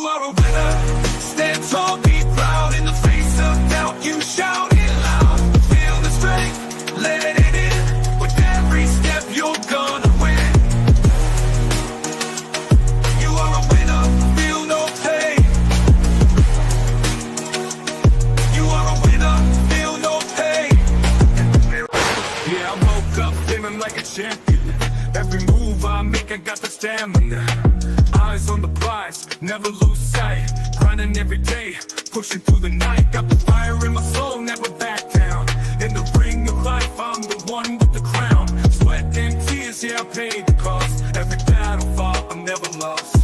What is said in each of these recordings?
are a winner. Stand tall, be proud. In the face of doubt, you shout it loud. Feel the strength, let it in. With every step, you're gonna win. You are a winner, feel no pain. You are a winner, feel no pain. Yeah, I woke up feeling like a champion. Every move I make, I got the stamina. Eyes on the prize, never lose sight. Grinding every day, pushing through the night. Got the fire in my soul, never back down. In the ring of life, I'm the one with the crown. Sweat and tears, yeah, I paid the cost. Every battle fought, I'm never lost.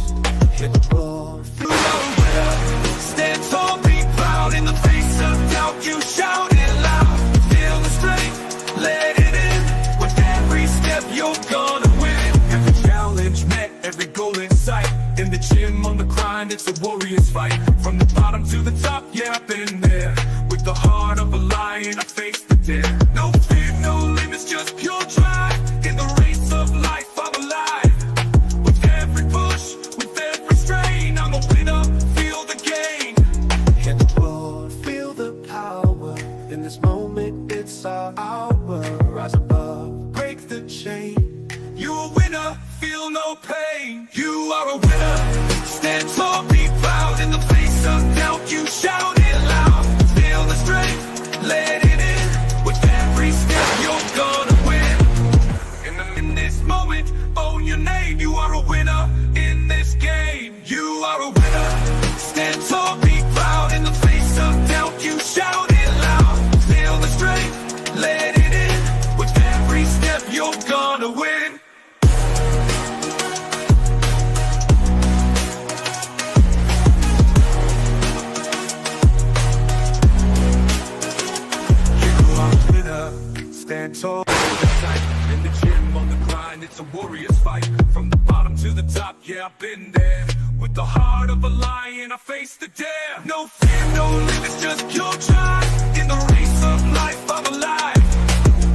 Hit the floor, feel no winner. Stand tall, be proud. In the face of doubt, you shout it loud. Feel the strength, let it in. With every step, you're gonna win. Every challenge met, every goal in sight. In the gym, on the grind, it's a warrior's fight. From the bottom to the top, yeah, I've been there. With the heart of a lion, I face the dare. No fear, no limits, just pure drive. In the race of life, I'm alive. With every push, with every strain, I'm a winner, feel the gain. Hit the floor, feel the power. In this moment, it's our hour. Rise above, break the chain. You a winner, feel no pain. You are a winner. Stand tall, be proud. In the face of doubt, you shout it loud. Feel the strength, let it in. With every step, you're gonna win. In this moment, own your name. You are a winner in this game. You are a winner. Stand tall, be proud. In the face of doubt, you shout it loud. Feel the strength, let it in. With every step, you're gonna win. Stand tall, in the gym, on the grind, it's a warrior's fight. From the bottom to the top, yeah, I've been there. With the heart of a lion, I face the dare. No fear, no limits, just pure drive. In the race of life, I'm alive.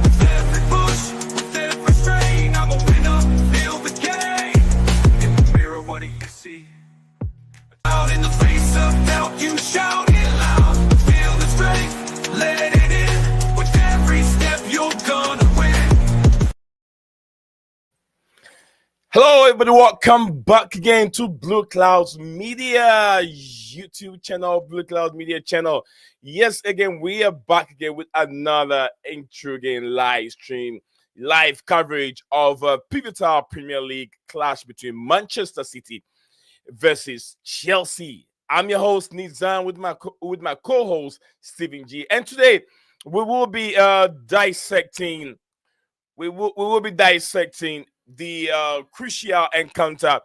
With every push, with every strain, I'm a winner, feel the gain. In the mirror, what do you see? Out in the face of doubt, you shout it loud. Feel the strength, let it in. With every step, you're gonna win. Hello, everybody. Welcome back again to Blueclouds Media YouTube channel, Blueclouds Media channel. Yes, again, we are back again with another intriguing live stream, live coverage of a pivotal Premier League clash between Manchester City versus Chelsea. I'm your host Nizam with my co-host Stephen G, and today we will be dissecting. We will be dissecting the crucial encounter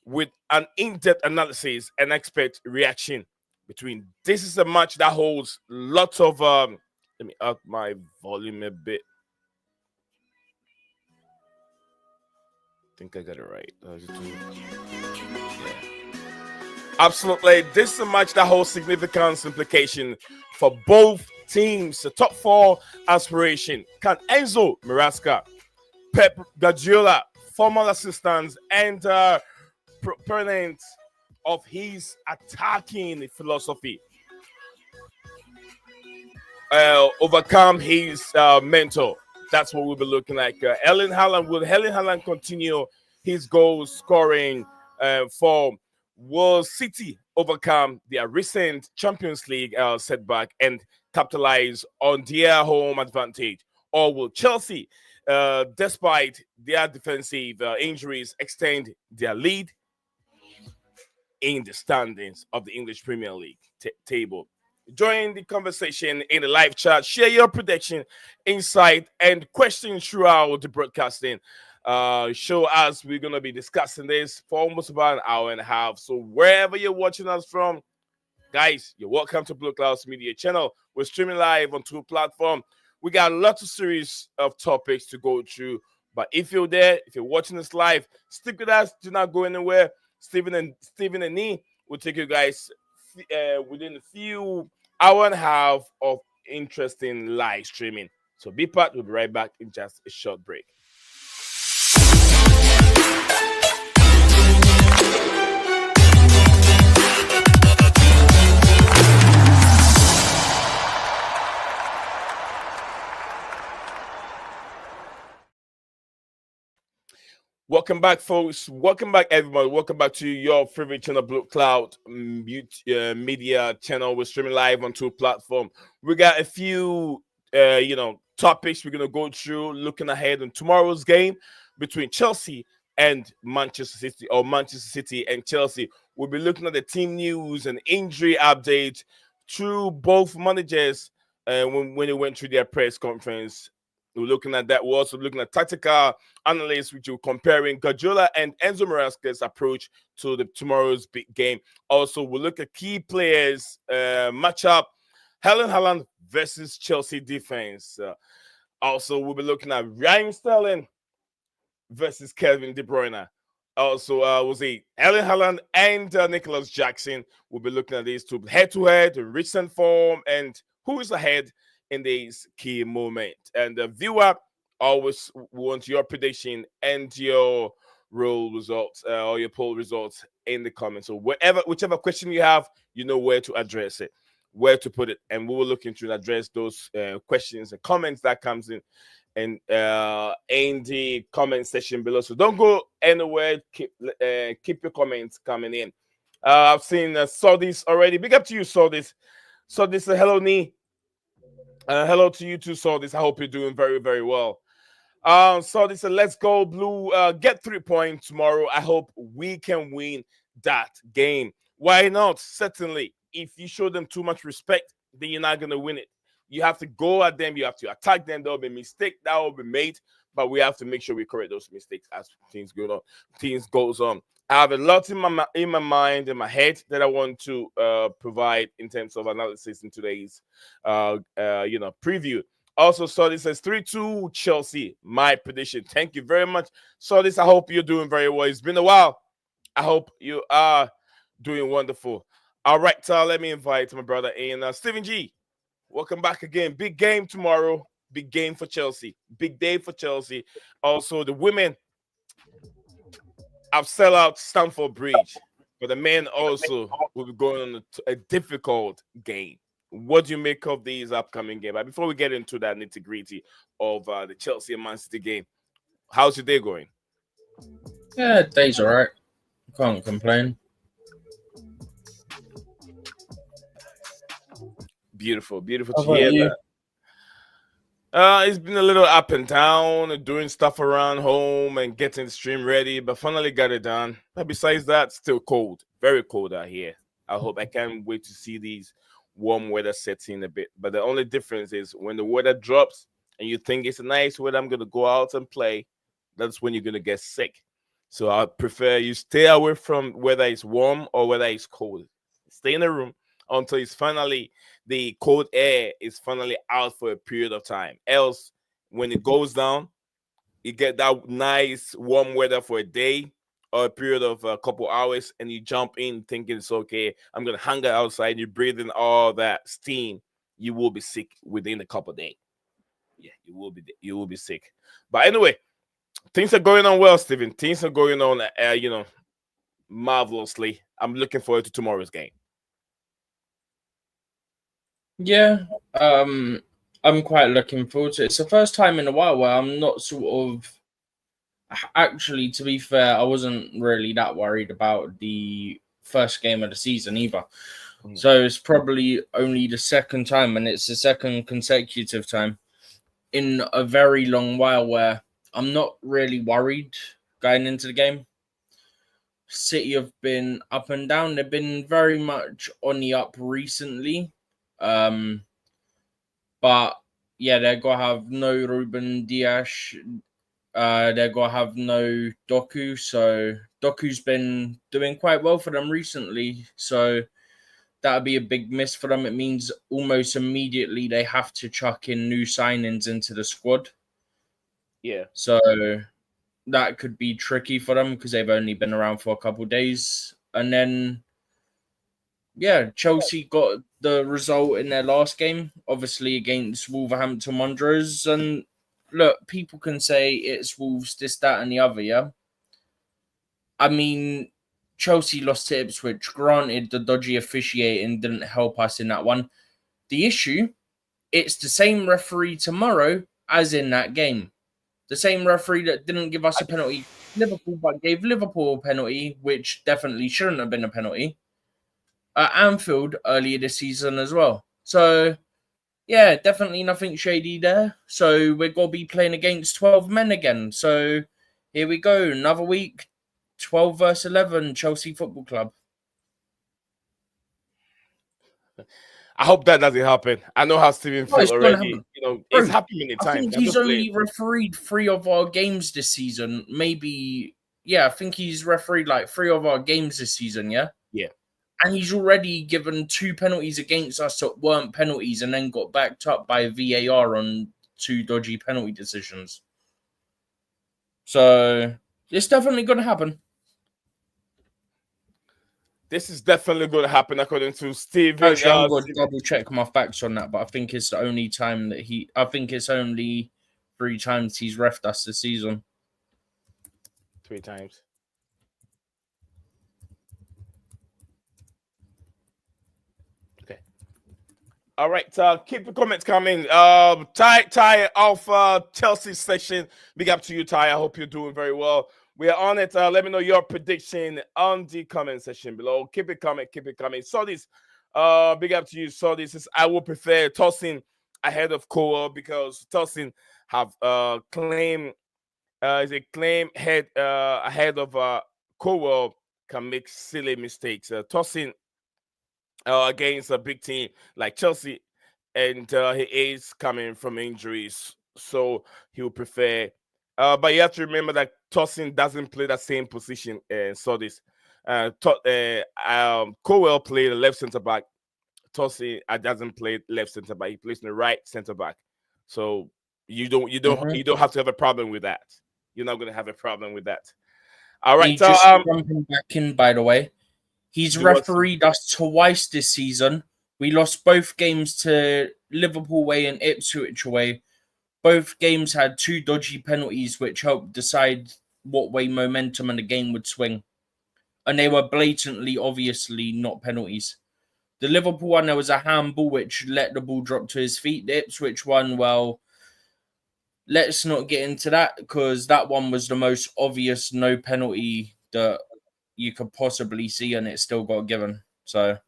with an in-depth analysis and expert reaction between. This is a match that holds lots of. Let me up my volume a bit. I think I got it right. Yeah. Absolutely, this is a match that holds significant implication for both teams. The top four aspiration. Can Enzo Maresca, Pep Guardiola, former assistants and proponents of his attacking philosophy, overcome his mentor? That's what we'll be looking like. Erling Haaland, will Erling Haaland continue his goal scoring form? Will City overcome their recent Champions League setback and capitalize on their home advantage? Or will Chelsea, despite their defensive injuries, extend their lead in the standings of the English Premier League table? Join the conversation in the live chat. Share your prediction, insight, and questions throughout the broadcasting show, as we're going to be discussing this for almost about an hour and a half. So wherever you're watching us from, guys, you're welcome to Blueclouds Media channel. We're streaming live on two platforms. We got lots of series of topics to go through. But if you're there, if you're watching this live, stick with us. Do not go anywhere. Stephen and me will take you guys within a few hour and a half of interesting live streaming. So be part. We'll be right back in just a short break. Welcome back, folks. Welcome back, everybody. Welcome back to your favorite channel, Bluecloud media channel. We're streaming live on 2 platforms. We got a few, topics we're gonna go through. Looking ahead on tomorrow's game between Chelsea and Manchester City, or Manchester City and Chelsea. We'll be looking at the team news and injury update through both managers when they went through their press conference. We're looking at that. We're also looking at tactical analysts, which are comparing Guardiola and Enzo Maresca's approach to tomorrow's big game. Also, we'll look at key players matchup, Haaland versus Chelsea defense. Also, we'll be looking at Ryan Sterling versus Kevin De Bruyne. Also, we'll see Haaland and Nicholas Jackson. We'll be looking at these two head-to-head, recent form, and who is ahead in this key moment. And the viewer always wants your prediction and your poll results in the comments. So whichever question you have, you know where to address it, where to put it, and we will look into and address those questions and comments that comes in the comment section below. So don't go anywhere. Keep your comments coming in. I've seen Saudis already. Big up to you, Saudis. Saudis, hello, Nee. Hello to you too, Saudis. I hope you're doing very, very well. Saudis, let's go Blue. Get 3 points tomorrow. I hope we can win that game. Why not? Certainly. If you show them too much respect, then you're not going to win it. You have to go at them. You have to attack them. There will be a mistake that will be made, but we have to make sure we correct those mistakes as things goes on. I have a lot in my mind, in my head, that I want to provide in terms of analysis in today's preview. Also, Saudi says 3-2 Chelsea. My prediction. Thank you very much, Saudi. I hope you're doing very well. It's been a while. I hope you are doing wonderful. All right, let me invite my brother in. Stephen G. Welcome back again. Big game tomorrow. Big game for Chelsea. Big day for Chelsea. Also, the women have sell out Stamford Bridge, but the men also will be going on a difficult game. What do you make of these upcoming games? But before we get into that nitty-gritty of the Chelsea and Man City game, how's your day going? Yeah, day's all right. Can't complain. Beautiful to hear that. It's been a little up and down, doing stuff around home and getting the stream ready, but finally got it done. But besides that, still cold, very cold out here. I can't wait to see these warm weather sets in a bit. But the only difference is when the weather drops and you think it's a nice weather, I'm going to go out and play, that's when you're going to get sick. So I prefer you stay away from whether it's warm or whether it's cold. Stay in the room until the cold air is finally out for a period of time. Else, when it goes down, you get that nice warm weather for a day or a period of a couple hours, and you jump in thinking it's okay. I'm going to hang out outside. You breathe in all that steam. You will be sick within a couple of days. Yeah, you will be sick. But anyway, things are going on well, Stephen. Things are going on, marvelously. I'm looking forward to tomorrow's game. Yeah, I'm quite looking forward to it. It's the first time in a while where I'm not actually, to be fair, I wasn't really that worried about the first game of the season either. So it's probably only the second time, and it's the second consecutive time in a very long while where I'm not really worried going into the game. City have been up and down. They've been very much on the up recently. But yeah, they're gonna have no Ruben Dias. They're gonna have no Doku. So Doku's been doing quite well for them recently. So that'll be a big miss for them. It means almost immediately they have to chuck in new signings into the squad. Yeah. So that could be tricky for them because they've only been around for a couple of days. And then, yeah, Chelsea got the result in their last game, obviously against Wolverhampton Wanderers. And look, people can say it's Wolves, this, that, and the other, yeah? I mean, Chelsea lost to Ipswich. Granted, the dodgy officiating didn't help us in that one. The issue, it's the same referee tomorrow as in that game. The same referee that didn't give us a penalty, Liverpool, but gave Liverpool a penalty, which definitely shouldn't have been a penalty, at Anfield earlier this season as well. So, yeah, definitely nothing shady there. So we're going to be playing against 12 men again. So here we go. Another week, 12 versus 11, Chelsea Football Club. I hope that doesn't happen. I know how Steven feels it's gonna already. happen. You know, Bro, it's happened many I times. think I'm he's just only playing. refereed 3 of our games this season. Maybe, yeah, I think he's refereed like 3 of our games this season, yeah? Yeah. And he's already given 2 penalties against us that weren't penalties and then got backed up by VAR on 2 dodgy penalty decisions. So it's definitely going to happen. This is definitely going to happen according to Steven. Actually, I'm going to double check my facts on that, but I think it's the only time that I think it's only 3 times he's refed us this season. 3 times. Okay. All right. Keep the comments coming. Ty Alpha Chelsea session. Big up to you, Ty. I hope you're doing very well. We are on it. Let me know your prediction on the comment section below. Keep it coming. Keep it coming. So this, big up to you. So this is, I would prefer Tosin ahead of Cole because Tosin have claim is a claim head ahead of Cole can make silly mistakes. Tosin against a big team like Chelsea, and he is coming from injuries, so he will prefer. But you have to remember that Tosin doesn't play the same position. So this, Cowell played the left centre back. Tosin doesn't play left centre back. He plays in the right centre back. So you don't have to have a problem with that. You're not going to have a problem with that. All right. Just jumping back in, by the way, he's refereed us twice this season. We lost both games to Liverpool away and Ipswich away. Both games had 2 dodgy penalties, which helped decide what way momentum and the game would swing. And they were blatantly, obviously, not penalties. The Liverpool one, there was a handball which let the ball drop to his feet. The Ipswich one, well, let's not get into that because that one was the most obvious no penalty that you could possibly see, and it still got given. So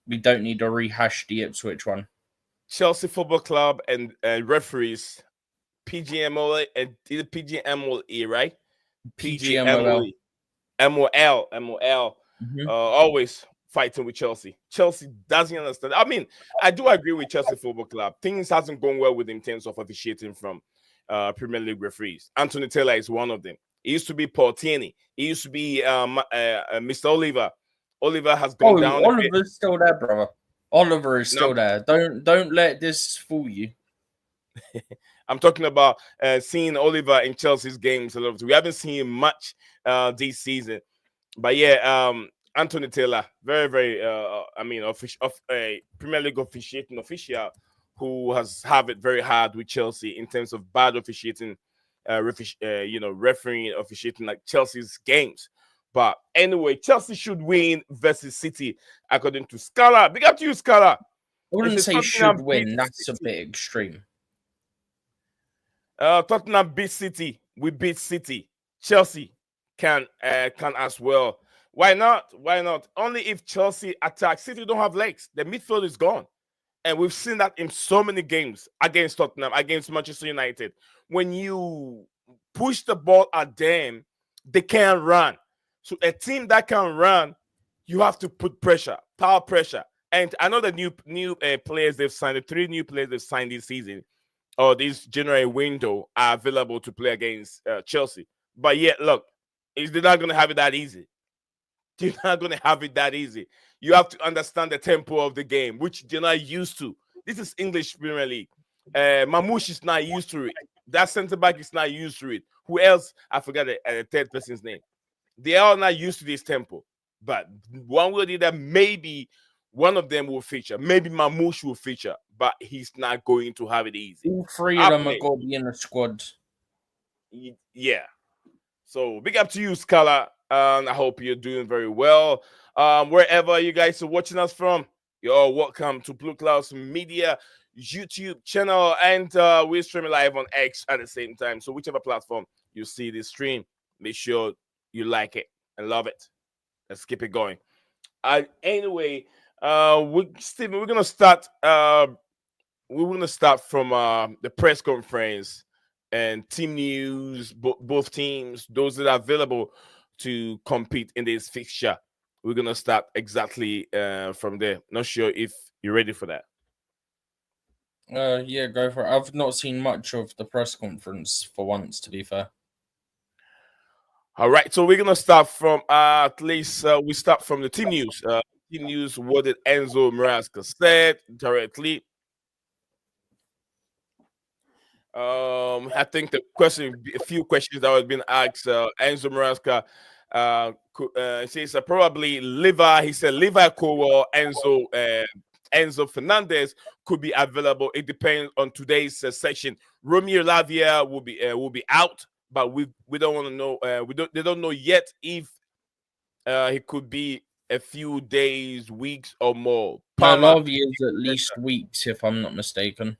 we don't need to rehash the Ipswich one. Chelsea Football Club and referees, PGMOL and PGMOL, right? PGMOL, MOL, always fighting with Chelsea. Chelsea doesn't understand. I mean, I do agree with Chelsea Football Club. Things hasn't gone well with him in terms of officiating from Premier League referees. Anthony Taylor is one of them. It used to be Paul Tierney. It used to be Mr. Oliver. Oliver has gone down. Oliver's still there, brother. Oliver is still there. Don't let this fool you. I'm talking about seeing Oliver in Chelsea's games a lot. We haven't seen him much this season. But yeah, Anthony Taylor, very, very, Premier League officiating official who has have it very hard with Chelsea in terms of bad officiating, refereeing, officiating like Chelsea's games. But anyway, Chelsea should win versus City, according to Scala. Big up to you, Scala. I wouldn't say should win. That's a bit extreme. Tottenham beat City. We beat City. Chelsea can as well. Why not? Why not? Only if Chelsea attacks. City don't have legs. The midfield is gone. And we've seen that in so many games against Tottenham, against Manchester United. When you push the ball at them, they can't run. So a team that can run, you have to put pressure, power pressure. And I know the new players they've signed, the 3 new players they've signed this season or this January window are available to play against Chelsea. But yet, look, they're not going to have it that easy. They're not going to have it that easy. You have to understand the tempo of the game, which they're not used to. This is English Premier League. Mamouche is not used to it. That centre back is not used to it. Who else? I forgot the third person's name. They are not used to this tempo. But one way or the other, maybe one of them will feature. Maybe Mamouche will feature, but he's not going to have it easy. All 3 of them are going to be in the squad. Yeah. So big up to you, Scala. And I hope you're doing very well. Wherever you guys are watching us from, you're all welcome to Blueclouds Media YouTube channel, and we're streaming live on X at the same time. So whichever platform you see this stream, make sure you like it and love it. Let's keep it going. Anyway, Stephen, we're gonna start. We're gonna start from the press conference and team news. Both teams, those that are available to compete in this fixture. We're gonna start exactly from there. Not sure if you're ready for that. Yeah, go for it. I've not seen much of the press conference for once, to be fair. All right, so we're gonna start from at least we start from the team news. Team news. What did Enzo Maresca said directly? I think a few questions that have been asked. Enzo Maresca says probably Levi. He said Levi Cowell, Enzo Fernandez could be available. It depends on today's session. Romeo Lavia will be out, but we don't want to know. They don't know yet if he could be a few days, weeks, or more. No, Lavia is at least weeks, if I'm not mistaken.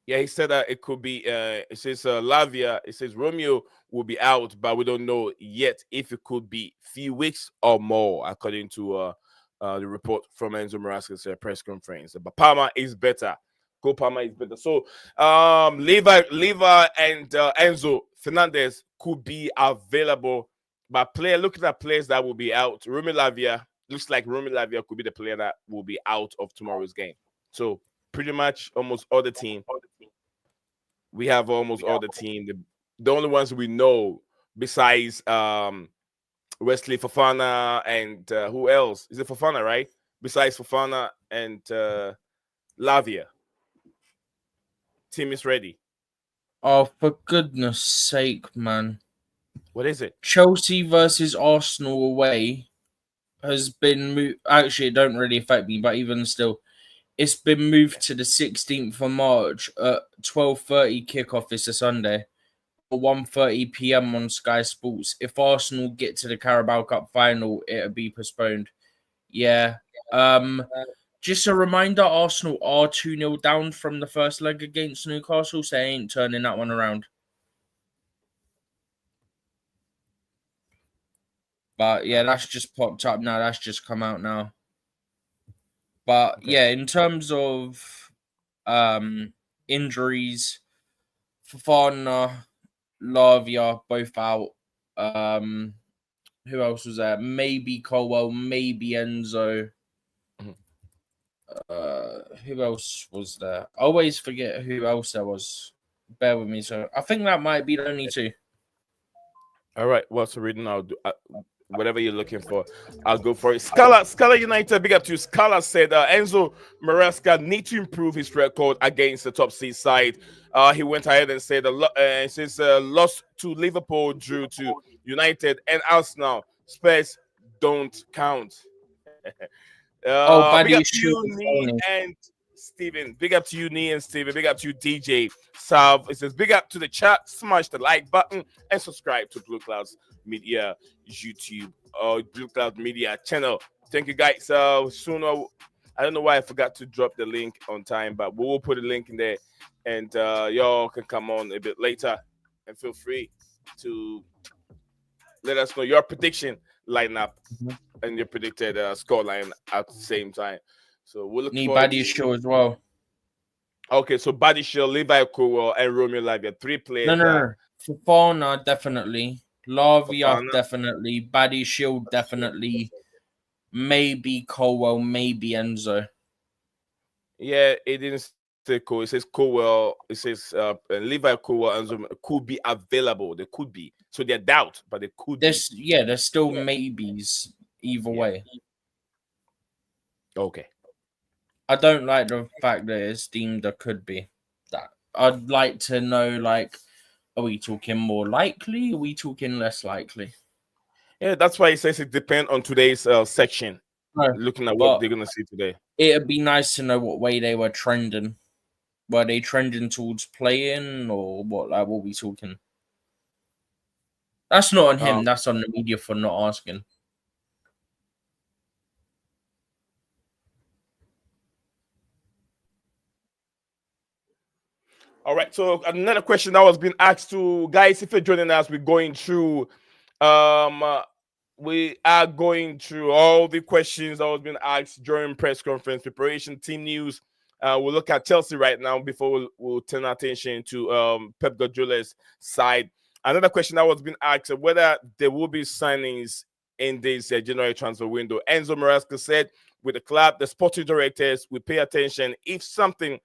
Yeah, he said that it could be. It says Lavia. It says Romeo will be out, but we don't know yet if it could be few weeks or more, according to the report from Enzo Maresca's press conference. But Palmer is better. Cole Palmer is better. So Levi and Enzo Fernandez could be available. But looking at players that will be out, Romeo Lavia looks like Romeo Lavia could be the player that will be out of tomorrow's game. So pretty much almost all the team. We have almost all the team. The only ones we know besides Wesley Fofana and who else? Is it Fofana, right? Besides Fofana and Lavia. Team is ready. Oh, for goodness sake, man. What is it? Chelsea versus Arsenal away has been moved. Actually, it don't really affect me, but even still, it's been moved to the 16th of March at 12:30 kickoff. It's a Sunday. 1:30 p.m. on Sky Sports. If Arsenal get to the Carabao Cup final, it'll be postponed. Yeah. Just a reminder, Arsenal are 2-0 down from the first leg against Newcastle, so they ain't turning that one around. But yeah, that's just popped up now. That's just come out now. But yeah, in terms of injuries, Fofana, Lavia, both out. Who else was there? Maybe Colwell, maybe Enzo. Who else was there? I always forget who else there was. Bear with me. So I think that might be the only two. All right. What's the reading? I'll do whatever you're looking for. I'll go for it. Scala United, big up to you. Scala said Enzo Maresca need to improve his record against the top seed side. He went ahead and said lost to Liverpool, drew to United and Arsenal. Spurs don't count. Big up to you, Nee and Steven. Big up to you, Nee and Steven. Big up to you, DJ Salve. It says big up to the chat. Smash the like button and subscribe to Blueclouds Media YouTube or Bluecloud Media channel. Thank you, guys. Sooner, I don't know why I forgot to drop the link on time, but we will put a link in there, and y'all can come on a bit later and feel free to let us know your prediction lineup and your predicted scoreline at the same time. So we'll look Need Badi Show as well. Okay, so Badi Show, Levi Cowell, and Romeo Lavia, 3 players. No. Fofana, definitely. Lavia, definitely. Badi Shield, definitely. Maybe Colwell, maybe Enzo. Yeah, it didn't say Cowell. It says Cowell. It says Levi Cowell and Enzo could be available. They could be. So they're doubt, but they could be. Yeah, there's still maybes either way. Okay. I don't like the fact that it's deemed a could be. That I'd like to know, like, are we talking more likely? Are we talking less likely? Yeah, that's why it says it depends on today's section. No, looking at what they're gonna see today. It'd be nice to know what way they were trending. Were they trending towards playing or what? Like, what are we talking? That's not on him. That's on the media for not asking. All right. So another question that was being asked to guys, if you're joining us, we're going through we are going through all the questions that was being asked during press conference preparation, team news. We'll look at Chelsea right now before we'll turn our attention to Pep Guardiola's side. Another question that was being asked whether there will be signings in this January transfer window. Enzo Maresca said, with the club, the sporting directors will pay attention if something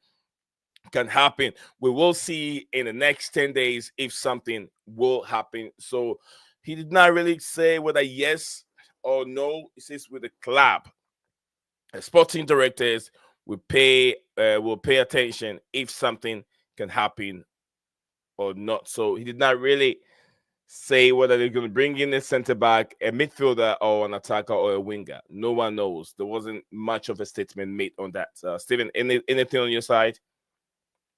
can happen. We will see in the next 10 days if something will happen. So he did not really say whether yes or no. He says with the club, the sporting directors will pay attention if something can happen or not. So he did not really say whether they're going to bring in a center back, a midfielder, or an attacker or a winger. No one knows. There wasn't much of a statement made on that. Steven, anything on your side?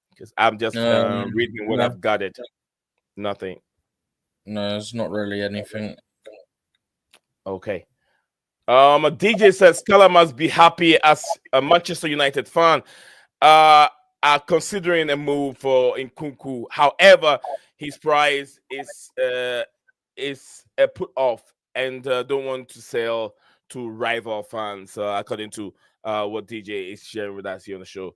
Because I'm just reading what no. I've gathered. Nothing. No, it's not really anything. Okay. DJ says Scala must be happy as a Manchester United fan. Are considering a move for Nkunku. However, his price is put off and don't want to sell to rival fans. According to what DJ is sharing with us here on the show.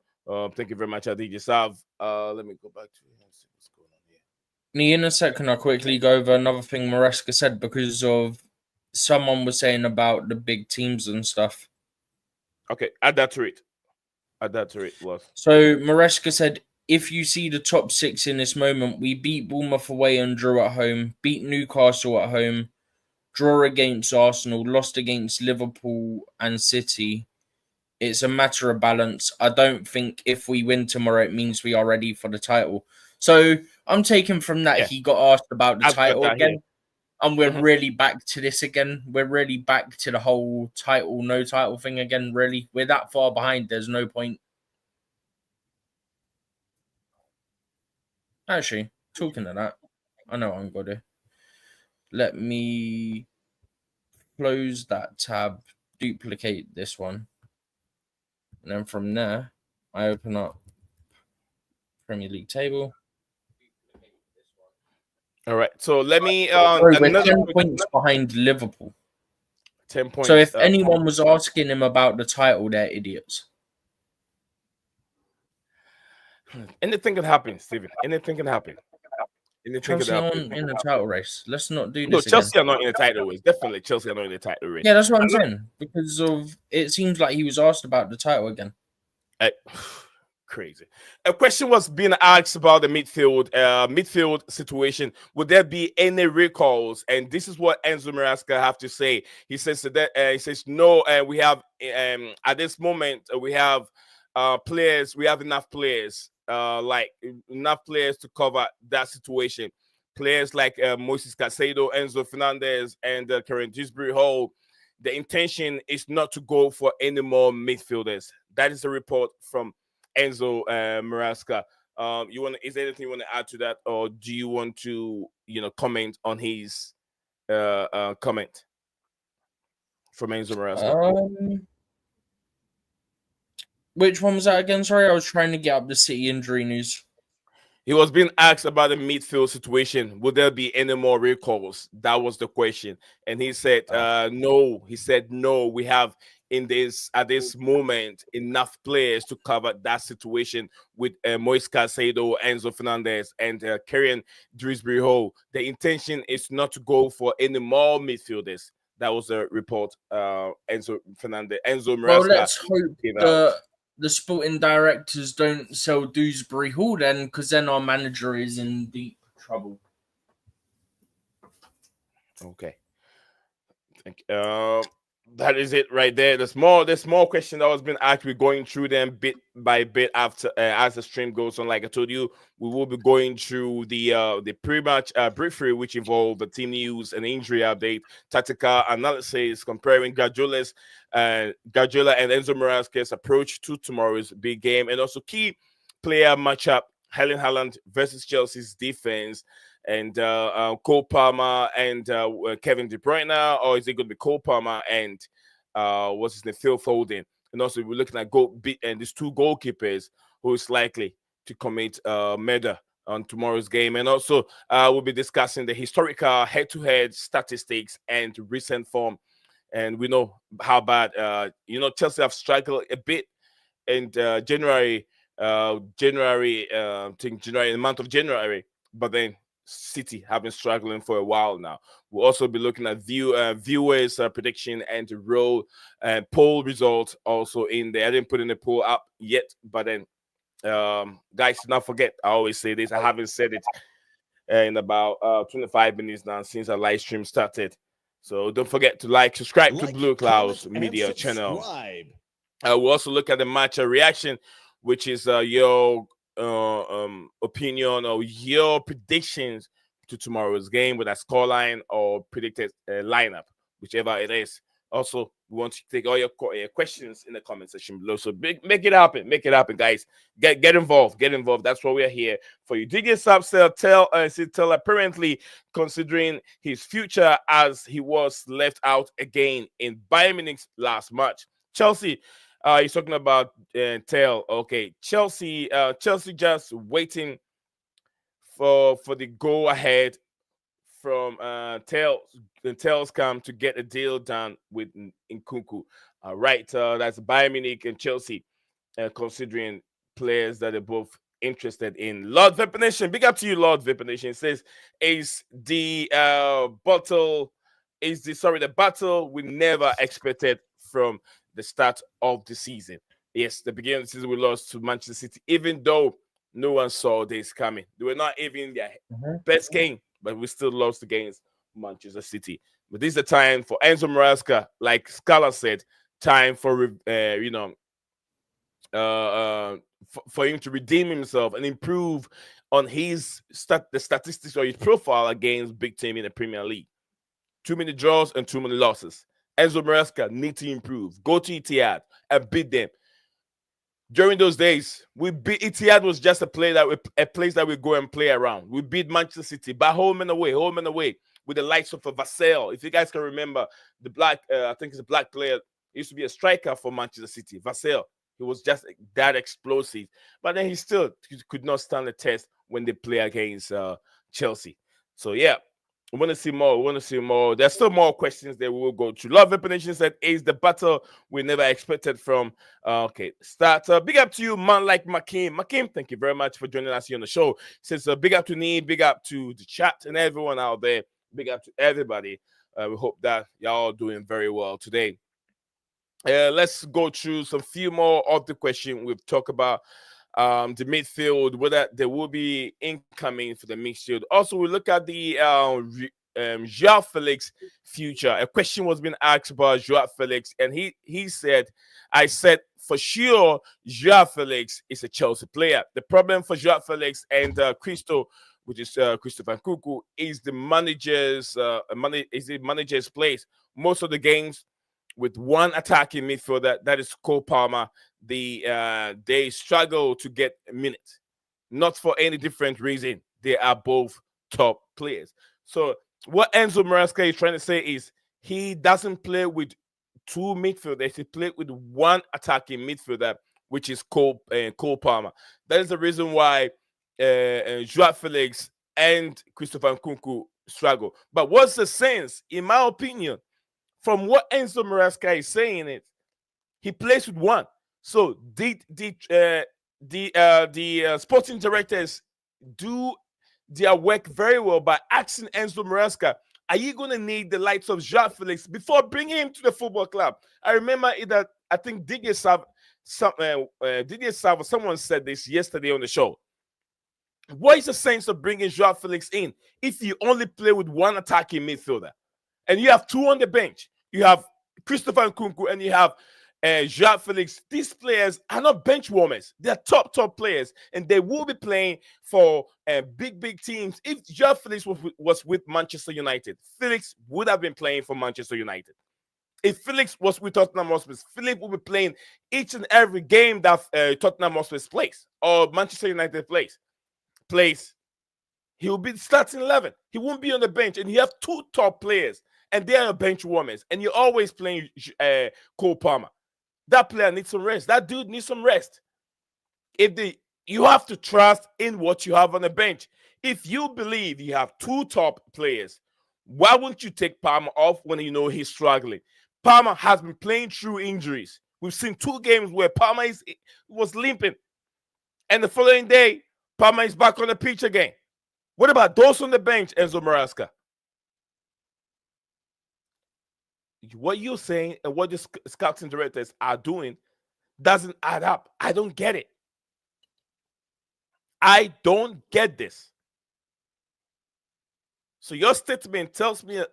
Thank you very much, DJ Sav. Let me go back to him and see what's going on here. In a second, I'll quickly go over another thing Maresca said because of someone was saying about the big teams and stuff. Okay, add that to it. Was. So Maresca said, if you see the top six in this moment, we beat Bournemouth away and drew at home, beat Newcastle at home, draw against Arsenal, lost against Liverpool and City. It's a matter of balance. I don't think if we win tomorrow, it means we are ready for the title. So I'm taking from that he got asked about the title again. Here. And we're really back to this again. We're really back to the whole title, no title thing again, really. We're that far behind. There's no point. Actually, talking of that, I know what I'm going to do. Let me close that tab, duplicate this one. And then from there, I open up Premier League table. All right, so let me. We're 10 points behind Liverpool. 10 points. So if anyone was asking him about the title, they're idiots. Anything can happen, Steven. Anything can happen. Chelsea aren't in the title race. Let's not do this. No, Chelsea are not in the title race. Definitely, Chelsea are not in the title race. Yeah, that's what I'm saying. Because of it seems like he was asked about the title again. Crazy. A question was being asked about the midfield situation. Would there be any recalls? And this is what Enzo Maresca have to say. He says that he says no. We have at this moment we have players. We have enough players. Enough players to cover that situation. Players like Moises Caicedo, Enzo Fernandez, and Karen Disbury Hall. The intention is not to go for any more midfielders. That is a report from Enzo Maresca. Is there anything you want to add to that, or do you want to comment on his comment from Enzo Maresca? Which one was that again? Sorry, I was trying to get up the City injury news. He was being asked about the midfield situation. Would there be any more recalls? That was the question. And he said, no. He said, no, we have at this moment enough players to cover that situation with Moises Caicedo, Enzo Fernandez, and Kieran Drisbury Hall. The intention is not to go for any more midfielders. That was a report. Enzo Maresca. Well, let's hope the sporting directors don't sell Dewsbury Hall then, because then our manager is in deep trouble. Okay. That is it right there. There's more questions that was being asked. We're going through them bit by bit after as the stream goes on. Like I told you, we will be going through the pre-match briefing, which involve the team news and injury update, tactical analysis, comparing Guardiola and Enzo Maresca's approach to tomorrow's big game, and also key player matchup: Haaland versus Chelsea's defense. And Cole Palmer and Kevin De Bruyne, or is it going to be Cole Palmer and what's his name, Phil Foden? And also we're looking at these two goalkeepers who is likely to commit murder on tomorrow's game. And also, we'll be discussing the historical head-to-head statistics and recent form. And we know how bad, Chelsea have struggled a bit in January, I think January, in the month of January, but then City have been struggling for a while now. We'll also be looking at viewers' prediction and role and poll results also in there. I didn't put in the poll up yet, but then guys, do not forget, I always say this, I haven't said it in about 25 minutes now since our live stream started. So don't forget to subscribe to Blueclouds Media channel. We'll also look at the match reaction, which is your opinion or your predictions to tomorrow's game with a scoreline or predicted lineup, whichever it is. Also, we want to take all your questions in the comment section below. So make it happen, guys. Get involved, That's what we're here for you. DJ Subsell tell apparently considering his future as he was left out again in Bayern Munich's last match. Chelsea, he's talking about Tell. Okay, Chelsea just waiting for the go ahead from Tell's come to get a deal done with Nkunku. Right, that's Bayern Munich and Chelsea considering players that are both interested in. Lord Vipination, big up to you, Lord Vipination. Says the battle we never expected from the start of the season. Yes, the beginning of the season we lost to Manchester City, even though no one saw this coming. They were not even their best game, but we still lost against Manchester City. But this is the time for Enzo Maresca, like Scala said, time for for him to redeem himself and improve on the statistics or his profile against big team in the Premier League. Too many draws and too many losses. Enzo Maresca need to improve. Go to Etihad and beat them. During those days, we beat Etihad was just a place that we go and play around. We beat Manchester City by home and away with the likes of a Vassell. If you guys can remember, the black, I think it's a black player, he used to be a striker for Manchester City. Vassell, he was just that explosive, but then he could not stand the test when they play against Chelsea. So yeah. We want to see more. There's still more questions that we will go through. Love Nation said, is the battle we never expected from start. Big up to you, man like Makim. Makim, thank you very much for joining us here on the show. Says big up to me, big up to the chat and everyone out there. Big up to everybody. We hope that y'all doing very well today. Let's go through some few more of the question we've talked about. The midfield, whether there will be incoming for the midfield. Also, we look at the Joao Felix future. A question was being asked about Joao Felix, and he said, I said for sure Joao Felix is a Chelsea player. The problem for Joao Felix and which is Christopher Nkunku, is the manager's place. Most of the games with one attacking midfielder, that is Cole Palmer, they struggle to get minutes. Not for any different reason. They are both top players. So what Enzo Maresca is trying to say is he doesn't play with two midfielders. He plays with one attacking midfielder, which is Cole Palmer. That is the reason why Joao Felix and Christopher Nkunku struggle. But what's the sense, in my opinion, from what Enzo Maresca is saying, it he plays with one. So the sporting directors do their work very well by asking Enzo Maresca, are you going to need the likes of Joao Felix before bringing him to the football club? I remember that I think Didier Salva, someone said this yesterday on the show. What is the sense of bringing Joao Felix in if you only play with one attacking midfielder? And you have two on the bench. You have Christopher Nkunku and you have Joao Felix. These players are not bench warmers. They're top players. And they will be playing for big teams. If Joao Felix was with Manchester United, Felix would have been playing for Manchester United. If Felix was with Tottenham Hotspur, Felix will be playing each and every game that Tottenham Hotspur plays or Manchester United plays. He will be starting 11. He won't be on the bench. And you have two top players. And they are bench warmers. And you're always playing Cole Palmer. That player needs some rest. That dude needs some rest. If You have to trust in what you have on the bench. If you believe you have two top players, why wouldn't you take Palmer off when you know he's struggling? Palmer has been playing through injuries. We've seen 2 games where Palmer was limping, and the following day, Palmer is back on the pitch again. What about those on the bench, Enzo Maresca? What you're saying and what the scouting directors are doing doesn't add up. I don't get it. I don't get this. So your statement tells me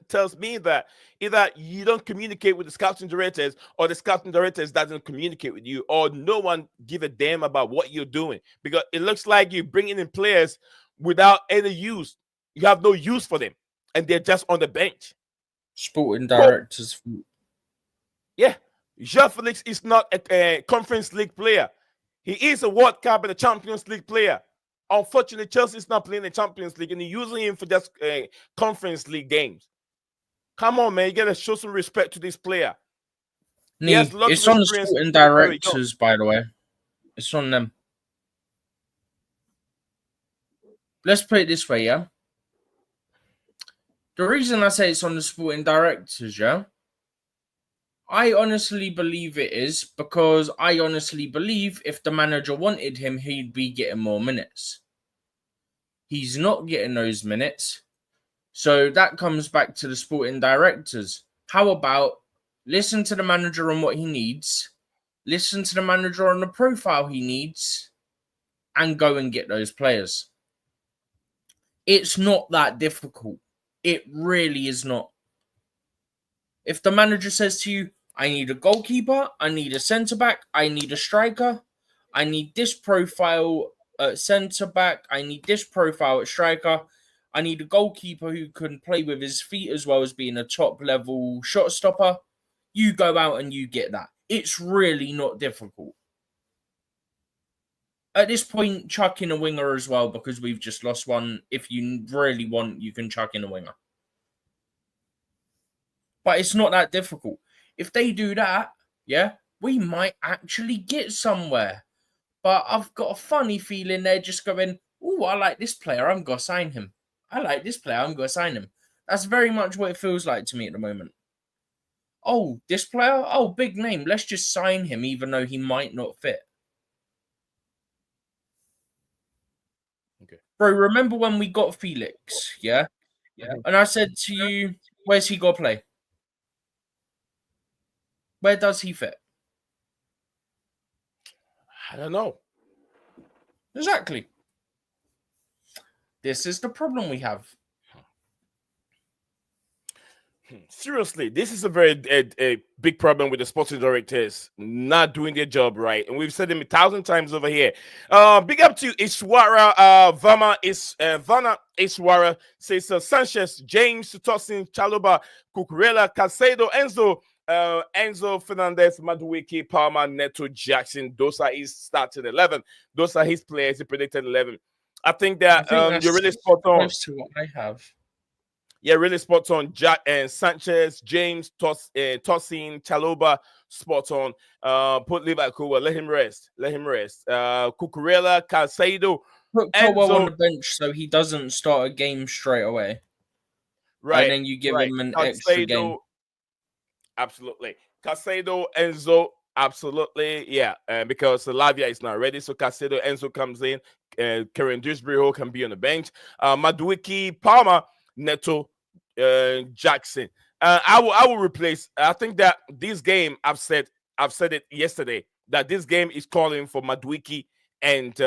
that either you don't communicate with the scouting directors, or the scouting directors doesn't communicate with you, or no one give a damn about what you're doing, because it looks like you're bringing in players without any use. You have no use for them, and they're just on the bench. Sporting directors. Yeah, João Felix is not a Conference League player. He is a World Cup and a Champions League player. Unfortunately, Chelsea is not playing the Champions League, and they're using him for just Conference League games. Come on, man. You got to show some respect to this player. It's on the sporting directors, by the way. It's on them. Let's put it this way, yeah? The reason I say it's on the sporting directors, yeah? I honestly believe it is because I honestly believe if the manager wanted him, he'd be getting more minutes. He's not getting those minutes. So that comes back to the sporting directors. How about listen to the manager on what he needs, listen to the manager on the profile he needs, and go and get those players. It's not that difficult. It really is not. If the manager says to you, I need a goalkeeper, I need a centre-back, I need a striker, I need this profile at centre-back, I need this profile at striker, I need a goalkeeper who can play with his feet as well as being a top-level shot stopper, you go out and you get that. It's really not difficult. At this point, chuck in a winger as well, because we've just lost one. If you really want, you can chuck in a winger. But it's not that difficult. If they do that, yeah, we might actually get somewhere. But I've got a funny feeling they're just going, oh, I like this player, I'm going to sign him. I like this player, I'm going to sign him. That's very much what it feels like to me at the moment. Oh, this player? Oh, big name. Let's just sign him, even though he might not fit. Okay. Bro, remember when we got Felix, yeah? And I said to you, where's he got to play? Where does he fit? I don't know. Exactly. This is the problem we have. Seriously, this is a very a big problem with the sporting directors not doing their job right, and we've said them 1,000 times over here. Big up to Ishwara Vana Ishwara says Sanchez, James, Tosin, Chaloba, Cucurella, Casado, Enzo Fernandez, Madueke, Palmer, Neto, Jackson. Those are his starting 11. Those are his players. He predicted 11. I think that you're really spot on. Close to what I have. Yeah, really spot on. Jack and Sanchez, James, Tosin, Chaloba, spot on. Put Liverpool, let him rest. Cucurella, Casado. Put Caldwell on the bench so he doesn't start a game straight away. Right. And then you give him an extra game. Absolutely. Casado, Enzo, absolutely. Yeah, because Lavia is not ready. So Casado, Enzo comes in. Karen Dewsbury can be on the bench. Madueke, Palmer, Neto, Jackson. I will replace. I think that this game, I've said it yesterday, that this game is calling for Madueke and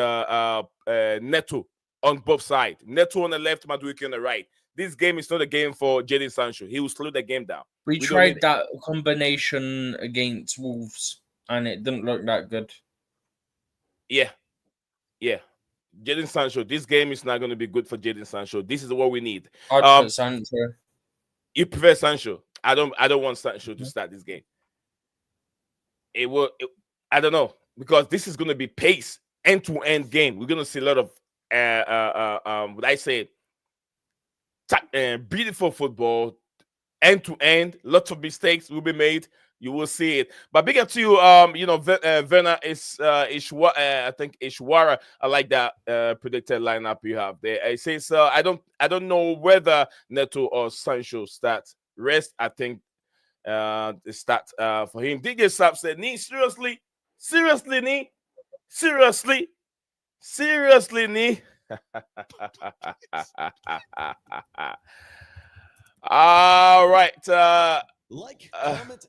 Neto on both sides. Neto on the left, Madueke on the right. This game is not a game for Jadon Sancho. He will slow the game down. We tried that combination against Wolves, and it didn't look that good. Yeah. Jadon Sancho. This game is not going to be good for Jadon Sancho. This is what we need. I'd put Sancho. You prefer Sancho? I don't want Sancho to start this game. I don't know, because this is going to be pace, end-to-end game. We're going to see a lot of what I say, beautiful football, end-to-end. Lots of mistakes will be made. You will see it. But big up to you, Verna is I think Ishwara. I like that predicted lineup you have there. It says I don't know whether Neto or Sancho start. Rest, I think the start for him. DJ Sap said, Nee, seriously, Nee, seriously, Nee. All right. Comment.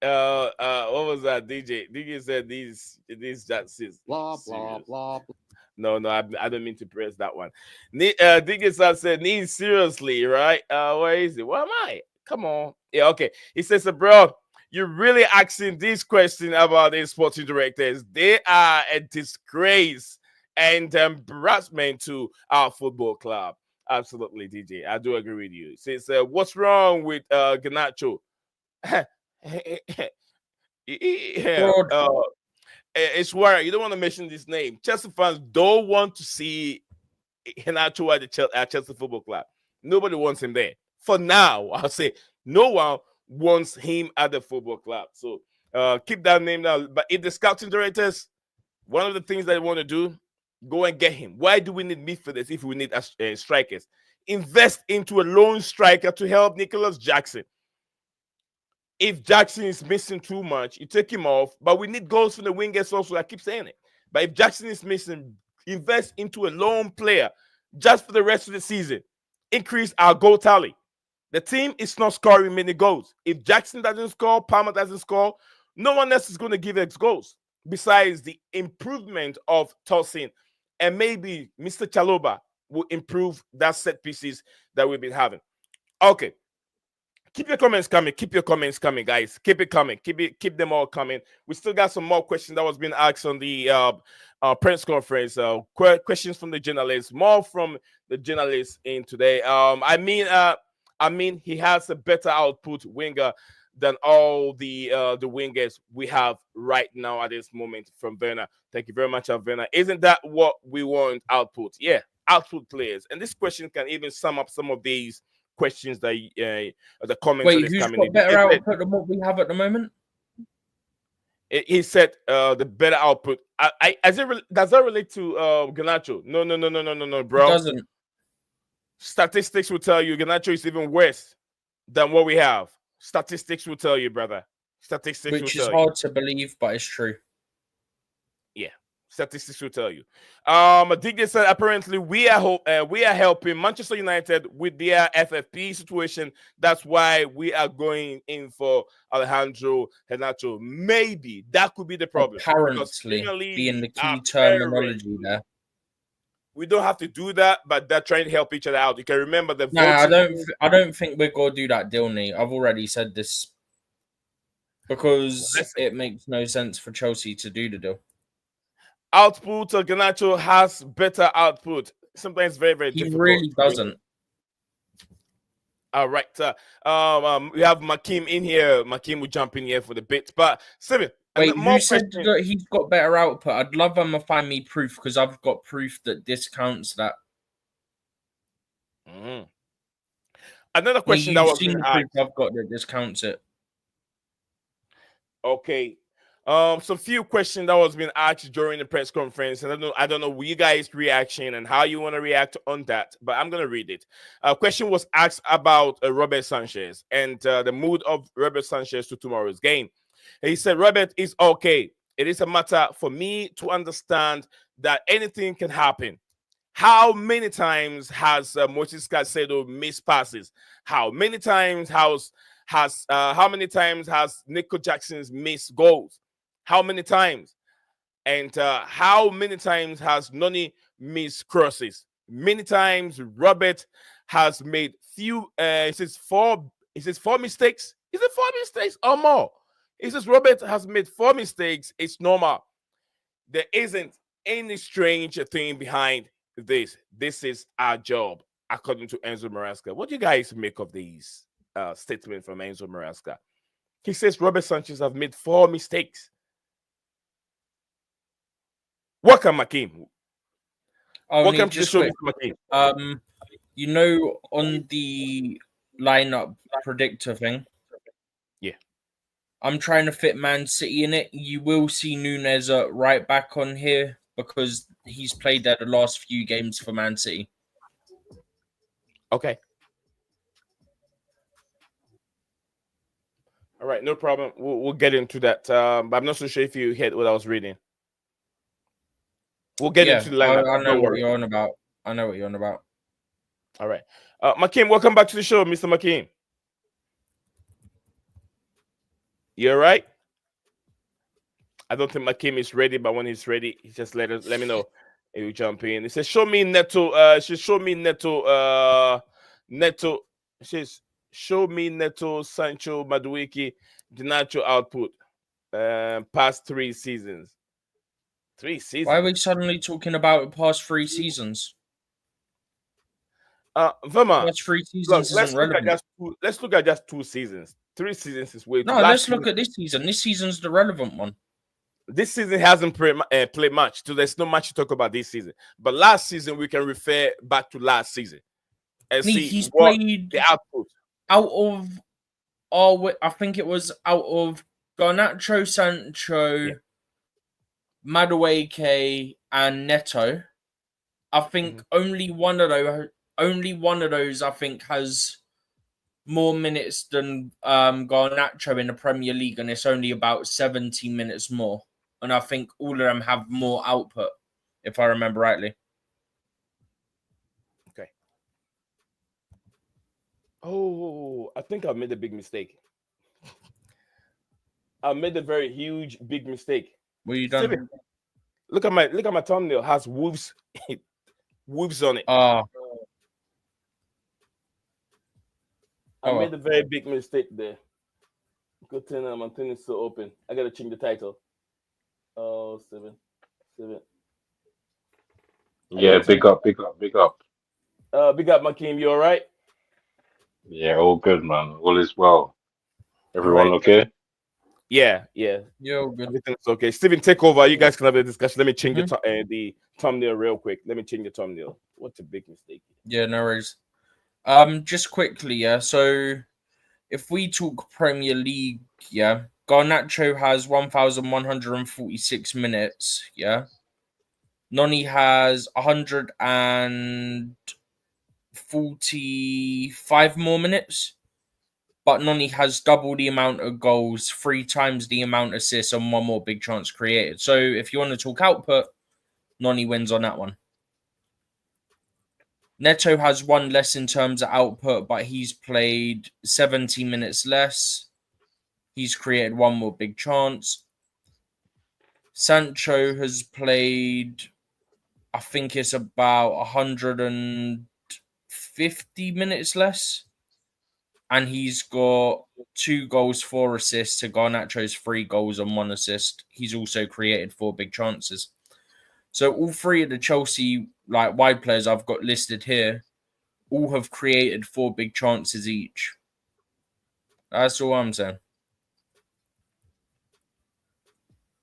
What was that, DJ? DJ said these just blah blah blah. No, I don't mean to press that one. DJ said, "Need seriously, right? Where is it? Where am I? Come on, yeah, okay." He says, "Bro, you're really asking this question about the sporting directors. They are a disgrace and embarrassment to our football club." Absolutely, DJ. I do agree with you. He says, "What's wrong with Ganacho?" Yeah, it's where you don't want to mention this name. Chelsea fans don't want to see Henacho at Chelsea Football Club. Nobody wants him there. For now, I'll say no one wants him at the football club. So keep that name down. But if the scouting directors, one of the things they want to do, go and get him. Why do we need midfielders if we need strikers? Invest into a lone striker to help Nicholas Jackson. If Jackson is missing too much, you take him off. But we need goals from the wingers also. I keep saying it. But if Jackson is missing, invest into a lone player just for the rest of the season. Increase our goal tally. The team is not scoring many goals. If Jackson doesn't score, Palmer doesn't score, no one else is going to give us goals. Besides the improvement of Tosin, and maybe Mr. Chaloba will improve that set pieces that we've been having. Okay. Keep your comments coming. Keep your comments coming, guys. Keep it coming. Keep them all coming. We still got some more questions that was being asked on the press conference. Questions from the journalists. More from the journalists in today. I mean, he has a better output winger than all the wingers we have right now at this moment from Werner. Thank you very much, Werner. Isn't that what we want? Output, yeah, output players. And this question can even sum up some of these questions that the comments. Wait, who's got better output than what we have at the moment? He said the better output. Does that relate to Garnacho? No, bro. It doesn't. Statistics will tell you Garnacho is even worse than what we have. Statistics will tell you, brother. Statistics, which is hard to believe, but it's true. Yeah. Statistics will tell you. DJ said apparently we are helping Manchester United with their FFP situation. That's why we are going in for Alejandro Henacho. Maybe that could be the problem. Apparently, being the key terminology there. We don't have to do that, but they're trying to help each other out. You can remember the. No, I don't think we're gonna do that deal, Nate. I've already said this because it makes no sense for Chelsea to do the deal. Output, Garnacho has better output. Sometimes very, very difficult. He really doesn't. All right. We have Makim in here. Makim will jump in here for the bit. But, Steven. Wait, who said that he's got better output? I'd love them to find me proof because I've got proof that discounts that. Mm-hmm. Another question that was seen the proof I've got that discounts it. Okay. Some few questions that was being asked during the press conference, and I don't know you guys' reaction and how you want to react on that, but I'm gonna read it. A question was asked about Robert Sanchez and the mood of Robert Sanchez to tomorrow's game. And he said, "Robert is okay. It is a matter for me to understand that anything can happen. How many times has Moses Caicedo missed passes? How many times has Nico Jackson's missed goals? How many times? And how many times has Noni missed crosses? Many times Robert has made few, he says four mistakes. Is it 4 mistakes or more? He says Robert has made 4 mistakes. It's normal. There isn't any strange thing behind this. This is our job, according to Enzo Maresca. What do you guys make of these statements from Enzo Maresca? He says Robert Sanchez has made 4 mistakes. Welcome, Makim. Welcome to the show, Mr. Makim. You know, on the lineup predictor thing, yeah, I'm trying to fit Man City in it. You will see Nunes at right back on here because he's played there the last few games for Man City. Okay. All right, no problem. We'll get into that. But I'm not so sure if you hit what I was reading. We'll get into the lineup. I know Don't what worry. you're on about. I know what you're on about. All right. Makim, welcome back to the show, Mr. Makim. You all right? I don't think Makim is ready, but when he's ready, he just let me know. He will jump in. He says, "Show me Neto." She show me Neto. Neto. She's show me Neto, Sancho, Madueke, Ganacho output. Past 3 seasons. 3 seasons. Why are we suddenly talking about past 3 seasons? Vema, Past 3 seasons isn't relevant. Let's look at just 2 seasons. 3 seasons is way too. No, let's look at this season. This season's the relevant one. This season hasn't played much, so there's not much to talk about this season. But last season, we can refer back to last season and see He's what played the output. Out of I think it was out of Garnacho, Sancho, Madueke, and Neto. I think only one of those I think has more minutes than Garnacho in the Premier League, and it's only about 70 minutes more. And I think all of them have more output, if I remember rightly. Okay. Oh, I think I made a big mistake. I made a very huge big mistake. What you done? Steven, look at my thumbnail. Has wolves wolves on it. I made a very big mistake there. Good thing my thing is so open. I gotta change the title. Oh, 7. Yeah, big up. Big up, Makim. You all right? Yeah, all good, man. All is well. Everyone okay? Yeah. Yeah, all good. Everything's okay. Steven, take over. You guys can have a discussion. Let me change the thumbnail real quick. Let me change the thumbnail. What's a big mistake? Yeah, no worries. Just quickly, yeah. So if we talk Premier League, yeah, Garnacho has 1,146 minutes, yeah. Noni has 145 more minutes, but Noni has double the amount of goals, 3 times the amount of assists, and 1 more big chance created. So if you want to talk output, Noni wins on that one. Neto has 1 less in terms of output, but he's played 70 minutes less. He's created 1 more big chance. Sancho has played, I think it's about 150 minutes less. And he's got 2 goals, 4 assists to Garnacho's 3 goals and 1 assist. He's also created 4 big chances. So all 3 of the Chelsea wide players I've got listed here all have created 4 big chances each. That's all I'm saying.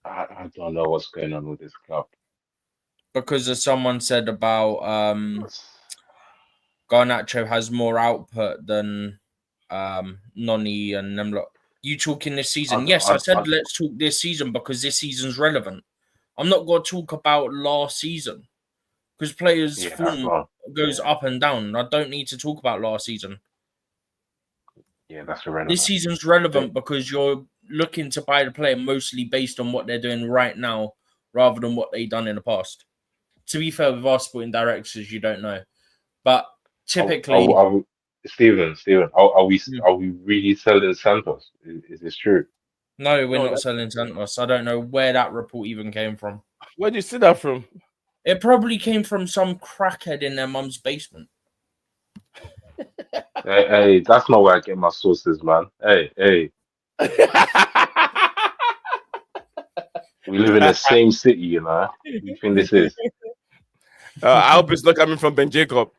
I don't know what's going on with this club. Because as someone said about Garnacho has more output than Noni and them lot. You talking this season? Yes, I said let's talk this season because this season's relevant. I'm not going to talk about last season because players' form goes up and down. I don't need to talk about last season. Yeah, that's irrelevant. This season's relevant because you're looking to buy the player mostly based on what they're doing right now rather than what they've done in the past. To be fair, with our sporting directors, you don't know. But typically... Steven, are we really selling Santos? Is this true? No, we're not selling Santos. I don't know where that report even came from. Where did you see that from? It probably came from some crackhead in their mum's basement. Hey, that's not where I get my sources, man. Hey. We live in the same city, you know. What do you think this is? I hope it's not coming from Ben Jacob.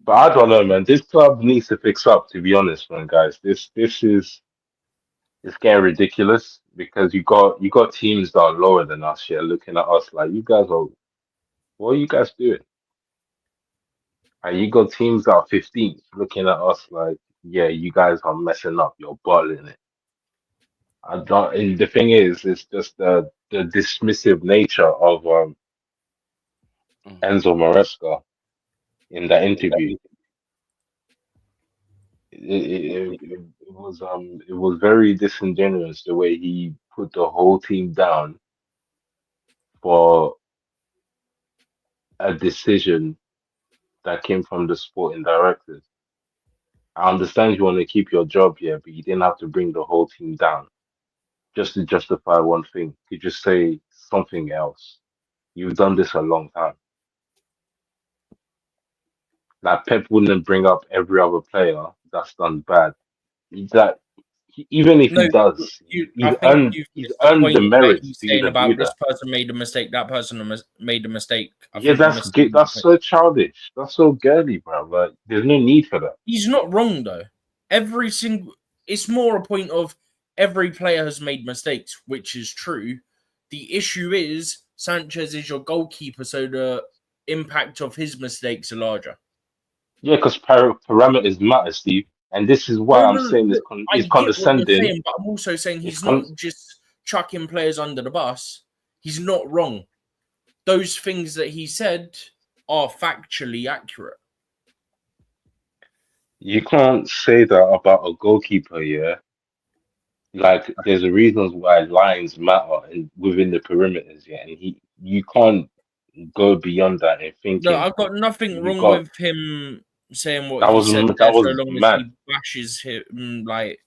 But I don't know, man. This club needs to fix up, to be honest, man, guys. This is it's getting ridiculous because you got teams that are lower than us here looking at us like what are you guys doing? And you got teams that are 15th looking at us like yeah, you guys are messing up. You're bottling it. I don't. And the thing is, it's just the dismissive nature of Mhm. Enzo Maresca in that interview. It was very disingenuous the way he put the whole team down for a decision that came from the sporting directors. I understand you want to keep your job here, but you didn't have to bring the whole team down just to justify one thing. You just say something else. You've done this a long time. Like Pep wouldn't bring up every other player that's done bad. That even if No, he does, I think you've he's missed the earned the point where merit he's to saying even do about this that. person made a mistake, that person made a mistake. I Yeah, think you're missing the that's point. so childish. That's so girly, bro. Like, there's no need for that. He's not wrong though. Every single, it's more a point of every player has made mistakes, which is true. The issue is Sanchez is your goalkeeper, so the impact of his mistakes are larger. Yeah, because parameters matter, Steve. And this is No, why I'm no, saying look, I it's get what you're condescending. saying, but I'm also saying It's he's con. not just chucking players under the bus. He's not wrong. Those things that he said are factually accurate. You can't say that about a goalkeeper, yeah. Like there's a reasons why lines matter and within the perimeters, yeah. And you can't go beyond that and No, thinking I've got nothing you wrong got with him saying what he said that there, so was long as mad. he bashes him, like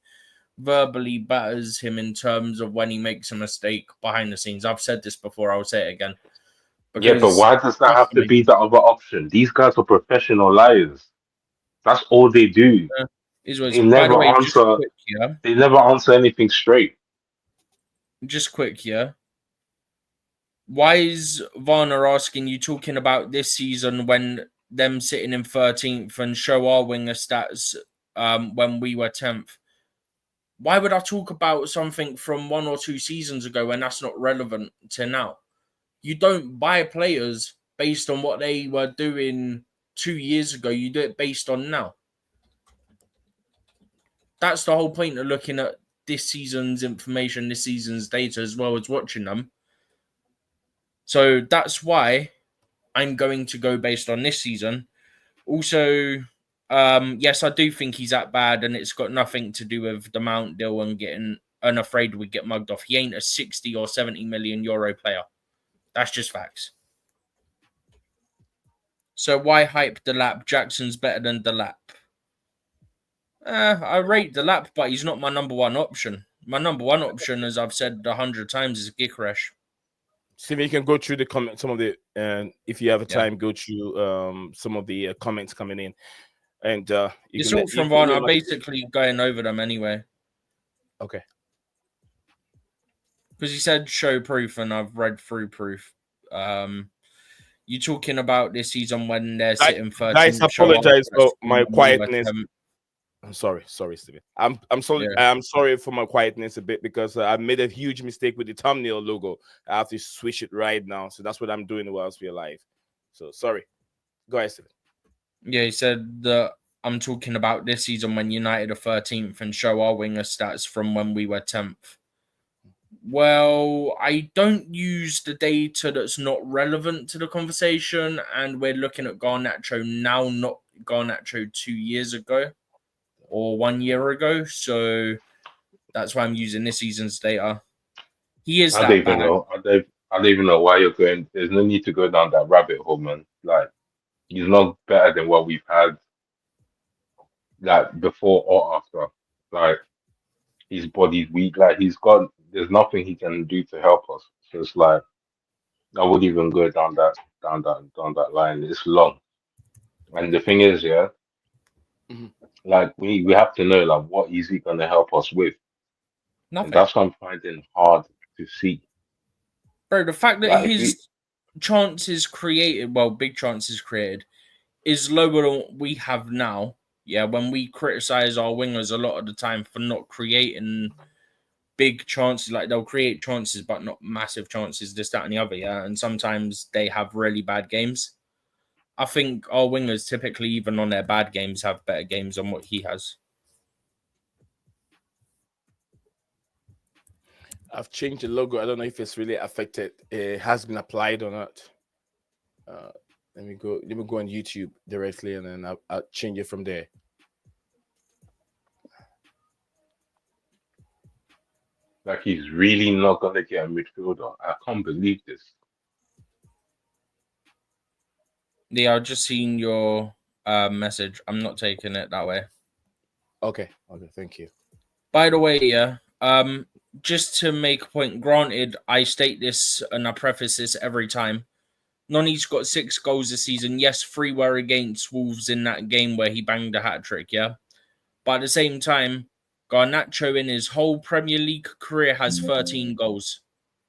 verbally batters him in terms of when he makes a mistake behind the scenes. I've said this before, I'll say it again. Yeah, but Because why does that trust have to me, be the other option? These guys are professional liars. That's all they do. uh, is was They by the never way, answer. They never answer anything straight. just quick, yeah. Why is Varner asking you talking about this season when them sitting in 13th and show our winger stats when we were 10th? Why would I talk about something from 1 or 2 seasons ago when that's not relevant to now? You don't buy players based on what they were doing 2 years ago. You do it based on now. That's the whole point of looking at this season's information, this season's data, as well as watching them. So that's why I'm going to go based on this season. Also, yes, I do think he's that bad, and it's got nothing to do with the Mount deal and getting unafraid we get mugged off. He ain't a 60 or 70 million euro player. That's just facts. So why hype the lap? Jackson's better than the lap. I rate the lap, but he's not my number one option. My number one option, as I've said 100 times, is Gikresh. Steven, you can go through the comment, some of the, and if you have a Yeah. time, go through some of the comments coming in, and you It's can all let you from can Vaughn. let I'm my- basically going over them anyway. Okay. Because he said show proof, and I've read through proof. You talking about this season when they're sitting 13th? Guys, Show up, apologize that's for my when we were quietness. 10th. I'm sorry, Steven. I'm sorry. Yeah. I'm sorry for my quietness a bit because I made a huge mistake with the thumbnail logo. I have to switch it right now, so that's what I'm doing whilst we're live. So sorry. Go ahead, Steven. Yeah, he said that I'm talking about this season when United are 13th and show our winger stats from when we were 10th. Well, I don't use the data that's not relevant to the conversation, and we're looking at Garnacho now, not Garnacho 2 years ago or 1 year ago. So that's why I'm using this season's data. He is I don't that even bad. know. I don't even know why you're going. There's no need to go down that rabbit hole, man. Like he's not better than what we've had, like before or after. Like his body's weak. Like he's got. There's nothing he can do to help us. So it's like I would even go down that line. It's long. And the thing is, yeah, Mhm. like we have to know like what is he gonna help us with, and Nothing. that's what I'm finding hard to see. Bro, the fact that Like if we his chances created, well, big chances created, is lower than what we have now. Yeah, when we criticize our wingers a lot of the time for not creating big chances, like they'll create chances, but not massive chances, this, that, and the other. Yeah, and sometimes they have really bad games. I think our wingers typically, even on their bad games, have better games than what he has. I've changed the logo. I don't know if it's really affected. It has been applied or not. Let me go. Let me go on YouTube directly, and then I'll change it from there. Like he's really not gonna get a midfielder. I can't believe this. Yeah, I've just seen your message. I'm not taking it that way. Okay. Thank you. By the way, yeah, just to make a point, granted, I state this and I preface this every time. Noni's got 6 goals this season. Yes, 3 were against Wolves in that game where he banged a hat-trick, yeah? But at the same time, Garnacho in his whole Premier League career has 13 goals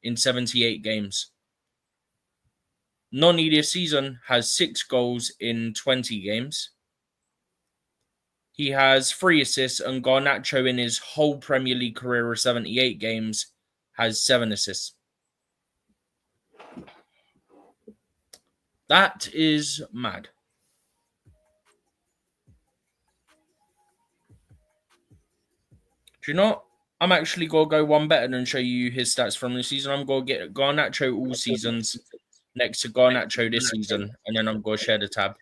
in 78 games. Noni this season has 6 goals in 20 games. He has 3 assists, and Garnacho in his whole Premier League career of 78 games has 7 assists. That is mad. Do you know what? I'm actually going to go one better and show you his stats from the season. I'm going to get Garnacho all seasons next to Garnacho this season, and then I'm going to share the tab.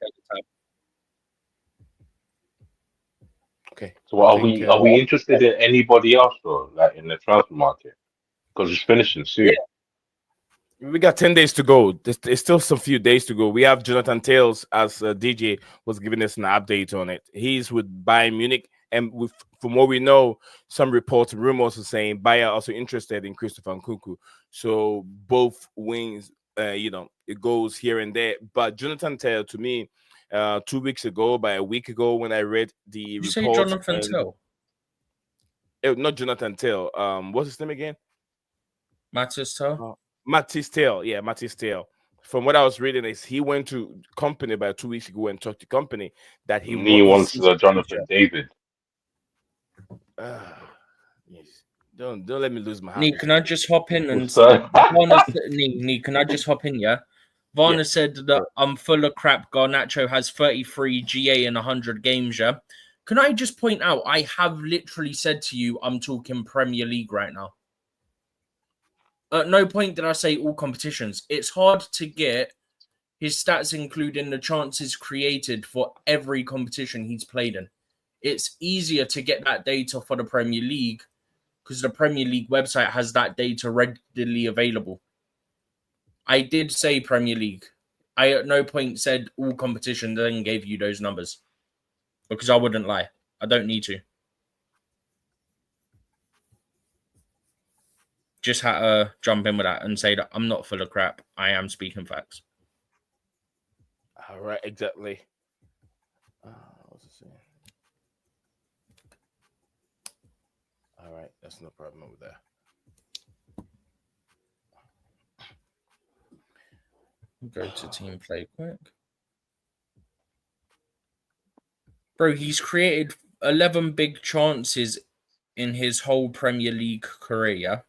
Okay. So are we interested in anybody else though, like in the transfer market? Because it's finishing soon. Yeah. We got 10 days to go. There's still some few days to go. We have Jonathan Tales, as DJ was giving us an update on it. He's with Bayern Munich, and from what we know, some reports, rumors are saying Bayern also interested in Christopher Nkunku. So both wings, it goes here and there. But Jonathan Tales, to me, 2 weeks ago, by a week ago, when I read the report, say Jonathan Tell? Not Jonathan Tale. What's his name again? Mattis Tell. Mattis Tale, yeah, Mattis Tale. From what I was reading, is he went to company about 2 weeks ago and talked to company that he wants Jonathan David. Yes. Don't let me lose my heart. Nee, can I just hop in and can I just hop in? Yeah, Varner said that I'm full of crap. Garnacho has 33 GA in 100 games. Yeah, can I just point out? I have literally said to you, I'm talking Premier League right now. At no point did I say all competitions. It's hard to get his stats, including the chances created for every competition he's played in. It's easier to get that data for the Premier League because the Premier League website has that data readily available. I did say Premier League. I at no point said all competition, then gave you those numbers because I wouldn't lie. I don't need to. Just had to jump in with that and say that I'm not full of crap. I am speaking facts. All right, exactly. What's it saying? All right, that's no problem over there. Go to team play quick. Bro, he's created 11 big chances in his whole Premier League career.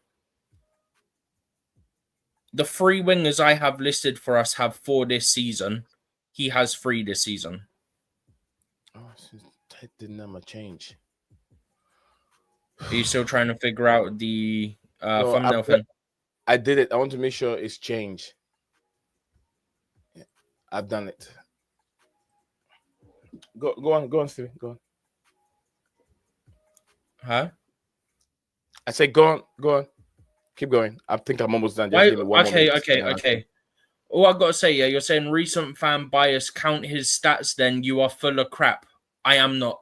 The 3 wingers I have listed for us have 4 this season. He has 3 this season. Oh, that did not change. Are you still trying to figure out the thumbnail thing? I did it. I want to make sure it's changed. Yeah, I've done it. Go on, Steven. Go on. Huh? I said go on. Keep going. I think I'm almost done. Just give me one Okay. All I gotta say, yeah, you're saying recent fan bias, count his stats, then you are full of crap. I am not.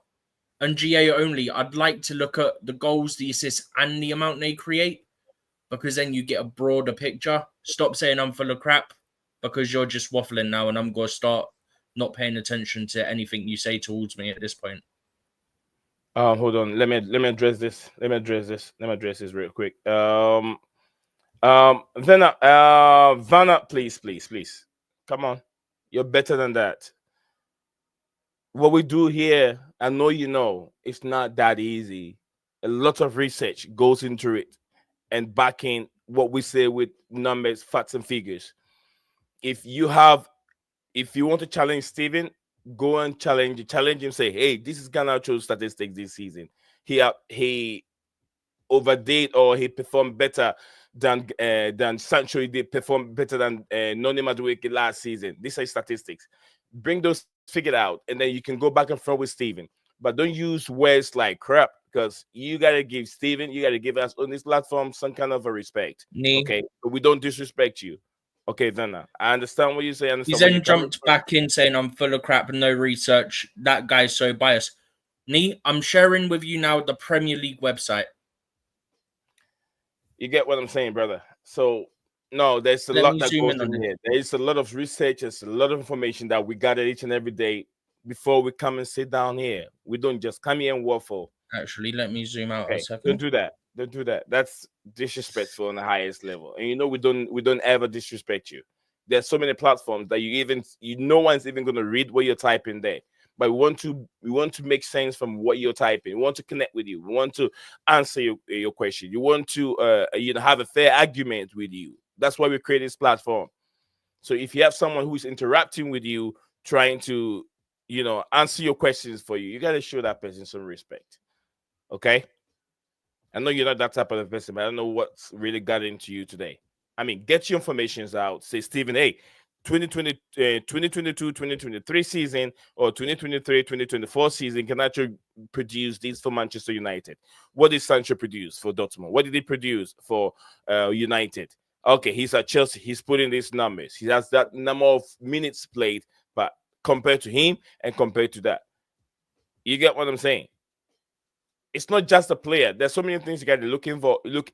And GA only, I'd like to look at the goals, the assists, and the amount they create, because then you get a broader picture. Stop saying I'm full of crap, because you're just waffling now, and I'm gonna start not paying attention to anything you say towards me at this point. Hold on. Let me address this. Let me address this real quick. Vanna, please. Come on. You're better than that. What we do here, I know you know, it's not that easy. A lot of research goes into it and backing what we say with numbers, facts, and figures. If you want to challenge Steven, go and challenge him. Say, hey, this is Garnacho's statistics this season. He overdid or he performed better than Sancho. He did perform better than Noni Madueke last season. These are statistics. Bring those figured out, and then you can go back and forth with Steven. But don't use words like crap, because you gotta give Steven, you gotta give us on this platform some kind of a respect. Okay, but we don't disrespect you. Okay, then I understand what you say. He's then jumped back in saying I'm full of crap and no research. That guy's so biased. Nee, I'm sharing with you now the Premier League website. You get what I'm saying, brother? So no, there's a lot that goes in here. There's a lot of research, there's a lot of information that we gather each and every day before we come and sit down here. We don't just come here and waffle. Actually, let me zoom out a second. Don't do that. Don't do that. That's disrespectful on the highest level. And you know we don't ever disrespect you. There's so many platforms that no one's even gonna read what you're typing there. But we want to make sense from what you're typing. We want to connect with you. We want to answer your question. You want to have a fair argument with you. That's why we create this platform. So if you have someone who's interacting with you, trying to answer your questions for you, you got to show that person some respect. Okay? I know you're not that type of person, but I don't know what's really got into you today. I mean, get your informations out. Say, Stephen, hey, 2022-2023 season or 2023-2024 season, Garnacho produced these for Manchester United. What did Sancho produce for Dortmund? What did he produce for United? Okay, he's at Chelsea. He's putting these numbers. He has that number of minutes played, but compared to him and compared to that, you get what I'm saying? It's not just a player. There's so many things you got to look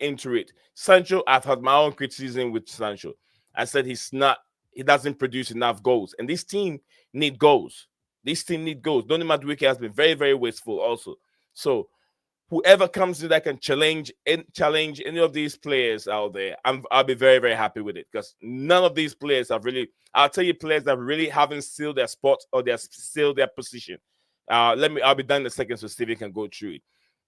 into it. Sancho, I've had my own criticism with Sancho. I said he doesn't produce enough goals. And this team need goals. Donny Madueke has been very, very wasteful also. So whoever comes in that can challenge any of these players out there, I'll be very, very happy with it, because none of these players have really, I'll tell you, players that really haven't sealed their spot or they're sealed their position. I'll be done in a second so Stevie can go through it.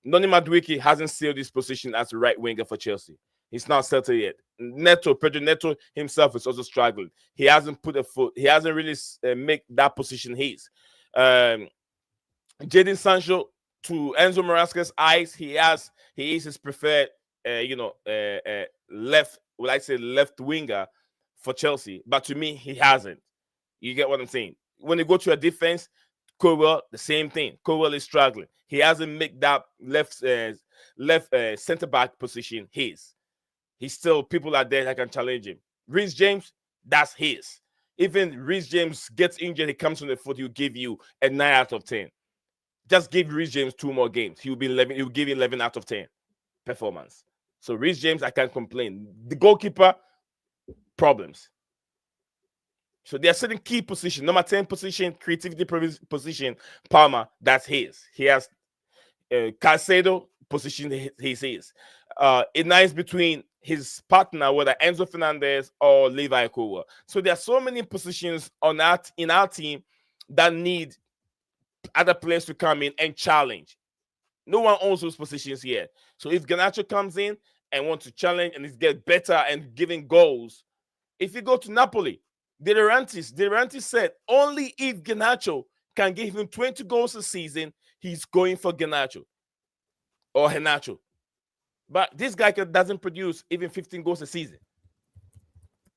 Donny Madueke hasn't sealed his position as a right winger for Chelsea. He's not settled yet. Pedro Neto himself is also struggling. He hasn't put a foot. He hasn't really make that position his. Jadon Sancho, to Enzo Maresca's eyes, he is his preferred, left winger for Chelsea. But to me, he hasn't. You get what I'm saying? When you go to a defense, Cowell, the same thing. Cowell is struggling. He hasn't made that left center back position his. He's still, people are there that can challenge him. Reece James, that's his. Even Reece James gets injured, he comes on the foot, he'll give you a 9 out of 10. Just give Reece James 2 more games. He'll give you 11 out of 10 performance. So Reece James, I can't complain. The goalkeeper, problems. So there are certain key positions. Number 10 position, creativity position, Palmer, that's his. He has Caicedo position, his. It lies between his partner, whether Enzo Fernandez or Levi Kowa. So there are so many positions in our team that need other players to come in and challenge. No one owns those positions here. So if Garnacho comes in and wants to challenge and is get better and giving goals, if you go to Napoli, De Laurentiis said only if Garnacho can give him 20 goals a season, he's going for Garnacho or Garnacho. But this guy doesn't produce even 15 goals a season.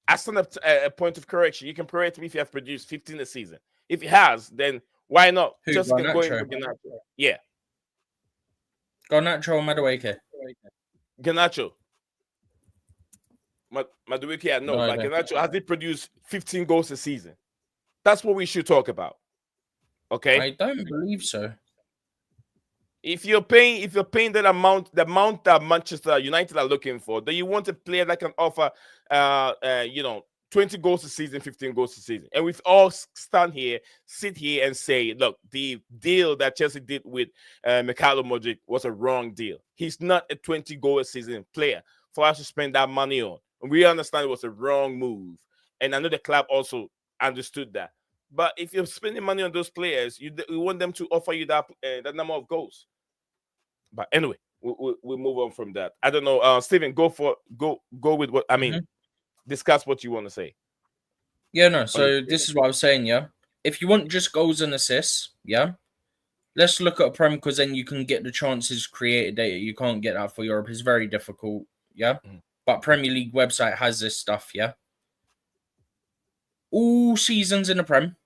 I stand up to a point of correction. You can correct me if you have produced 15 a season. If he has, then why not? Just can go in for Garnacho. Yeah. Garnacho or Madueke? Garnacho. Madueke, no. But Garnacho, has he produced 15 goals a season? That's what we should talk about. Okay? I don't believe so. If you're paying that amount, the amount that Manchester United are looking for, do you want a player that can offer 20 goals a season, 15 goals a season? And we've all sit here and say, look, the deal that Chelsea did with Mikhailo Modric was a wrong deal. He's not a 20 goal a season player for us to spend that money on. And we understand it was a wrong move. And I know the club also understood that. But if you're spending money on those players, you want them to offer you that number of goals. But anyway, we'll move on from that. I don't know, Steven, go with what I mean. Mm-hmm. Discuss what you want to say. Yeah, no. So this is what I was saying. Yeah, if you want just goals and assists, yeah, Let's look at a Prem because then you can get the chances created data. You can't get that for Europe. It's very difficult. Yeah. But Premier League website has this stuff. Yeah. All seasons in the Prem,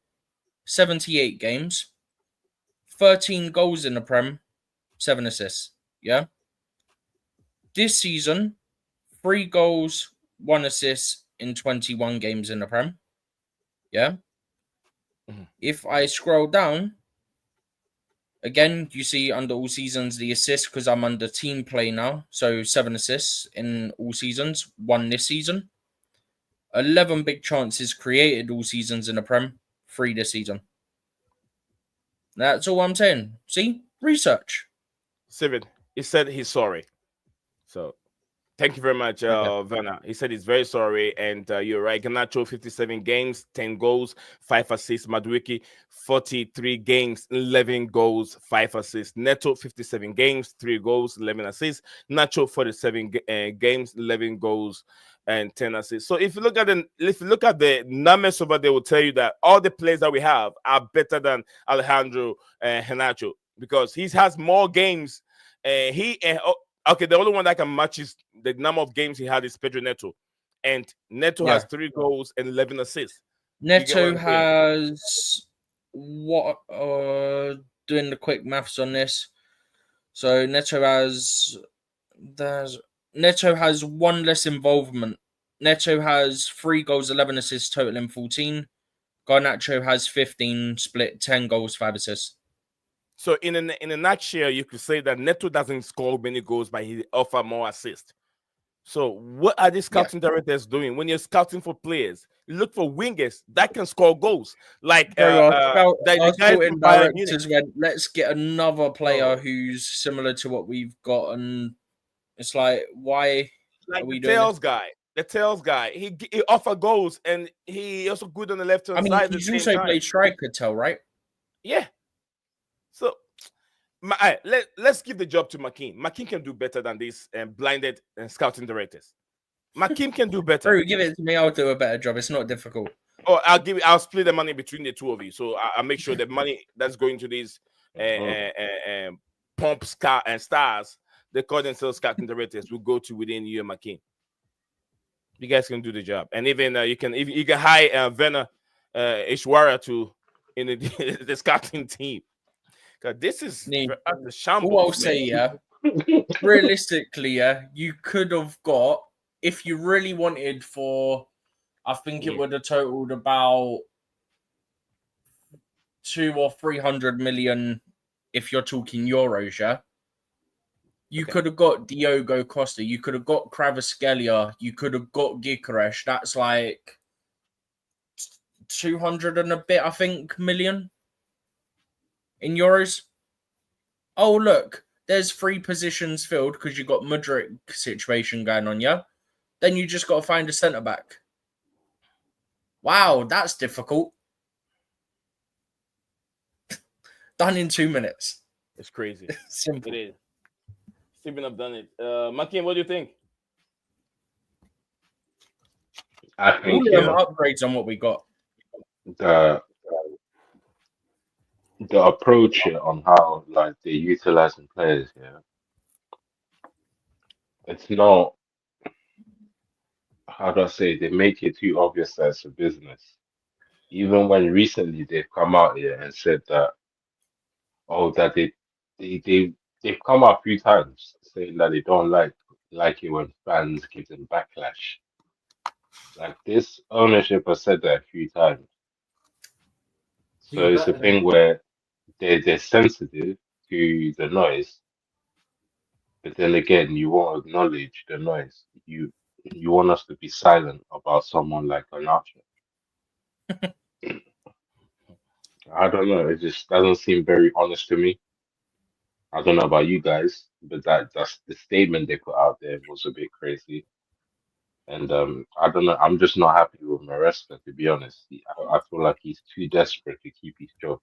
78 games, 13 goals in the Prem, 7 assists. Yeah. This season, 3 goals, 1 assist in 21 games in the Prem. Yeah. If I scroll down, again, you see under all seasons the assists because I'm under team play now. So 7 assists in all seasons, 1 this season. 11 big chances created all seasons in the Prem, 3 this season. That's all I'm saying. See? Research. Steven, he said he's sorry. So thank you very much, Werner. He said he's very sorry, and you're right. Garnacho, 57 games, 10 goals, 5 assists. Madueke, 43 games, 11 goals, 5 assists. Neto, 57 games, 3 goals, 11 assists. Nacho, 47 games, 11 goals, and 10 assists. So if you look at the numbers over there, will tell you that all the players that we have are better than Alejandro Garnacho because he has more games. Okay, the only one that can match is the number of games he had is Pedro Neto. And Neto has 3 goals and 11 assists. Neto has what doing the quick maths on this. So Neto has 1 less involvement. Neto has 3 goals, 11 assists, total in 14. Garnacho has 15, split 10 goals, 5 assists. So in a nutshell, you could say that Neto doesn't score many goals, but he offers more assists. So what are these scouting directors doing? When you're scouting for players, you look for wingers that can score goals. Like scouting directors went, let's get another player who's similar to what we've got, and it's like, why are we doing this? The tails guy, he offers goals, and he also good on the left hand side. He's also played striker, right? Yeah. So let's give the job to McKean. McKean can do better than these blinded scouting directors. McKean can do better. Bro, give it to me. I'll do a better job. It's not difficult. Oh, I'll split the money between the two of you. So I'll make sure the money that's going to these pump and stars, they call themselves scouting directors, will go to within you and McKean. You guys can do the job, and even you can hire Werner Ishwara to in the scouting team. This is the shambles. All I'll say, realistically, you could have got, if you really wanted for, I think it would have totaled about 200 or 300 million if you're talking euros, yeah? You could have got Diogo Costa, you could have got Kvaratskhelia, you could have got Gyökeres. That's like 200 and a bit, I think, million in euros. Oh, look, there's 3 positions filled because you've got Mudryk situation going on, yeah? Then you just got to find a centre-back. Wow, that's difficult. Done in 2 minutes. It's crazy. Simple. It is. Stephen, I've done it. Makin, what do you think? I think upgrades on what we got. The approach here on how like they're utilizing players, it's not, how do I say, they make it too obvious that it's a business. Even when recently they've come out here and said that, that they've come out a few times saying that they don't like it when fans give them backlash. Like this ownership has said that a few times. So it's a thing where they're sensitive to the noise, but then again, you won't acknowledge the noise. You want us to be silent about someone like Garnacho. I don't know. It just doesn't seem very honest to me. I don't know about you guys, but that's the statement they put out there was a bit crazy. And I don't know. I'm just not happy with Maresca, to be honest. I feel like he's too desperate to keep his job.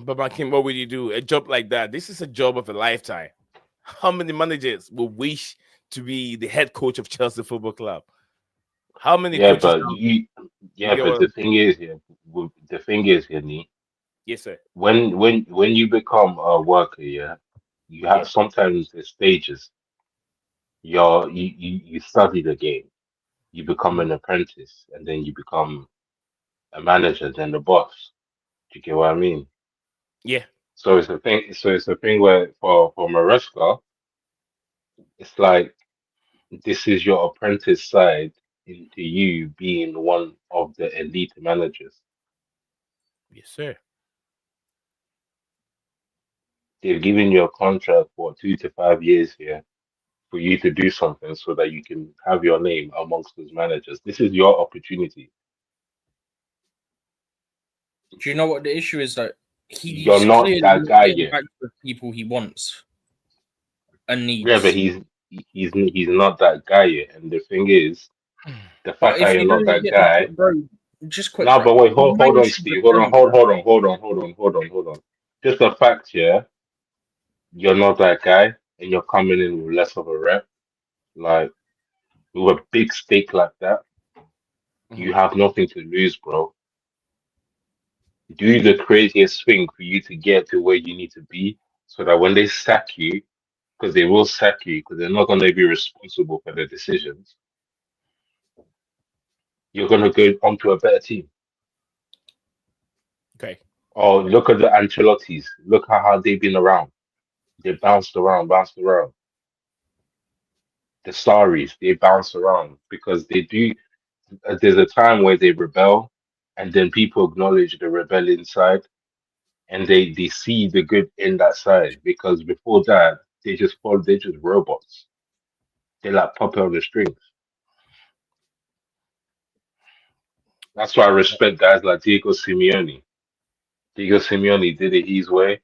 But Makin, what would you do? A job like that? This is a job of a lifetime. How many managers will wish to be the head coach of Chelsea Football Club? How many Yeah, coaches but now? You yeah, get but what? the thing is here, Nee, Yes, sir. when you become a worker, yeah, you Yeah. have sometimes the stages. You study the game, you become Mhm. an apprentice, and then you become a manager, then the boss. Do you get what I mean? Yeah. So it's a thing. So it's a thing where for Maresca, it's like this is your apprentice side into you being one of the elite managers. Yes, sir. They've given you a contract for 2 to 5 years here for you to do something so that you can have your name amongst those managers. This is your opportunity. Do you know what the issue is? That You're he's not clearly that not guy getting yet. back to the people he wants and Yeah, but needs. he's not that guy yet. And the thing is, the But fact that if you're you not don't that get the guy. bro, just quick, No, bro. but wait, hold on, Steve. Hold on, 90%. hold on. Just the fact, yeah, you're not that guy, and you're coming in with less of a rep, like with a big stake like that. Mhm. You have nothing to lose, bro. Do the craziest thing for you to get to where you need to be, so that when they sack you, because they will sack you, because they're not going to be responsible for their decisions, you're going to go onto a better team. Okay. Oh, look at the Ancelottis. Look at how they've been around. They bounced around. The Saris, they bounce around because they do. There's a time where they rebel, and then people acknowledge the rebellion side, and they see the good in that side. Because before that, they're just robots. They like puppet on the strings. That's why I respect guys like Diego Simeone. Diego Simeone did it his way.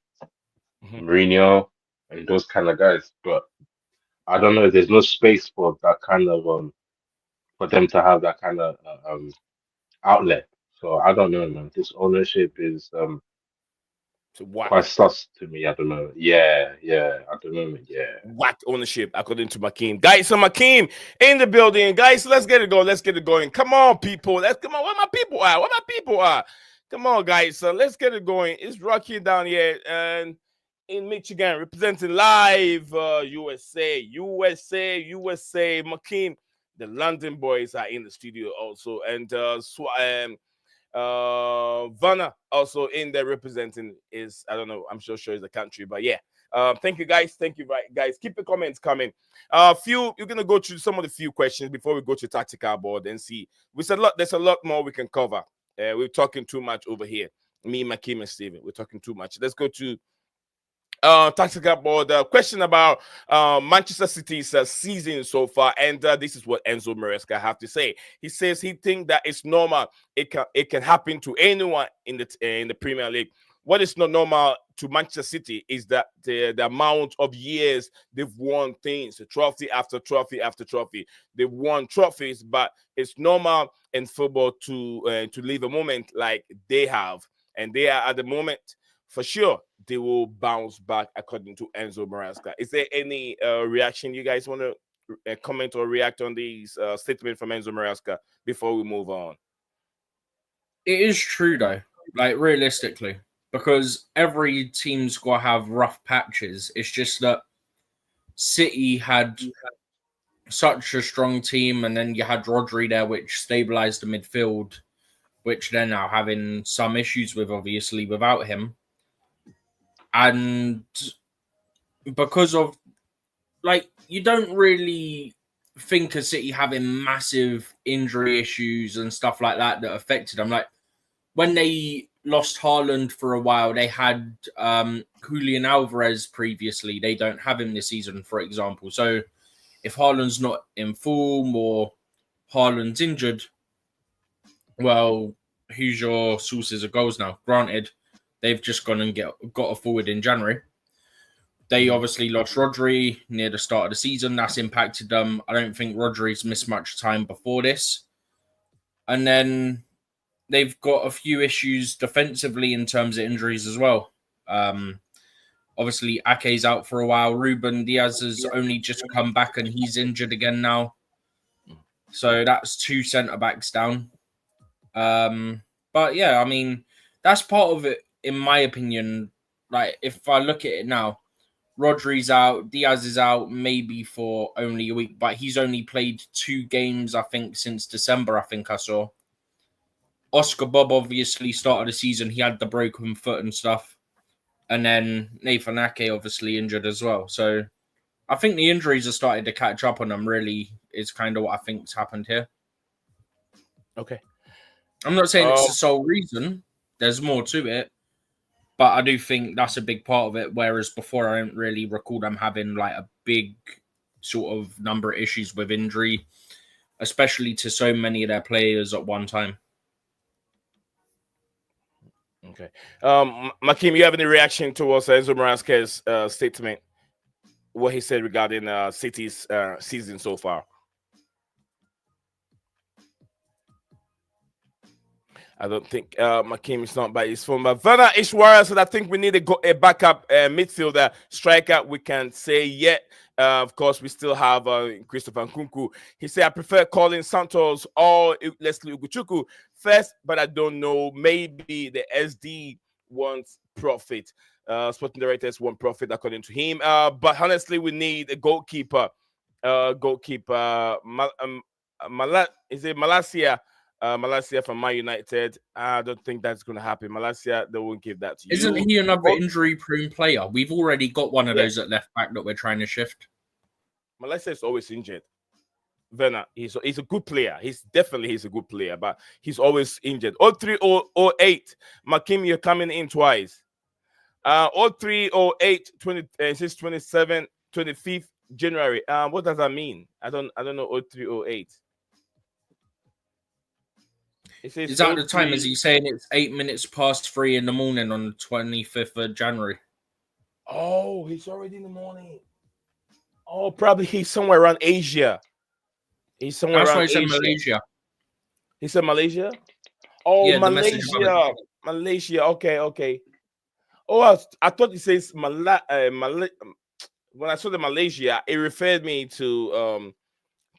Mhm. Mourinho and those kind of guys. But I don't know. There's no space for that kind of for them to have that kind of outlet. So I don't know, man. This ownership is So quite whack. sus to me at the moment. Yeah, at the moment, yeah. Whack ownership, according to Makeem. Guys, so Makeem in the building. Guys, let's get it going. Let's get it going. Come on, people. Let's come on. Where my people are? Where my people are? Come on, guys. Let's get it going. It's Rocky down here and in Michigan, representing live USA. Makeem, the London boys are in the studio also, and Vanna also in there representing is, I don't know, I'm sure it's a country, but yeah. Thank you guys. Thank you, right, guys. Keep the comments coming. You're gonna go through some of the few questions before we go to tactical board and see. There's a lot more we can cover. We're talking too much over here. Me, Makeem, and Steven. We're talking too much. Let's go to tactical board. Question about Manchester City's season so far, and this is what Enzo Maresca have to say. He says he thinks that it's normal. It can happen to anyone in the Premier League. What is not normal to Manchester City is that the amount of years they've won things, trophy after trophy after trophy. They've won trophies, but it's normal in football to leave a moment like they have, and they are at the moment for sure they will bounce back, according to Enzo Maresca. Is there any reaction you guys want to comment or react on these statement from Enzo Maresca before we move on? It is true though, like realistically, because every team's got to have rough patches. It's just that City had such a strong team, and then you had Rodri there, which stabilized the midfield, which they're now having some issues with, obviously, without him. And because of, like, you don't really think of City having massive injury issues and stuff like that affected them. Like, when they lost Haaland for a while, they had Julian Alvarez previously. They don't have him this season, for example. So if Haaland's not in form or Haaland's injured, well, who's your sources of goals now? Granted, they've just gone and got a forward in January. They obviously lost Rodri near the start of the season. That's impacted them. I don't think Rodri's missed much time before this. And then they've got a few issues defensively in terms of injuries as well. Obviously, Ake's out for a while. Ruben Diaz has only just come back and he's injured again now. So that's 2 centre backs down. But yeah, I mean, that's part of it, in my opinion. Like, if I look at it now, Rodri's out, Diaz is out, maybe for only a week, but he's only played 2 games, I think, since December, I think I saw. Oscar Bob obviously started the season, he had the broken foot and stuff. And then Nathan Ake obviously injured as well. So I think the injuries are starting to catch up on them, really, is kind of what I think's happened here. Okay. I'm not saying it's the sole reason. There's more to it. But I do think that's a big part of it. Whereas before, I don't really recall them having like a big sort of number of issues with injury, especially to so many of their players at one time. Okay. Makim, you have any reaction towards Enzo Maresca's statement? What he said regarding City's season so far? I don't think Makim is not by his phone, but Werner Ishwara said, I think we need a backup midfielder striker. We can say yet. Of course, we still have Christopher Nkunku. He said, I prefer calling Santos or Leslie Uguchuku first, but I don't know. Maybe the SD wants profit. Sporting directors want profit, according to him. But honestly, we need a goalkeeper. Malacia? Malacia from Man United. I don't think that's going to happen. Malacia, they won't give that to you. Isn't he another injury-prone player? We've already got one of those at left back that we're trying to shift. Malacia is always injured. Werner, he's a good player. He's a good player, but he's always injured. 0308, Makim, you're coming in twice. 0308, 27, 25th January. What does that mean? I don't know. 0308. Is that the time? Is he saying it's 8 minutes past 3 in the morning on the 25th of January? Oh, he's already in the morning. Oh, probably he's somewhere around Asia. He's somewhere around Asia. Malaysia. He said Malaysia? Oh, yeah, Malaysia. Malaysia. Okay. Oh, I thought it says when I saw the Malaysia, it referred me to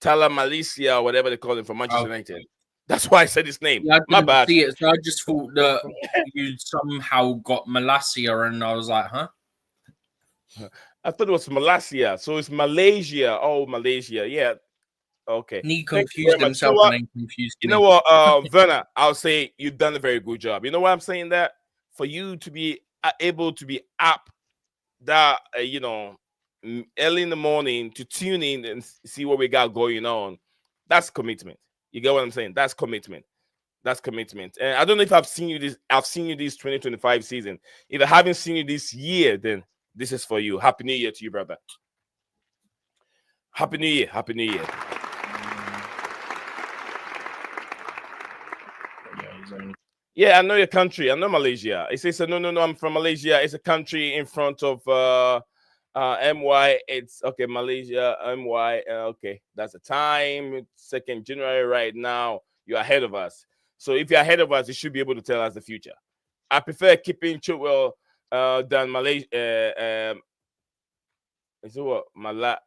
Tala Malaysia, or whatever they call him, from Manchester United. That's why I said his name. Yeah, My bad. See it, so I just thought that you somehow got Malacia, and I was like, huh? I thought it was Malacia, so it's Malaysia. Oh, Malaysia, yeah. Okay. He confused himself and then confused me. You know what, Werner? I'll say you've done a very good job. You know why I'm saying that? For you to be able to be up that early in the morning to tune in and see what we got going on, that's commitment. You get what I'm saying? That's commitment. And I don't know if I've seen you this 2025 season. If I haven't seen you this year, then this is for you. Happy New Year to you, brother. Happy New Year. Yeah, I know your country. I know Malaysia. It says, no, I'm from Malaysia. It's a country in front of MY. It's okay, Malaysia, MY. Okay, that's the time. 2nd January right now. You're ahead of us. So if you're ahead of us, you should be able to tell us the future. I prefer keeping Chilwell than Malaysia. Is it what? Malaria.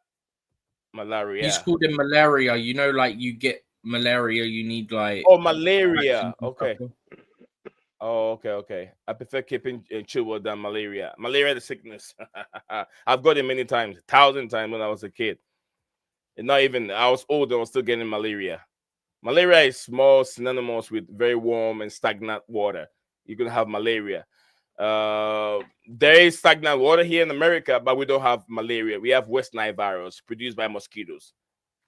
He's called him malaria. You know, like you get malaria, you need like. Oh, malaria. Okay. Okay. I prefer keeping Chilwell than malaria. Malaria, the sickness. I've got it many times, 1,000 times when I was a kid. And not even, I was old, I was still getting malaria. Malaria is more synonymous with very warm and stagnant water. You're going to have malaria. There is stagnant water here in America, but we don't have malaria. We have West Nile virus produced by mosquitoes.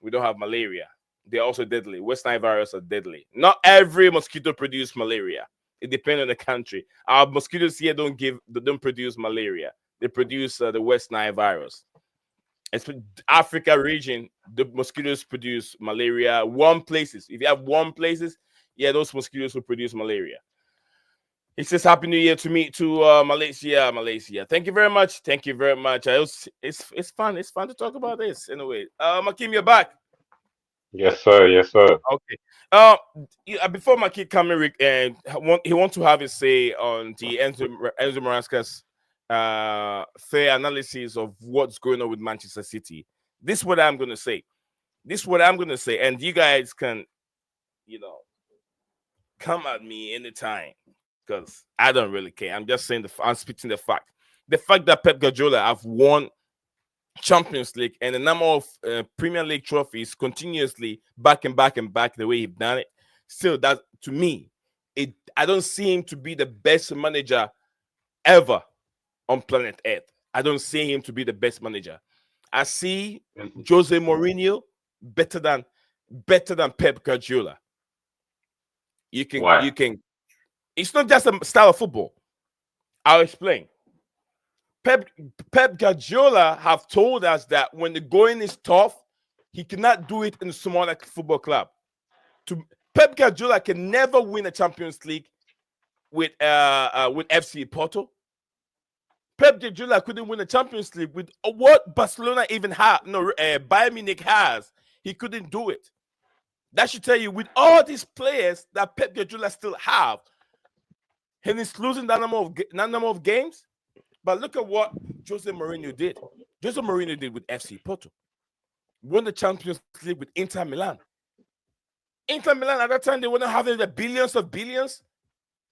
We don't have malaria. They're also deadly. West Nile virus are deadly. Not every mosquito produces malaria. It depends on the country. Our mosquitoes here don't produce malaria. They produce the West Nile virus. It's Africa region. The mosquitoes produce malaria. Warm places. If you have warm places, yeah, those mosquitoes will produce malaria. It says Happy New Year to me to Malaysia. Thank you very much. It's fun. It's fun to talk about this. Anyway, Makim, you're back. Yes, sir. Okay. Before my kid come in, he wants to have his say on the Enzo Maresca's fair analysis of what's going on with Manchester City. This is what I'm going to say. This is what I'm gonna say, and you guys can, you know, come at me anytime because I don't really care. I'm just saying I'm speaking the fact. The fact that Pep Guardiola have won Champions League and the number of Premier League trophies continuously back and back and back the way he's done it. Still, that to me, I don't see him to be the best manager ever on planet Earth. I don't see him to be the best manager. I see Jose Mourinho better than Pep Guardiola. You can. It's not just a style of football. I'll explain. Pep Guardiola have told us that when the going is tough, he cannot do it in a smaller football club. Pep Guardiola can never win a Champions League with FC Porto. Pep Guardiola couldn't win a Champions League with what Barcelona even had. No, Bayern Munich has. He couldn't do it. That should tell you, with all these players that Pep Guardiola still have, and he's losing that number of games. But look at what Jose Mourinho did. Jose Mourinho did with FC Porto. Won the Champions League with Inter Milan. Inter Milan at that time, they were not having the billions of billions.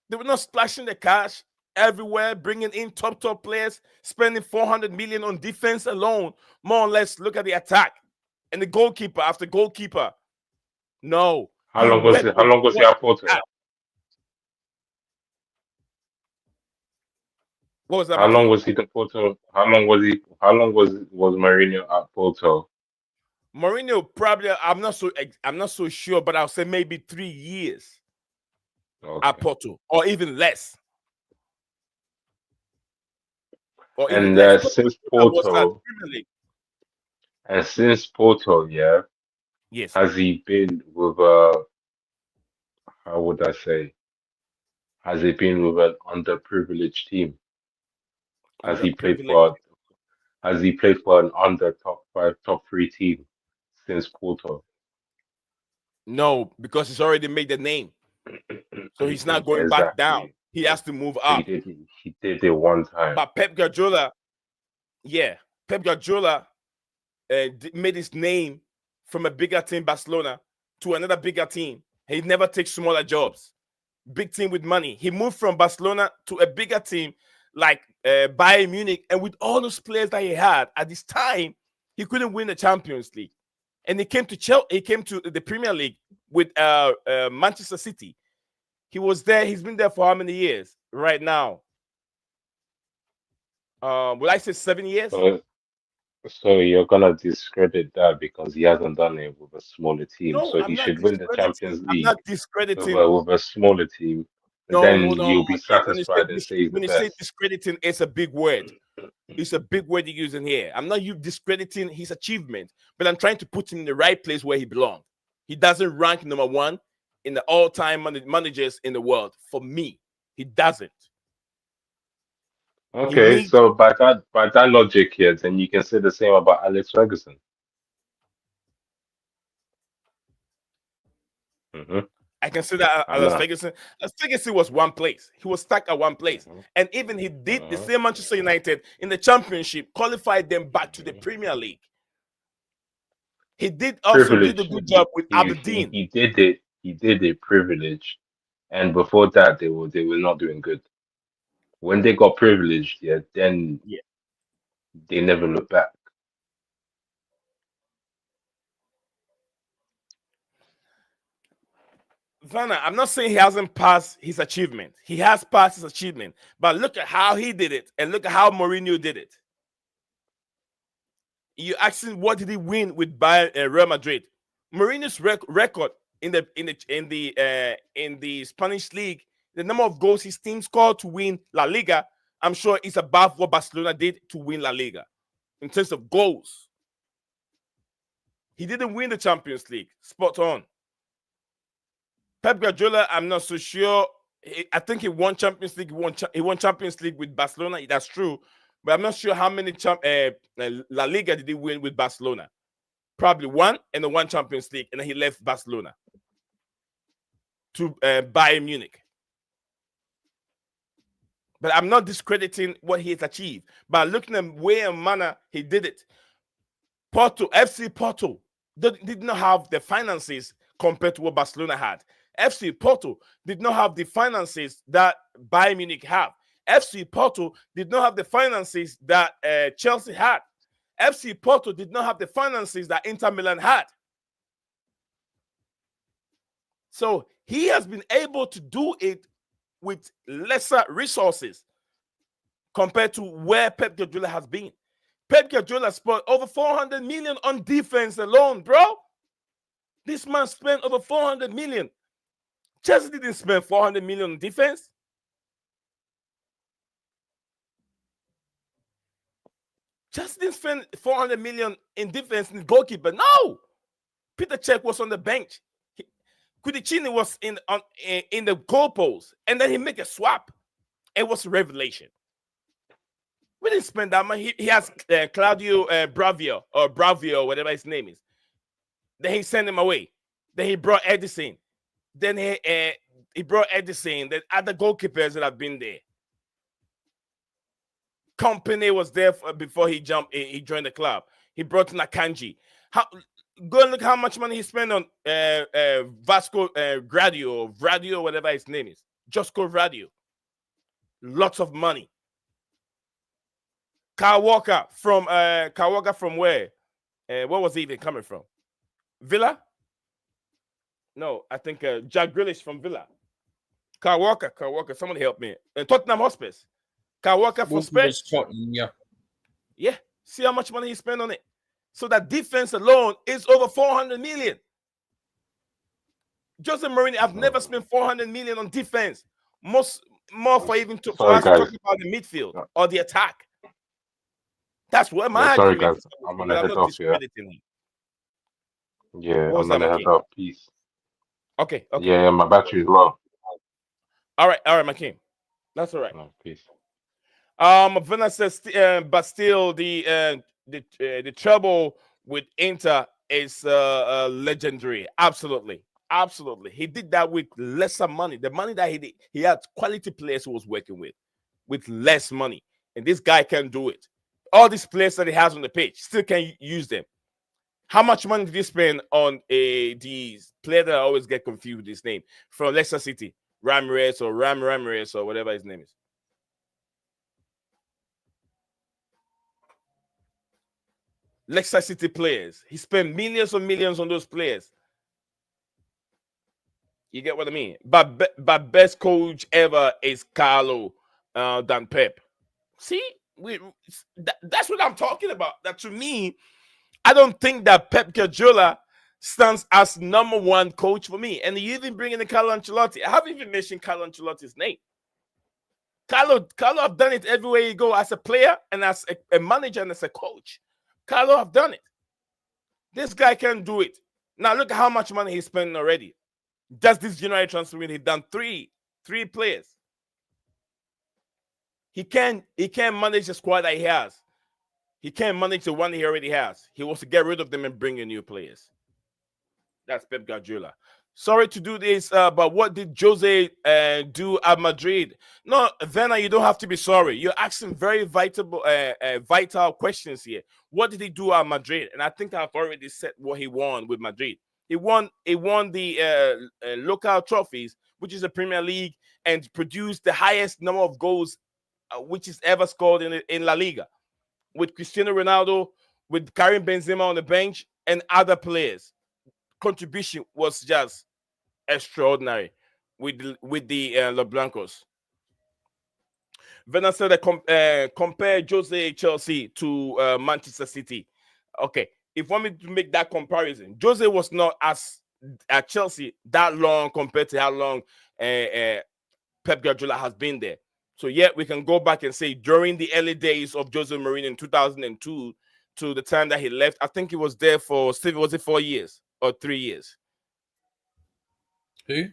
They were not splashing the cash everywhere, bringing in top players, spending 400 million on defense alone. More or less, look at the attack. And the goalkeeper after goalkeeper. No. How long was he at Porto? What was that? How long was he at Porto? How long was Mourinho at Porto? Mourinho probably, I'm not so sure, but I'll say maybe 3 years at Porto, or even less. Since Porto, yeah. Yes. Has he been with how would I say? Has he been with an underprivileged team? Has he played for an under top 5, top 3 team since Porto? No, because he's already made the name. So he's not going back down. He has to move up. He did it one time. But Pep Guardiola made his name from a bigger team, Barcelona, to another bigger team. He never takes smaller jobs. Big team with money. He moved from Barcelona to a bigger team like Bayern Munich, and with all those players that he had at this time, he couldn't win the Champions League. And he came to the Premier League with Manchester City. He was there. He's been there for how many years? Right now, will I say 7 years? So you're gonna discredit that because he hasn't done it with a smaller team. No, so he should win the Champions League. I'm not discrediting with a smaller team. Then you'll be satisfied and say when you say discrediting, it's a big word. It's a big word you're using here. I'm not discrediting his achievement, but I'm trying to put him in the right place where he belongs. He doesn't rank number 1 in the all-time managers in the world. For me, he doesn't. Okay, so by that logic here, then you can say the same about Alex Ferguson. Mm-hmm. I can say that Alex Ferguson. Alex Ferguson was one place. He was stuck at one place. And even he did the same Manchester United in the Championship, qualified them back to the Premier League. He did also did a good job with Aberdeen. He did it privileged. And before that, they were not doing good. When they got privileged, then they never looked back. Vanna, I'm not saying he hasn't passed his achievement. He has passed his achievement. But look at how he did it, and look at how Mourinho did it. You asking what did he win with Real Madrid? Mourinho's record in the Spanish league, the number of goals his team scored to win La Liga, I'm sure is above what Barcelona did to win La Liga in terms of goals. He didn't win the Champions League. Spot on. Pep Guardiola, I'm not so sure. I think he won Champions League. He won Champions League with Barcelona. That's true. But I'm not sure how many La Liga did he win with Barcelona. Probably one, and the one Champions League. And then he left Barcelona to Bayern Munich. But I'm not discrediting what he has achieved. But looking at the way and manner he did it. FC Porto, They did not have the finances compared to what Barcelona had. FC Porto did not have the finances that Bayern Munich have. FC Porto did not have the finances that Chelsea had. FC Porto did not have the finances that Inter Milan had. So he has been able to do it with lesser resources compared to where Pep Guardiola has been. Pep Guardiola spent over 400 million on defense alone, bro. This man spent over 400 million. Chelsea didn't spend 400 million on defense. Chelsea didn't spend 400 million in defense in goalkeeper. No. Peter Cech was on the bench. Kudicini was in the goalpost, and then he make a swap. It was a revelation. We didn't spend that money. He has Claudio Bravio, whatever his name is. Then he sent him away. Then he brought Edison. Then he brought Edison. Then other goalkeepers that have been there. Company was there before he jumped. He joined the club. He brought in Akanji. Go and look how much money he spent on Vasco Gradio, whatever his name is. Josco Radio. Lots of money. Kyle Walker from where? Where was he even coming from? Villa? No, I think Jack Grealish from Villa. Kyle Walker, someone help me. Tottenham Hotspur. Kyle Walker from Spain. Yeah. See how much money he spent on it. So that defense alone is over 400 million. Jose Mourinho, I've never spent 400 million on defense. More for even for us to talk about the midfield or the attack. That's what my sorry, argument guys. is. I'm gonna head off here. Yeah, What was I'm gonna that, head off. Peace. Okay. Yeah, my battery is low. All right, my king. That's all right. Peace. Vena says, but still the trouble with Inter is legendary. Absolutely. He did that with lesser money. The money that he had quality players he was working with less money, and this guy can do it. All these players that he has on the pitch still can use them. How much money did he spend on these player that I always get confused with his name from Leicester City, Ramirez or Ramirez or whatever his name is? Leicester City players. He spent millions and millions on those players. You get what I mean? But best coach ever is Carlo than Pep. See, that's what I'm talking about. That to me, I don't think that Pep Guardiola stands as number one coach for me. And you even bring in the Carlo Ancelotti. I haven't even mentioned Carlo Ancelotti's name. Carlo have done it everywhere you go as a player and as a manager and as a coach. Carlo have done it. This guy can do it. Now look at how much money he's spending already. Just this January transfer window, he's done three players. He can't manage the squad that he has. He can't manage the one he already has. He wants to get rid of them and bring in new players. That's Pep Guardiola. Sorry to do this, but what did Jose do at Madrid? No, Vena, you don't have to be sorry. You're asking very vital questions here. What did he do at Madrid? And I think I've already said what he won with Madrid. He won the local trophies, which is the Premier League, and produced the highest number of goals which is ever scored in La Liga, with Cristiano Ronaldo, with Karim Benzema on the bench, and other players. Contribution was just extraordinary with the La Blancos. Vena said that compare Jose Chelsea to Manchester City. Okay, if you want me to make that comparison, Jose was not at Chelsea that long compared to how long Pep Guardiola has been there. So yeah, we can go back and say during the early days of Jose Mourinho in 2002 to the time that he left, I think he was there for, Steve, was it 4 years or 3 years? Who?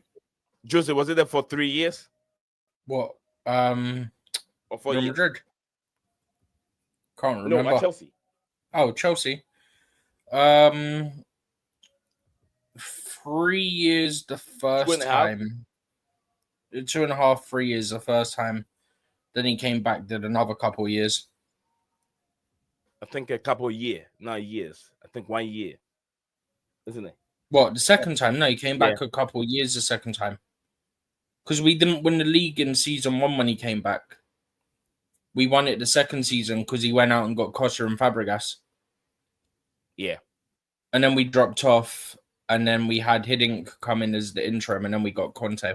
Jose, was it there for 3 years? What? Or 4 Real years? Madrid? Can't remember. No, at Chelsea. Oh, Chelsea. 3 years the first time. 2.5, 3 years the first time. Then he came back, did another couple of years. I think a couple of years, not years. I think 1 year. isn't it? What, the second time? No, he came back a couple of years the second time. Because we didn't win the league in season 1 when he came back. We won it the second season because he went out and got Costa and Fabregas. Yeah. And then we dropped off, and then we had Hiddink come in as the interim, and then we got Conte.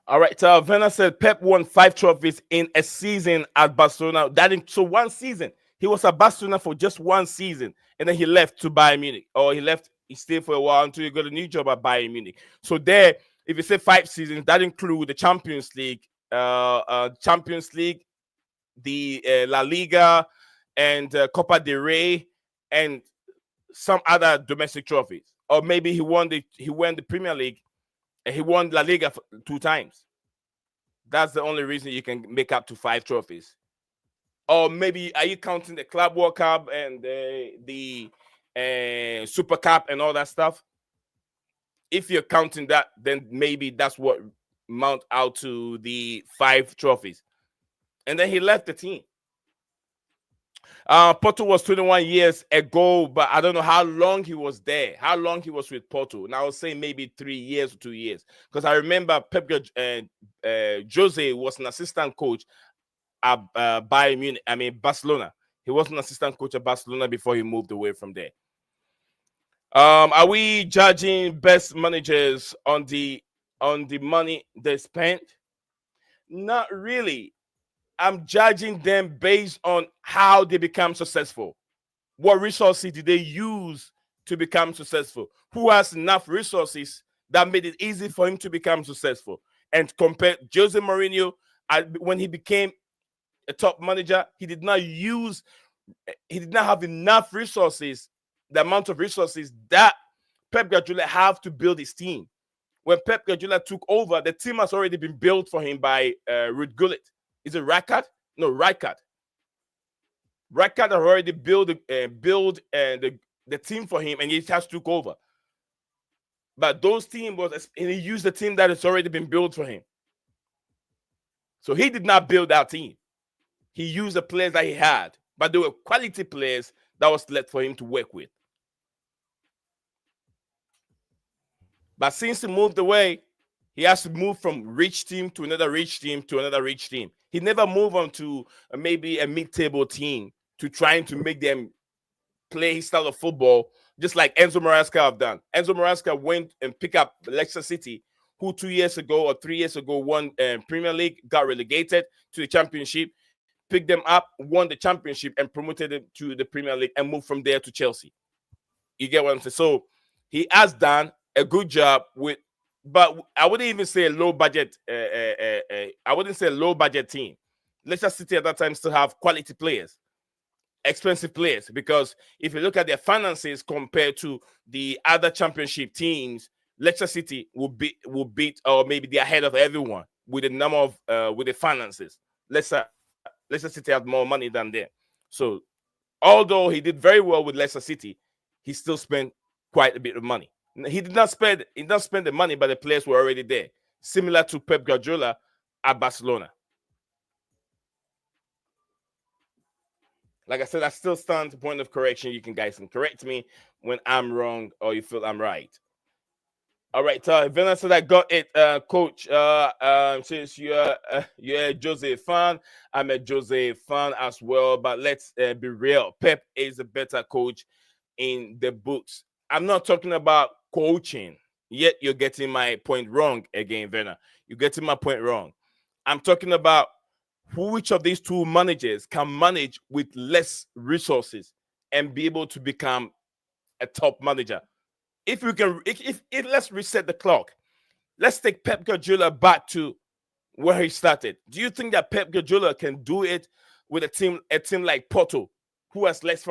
All right. Werner said Pep won 5 trophies in a season at Barcelona. So 1 season. He was at Barcelona for just 1 season, and then he left to Bayern Munich. Or he stayed for a while until he got a new job at Bayern Munich. So there, if you say 5 seasons, that includes the Champions League, the La Liga, and Copa del Rey, and some other domestic trophies. Or maybe he won the Premier League, and he won La Liga 2 times. That's the only reason you can make up to 5 trophies. Or maybe, are you counting the Club World Cup and the Super Cup and all that stuff? If you're counting that, then maybe that's what mount out to the 5 trophies. And then he left the team. Porto was 21 years ago, but I don't know how long he was there, how long he was with Porto. And I would say maybe 3 years or 2 years. Because I remember Jose was an assistant coach at Bayern Munich, Barcelona. He was an assistant coach at Barcelona before he moved away from there. Are we judging best managers on the money they spent? Not really. I'm judging them based on how they become successful. What resources did they use to become successful? Who has enough resources that made it easy for him to become successful? And compare Jose Mourinho, when he became a top manager, he did not have enough resources, the amount of resources that Pep Guardiola have to build his team. When Pep Guardiola took over, the team has already been built for him by Ruud Gullit. Is it Rijkaard? No, Rijkaard. Rijkaard already built the team for him, and he just took over. But those teams he used the team that has already been built for him. So he did not build that team. He used the players that he had, but they were quality players that was left for him to work with. But since he moved away, he has to move from rich team to another rich team to another rich team. He never moved on to maybe a mid-table team to trying to make them play his style of football, just like Enzo Maresca have done. Enzo Maresca went and picked up Leicester City, who 2 years ago or 3 years ago won Premier League, got relegated to the Championship, picked them up, won the Championship, and promoted them to the Premier League and moved from there to Chelsea. You get what I'm saying? So he has done a good job with, but I wouldn't even say a low budget. I wouldn't say a low budget team. Leicester City at that time still have quality players, expensive players. Because if you look at their finances compared to the other Championship teams, Leicester City will beat, or maybe they're ahead of everyone with the number of with the finances. Leicester City have more money than them. So although he did very well with Leicester City, he still spent quite a bit of money. He did not spend the money, but the players were already there. Similar to Pep Guardiola at Barcelona. Like I said, I still stand to point of correction. You guys can correct me when I'm wrong or you feel I'm right. All right, Vena said I got it, Coach. Since you're a Jose fan, I'm a Jose fan as well. But let's be real. Pep is a better coach in the books. I'm not talking about coaching. Yet you're getting my point wrong again, Werner. You're getting my point wrong. I'm talking about which of these 2 managers can manage with less resources and be able to become a top manager. If we can, if let's reset the clock. Let's take Pep Guardiola back to where he started. Do you think that Pep Guardiola can do it with a team like Porto, who has less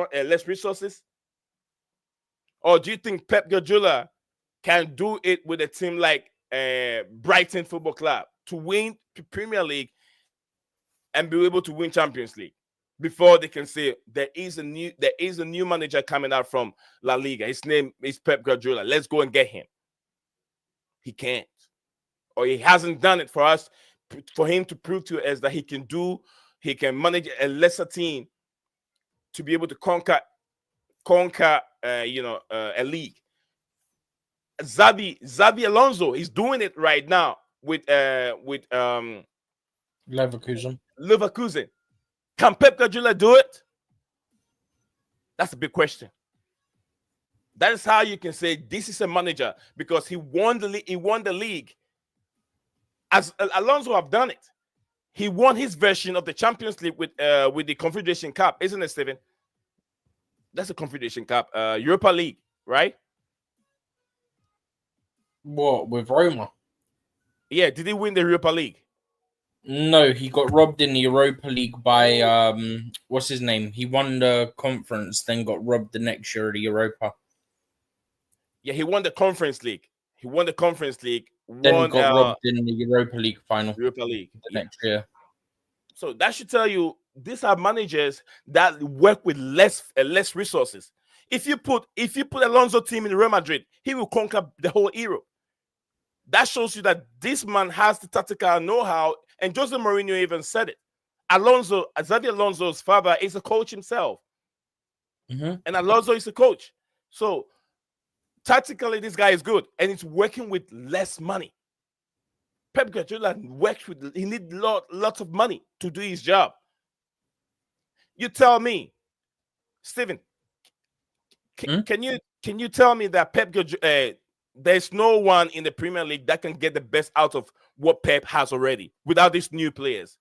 resources? Or do you think Pep Guardiola can do it with a team like Brighton Football Club to win the Premier League and be able to win Champions League before they can say there is a new manager coming out from La Liga? His name is Pep Guardiola. Let's go and get him. He can't, or he hasn't done it for us, for him to prove to us that he can manage a lesser team to be able to conquer conquer, a league. Xabi Alonso is doing it right now with Leverkusen. Leverkusen. Can Pep Guardiola do it? That's a big question. That is how you can say this is a manager, because he won the league. As Alonso have done it, he won his version of the Champions League with the Confederation Cup, isn't it, Steven? That's a Confederation Cup, Europa League, right? What, with Roma? Yeah, did he win the Europa League? No, he got robbed in the Europa League by what's his name? He won the conference, then got robbed the next year of the Europa. Yeah, he won the Conference League. Then got robbed in the Europa League final. Europa League the next year. So that should tell you these are managers that work with less resources. If you put Alonso team in Real Madrid, he will conquer the whole Europe. That shows you that this man has the tactical know-how, and Jose Mourinho even said it. Xabi Alonso's father is a coach himself, and Alonso is a coach. So tactically, this guy is good, and it's working with less money. Pep Guardiola he needs lots of money to do his job. You tell me, Steven, can you tell me that Pep Guardiola, there's no one in the Premier League that can get the best out of what Pep has already without these new players?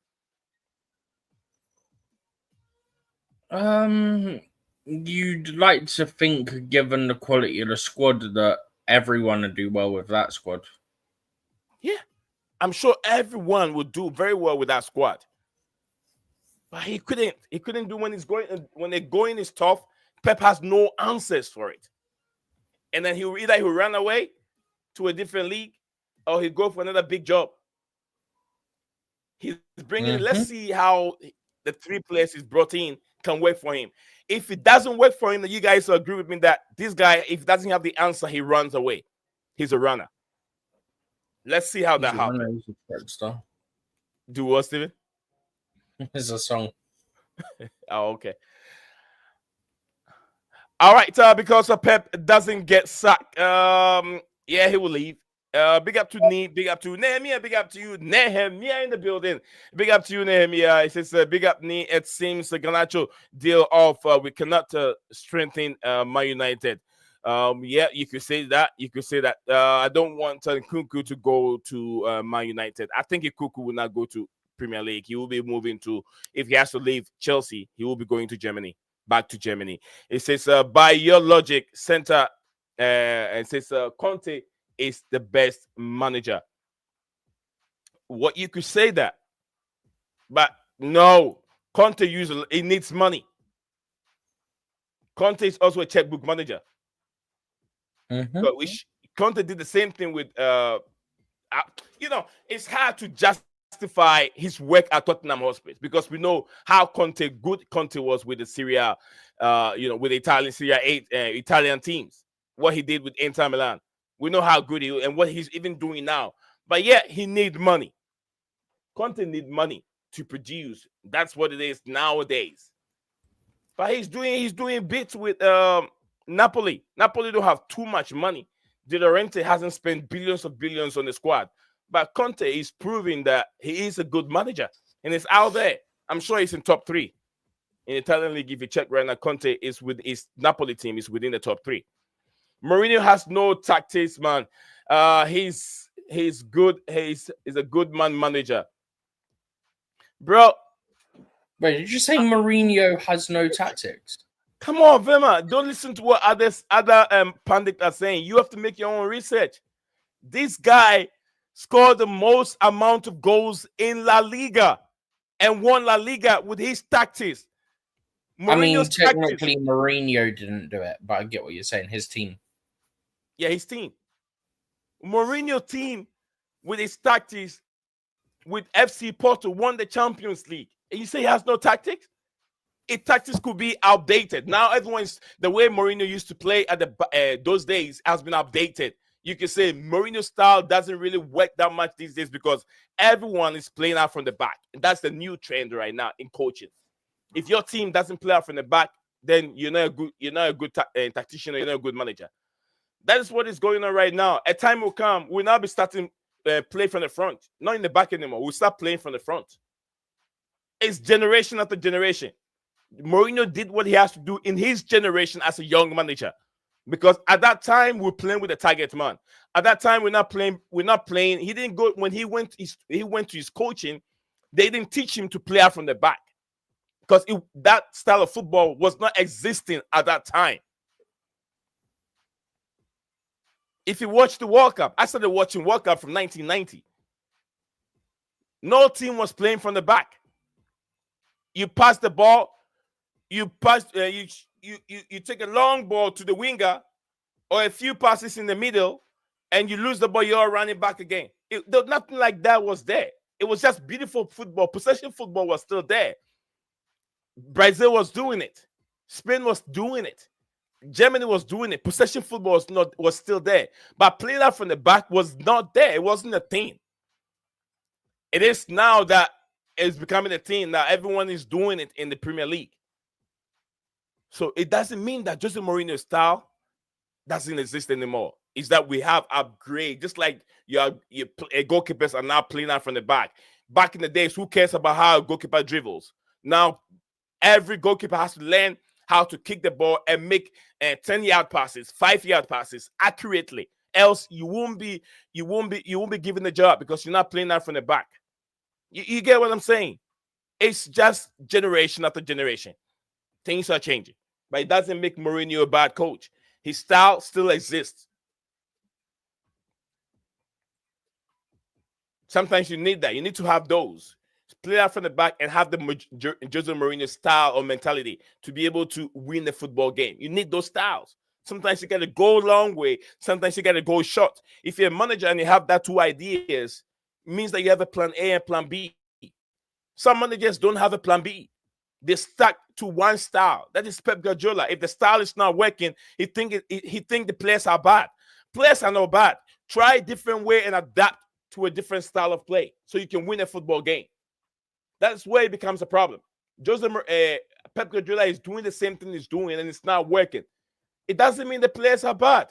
You'd like to think, given the quality of the squad, that everyone would do well with that squad. Yeah, I'm sure everyone would do very well with that squad. But he couldn't. He couldn't do when the going is tough. Pep has no answers for it. And then he'll run away to a different league, or he'll go for another big job. He's bringing. Let's see how the 3 players he's brought in can work for him. If it doesn't work for him, then you guys agree with me that this guy, if he doesn't have the answer, he runs away. He's a runner. Let's see how that happens. Do what, Steven? It's a song. Oh, okay. All right, because Pep doesn't get sacked, he will leave. Big up to Nehemiah, big up to you, Nehemiah in the building. Big up to you, Nehemiah. It says, big up, it seems the Garnacho deal off. We cannot strengthen Man United. You could say that. I don't want Nkunku to go to Man United. I think Nkunku will not go to Premier League. He will be moving to, if he has to leave Chelsea, he will be going to Germany. Back to Germany. It says, by your logic, Center, it says, Conte is the best manager. What you could say that, but no, Conte he needs money. Conte is also a checkbook manager. Conte did the same thing with, it's hard to justify his work at Tottenham Hotspur because we know how good Conte was with the Serie A, with the Italian Serie A, Italian teams. What he did with Inter Milan, we know how good he is and what he's even doing now. But yeah, he needs money. Conte needs money to produce. That's what it is nowadays. But he's doing bits with Napoli. Napoli don't have too much money. De Laurentiis hasn't spent billions on the squad. But Conte is proving that he is a good manager. And it's out there. I'm sure he's in top 3. In the Italian league, if you check right now, Conte is with his Napoli team is within the top 3. Mourinho has no tactics, man. He's good. He's a good manager. Bro. Wait, did you say Mourinho has no tactics? Come on, Vema. Don't listen to what other pundits are saying. You have to make your own research. This guy scored the most amount of goals in La Liga and won La Liga with his tactics. Technically, Mourinho didn't do it, but I get what you're saying. His team. Yeah, his team. Mourinho team with his tactics with FC Porto won the Champions League. And you say he has no tactics? His tactics could be outdated. Now the way Mourinho used to play at those days has been updated. You can say Mourinho's style doesn't really work that much these days because everyone is playing out from the back. And that's the new trend right now in coaching. If your team doesn't play out from the back, then you're not a good tactician, or you're not a good manager. That is what is going on right now. A time will come, we'll now be starting play from the front, not in the back anymore. We'll start playing from the front. It's generation after generation. Mourinho did what he has to do in his generation as a young manager, because at that time we're playing with a target man. At that time we're not playing. He didn't go when he went to his coaching. They didn't teach him to play out from the back, because that style of football was not existing at that time. If you watch the World Cup, I started watching World Cup from 1990. No team was playing from the back. You pass the ball, you take a long ball to the winger, or a few passes in the middle, and you lose the ball, you're running back again. Nothing like that was there. It was just beautiful football. Possession football was still there. Brazil was doing it. Spain was doing it. Germany was doing it. Possession football was still there. But playing out from the back was not there. It wasn't a thing. It is now that it's becoming a thing. Now everyone is doing it in the Premier League. So it doesn't mean that Jose Mourinho's style doesn't exist anymore. It's that we have upgrade. Just like goalkeepers are now playing out from the back. Back in the days, who cares about how a goalkeeper dribbles? Now every goalkeeper has to learn how to kick the ball and make 10-yard passes, 5-yard passes accurately. Else you won't be given the job, because you're not playing out from the back. You get what I'm saying? It's just generation after generation. Things are changing, but it doesn't make Mourinho a bad coach. His style still exists. Sometimes you need that. You need to have those. Play out from the back and have the Jose Mourinho style or mentality to be able to win the football game. You need those styles. Sometimes you got to go a long way. Sometimes you got to go short. If you're a manager and you have that two ideas, it means that you have a plan A and plan B. Some managers don't have a plan B. They stuck to one style. That is Pep Guardiola. If the style is not working, he think the players are bad. Players are not bad. Try a different way and adapt to a different style of play so you can win a football game. That's where it becomes a problem. Pep Guardiola is doing the same thing he's doing, and it's not working. It doesn't mean the players are bad.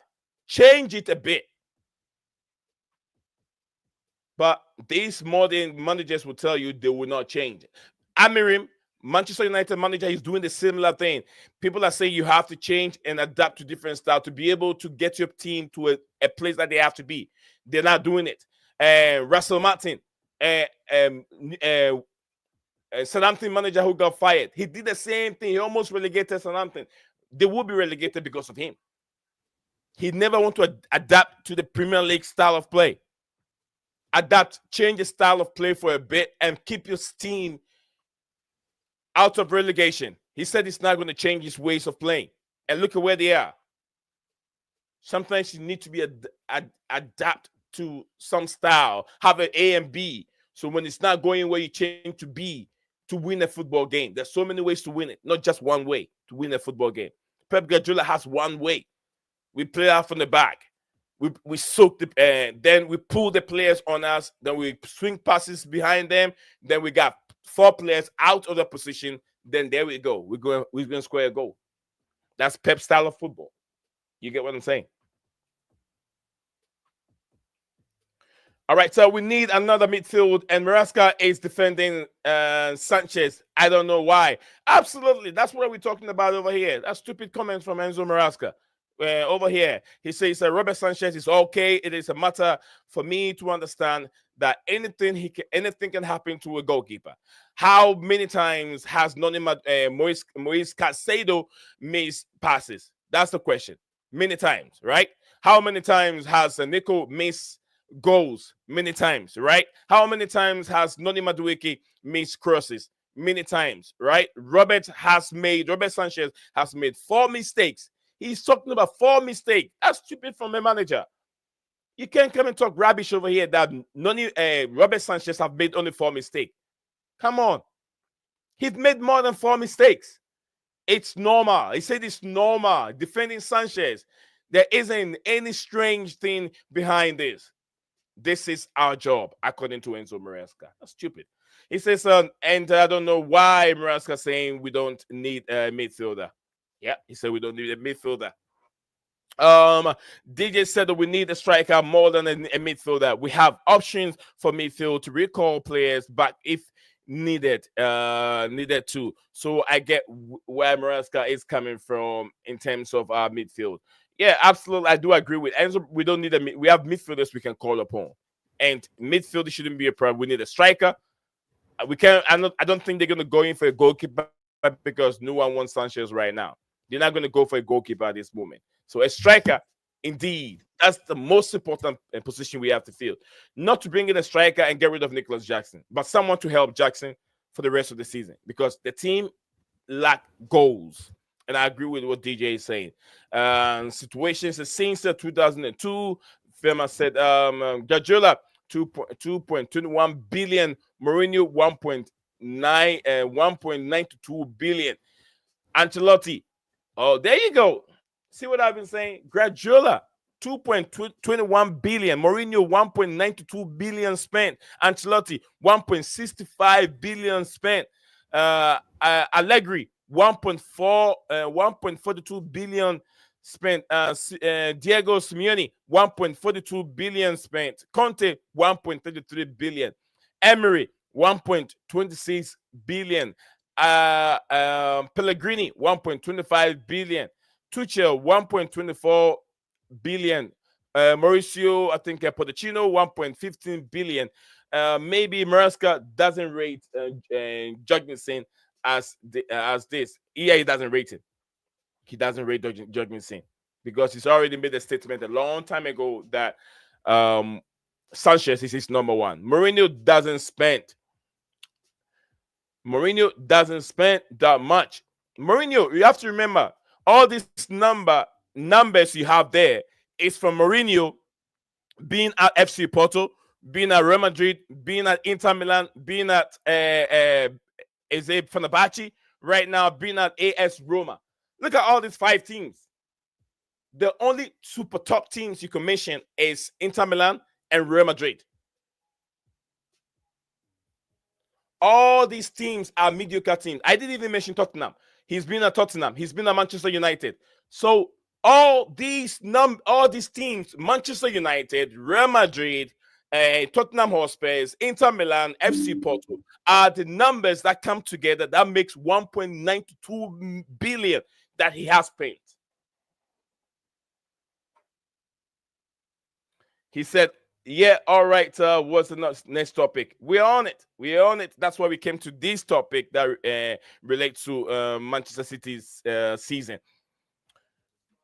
Change it a bit. But these modern managers will tell you they will not change. Amirim, Manchester United manager, is doing the similar thing. People are saying you have to change and adapt to different styles to be able to get your team to a place that they have to be. They're not doing it. Russell Martin, Southampton manager who got fired, he did the same thing. He almost relegated Southampton. They will be relegated because of him. He never want to adapt to the Premier League style of play. Adapt, change the style of play for a bit and keep your team out of relegation. He said he's not going to change his ways of playing. And look at where they are. Sometimes you need to be adapt to some style, have an A and B. So when it's not going where you change to B to win a football game. There's so many ways to win it, not just one way to win a football game. Pep Guardiola has one way. We play out from the back. We soak then we pull the players on us. Then we swing passes behind them. Then we got 4 players out of the position. Then there we go. We're going to score a goal. That's Pep's style of football. You get what I'm saying? All right, so we need another midfield, and Maresca is defending Sanchez. I don't know why. Absolutely, that's what we're talking about over here. That's stupid comments from Enzo Maresca. Over here, he says Robert Sanchez is okay. It is a matter for me to understand that anything can happen to a goalkeeper. How many times has Moise Caicedo missed passes? That's the question. Many times, right? How many times has Nico missed goals? Many times, right? How many times has Noni Madueke missed crosses? Many times, right? Robert Sanchez has made 4 mistakes. He's talking about 4 mistakes. That's stupid from a manager. You can't come and talk rubbish over here that Robert Sanchez have made only 4 mistakes. Come on. He's made more than 4 mistakes. It's normal. He said it's normal. Defending Sanchez. There isn't any strange thing behind this. This is our job, according to Enzo Maresca. That's stupid. He says, and I don't know why Maresca saying we don't need a midfielder. Yeah, he said we don't need a midfielder. DJ said that we need a striker more than a midfielder. We have options for midfield to recall players back if needed to. So I get where Maresca is coming from in terms of our midfield. Yeah, absolutely. I do agree with Enzo. We don't need we have midfielders we can call upon, and midfield shouldn't be a problem. We need a striker. We can. I don't think they're gonna go in for a goalkeeper because no one wants Sanchez right now. They're not gonna go for a goalkeeper at this moment. So a striker, indeed, that's the most important position we have to fill. Not to bring in a striker and get rid of Nicholas Jackson, but someone to help Jackson for the rest of the season because the team lack goals. And I agree with what DJ is saying. Situations since 2002, Firma said Guardiola 2.21 billion, Mourinho 1.92 billion, Ancelotti. Oh, there you go. See what I've been saying? Guardiola 2.21 billion, Mourinho 1.92 billion spent, Ancelotti 1.65 billion spent, Allegri 1.42 billion spent, Diego Simeone 1.42 billion spent, Conte 1.33 billion, Emery 1.26 billion, Pellegrini 1.25 billion, Tuchel 1.24 billion, Mauricio, I think Pochettino 1.15 billion. Maybe Maresca doesn't rate Jorgensen as this. Yeah, he doesn't rate it. He doesn't rate Jorgensen because he's already made a statement a long time ago that Sanchez is his number one. Mourinho doesn't spend that much. Mourinho, you have to remember, all these numbers you have there is from Mourinho being at FC Porto, being at Real Madrid, being at Inter Milan, being at Fenerbahce, right now being at AS Roma. Look at all these 5 teams. The only super top teams you can mention is Inter Milan and Real Madrid. All these teams are mediocre teams. I didn't even mention Tottenham. He's been at Tottenham. He's been at Manchester United. So all these teams, Manchester United, Real Madrid, Tottenham Hotspur, Inter Milan, FC Porto, are the numbers that come together that makes 1.92 billion that he has spent. He said, yeah, all right, what's the next topic? We're on it. That's why we came to this topic that relates to Manchester City's season.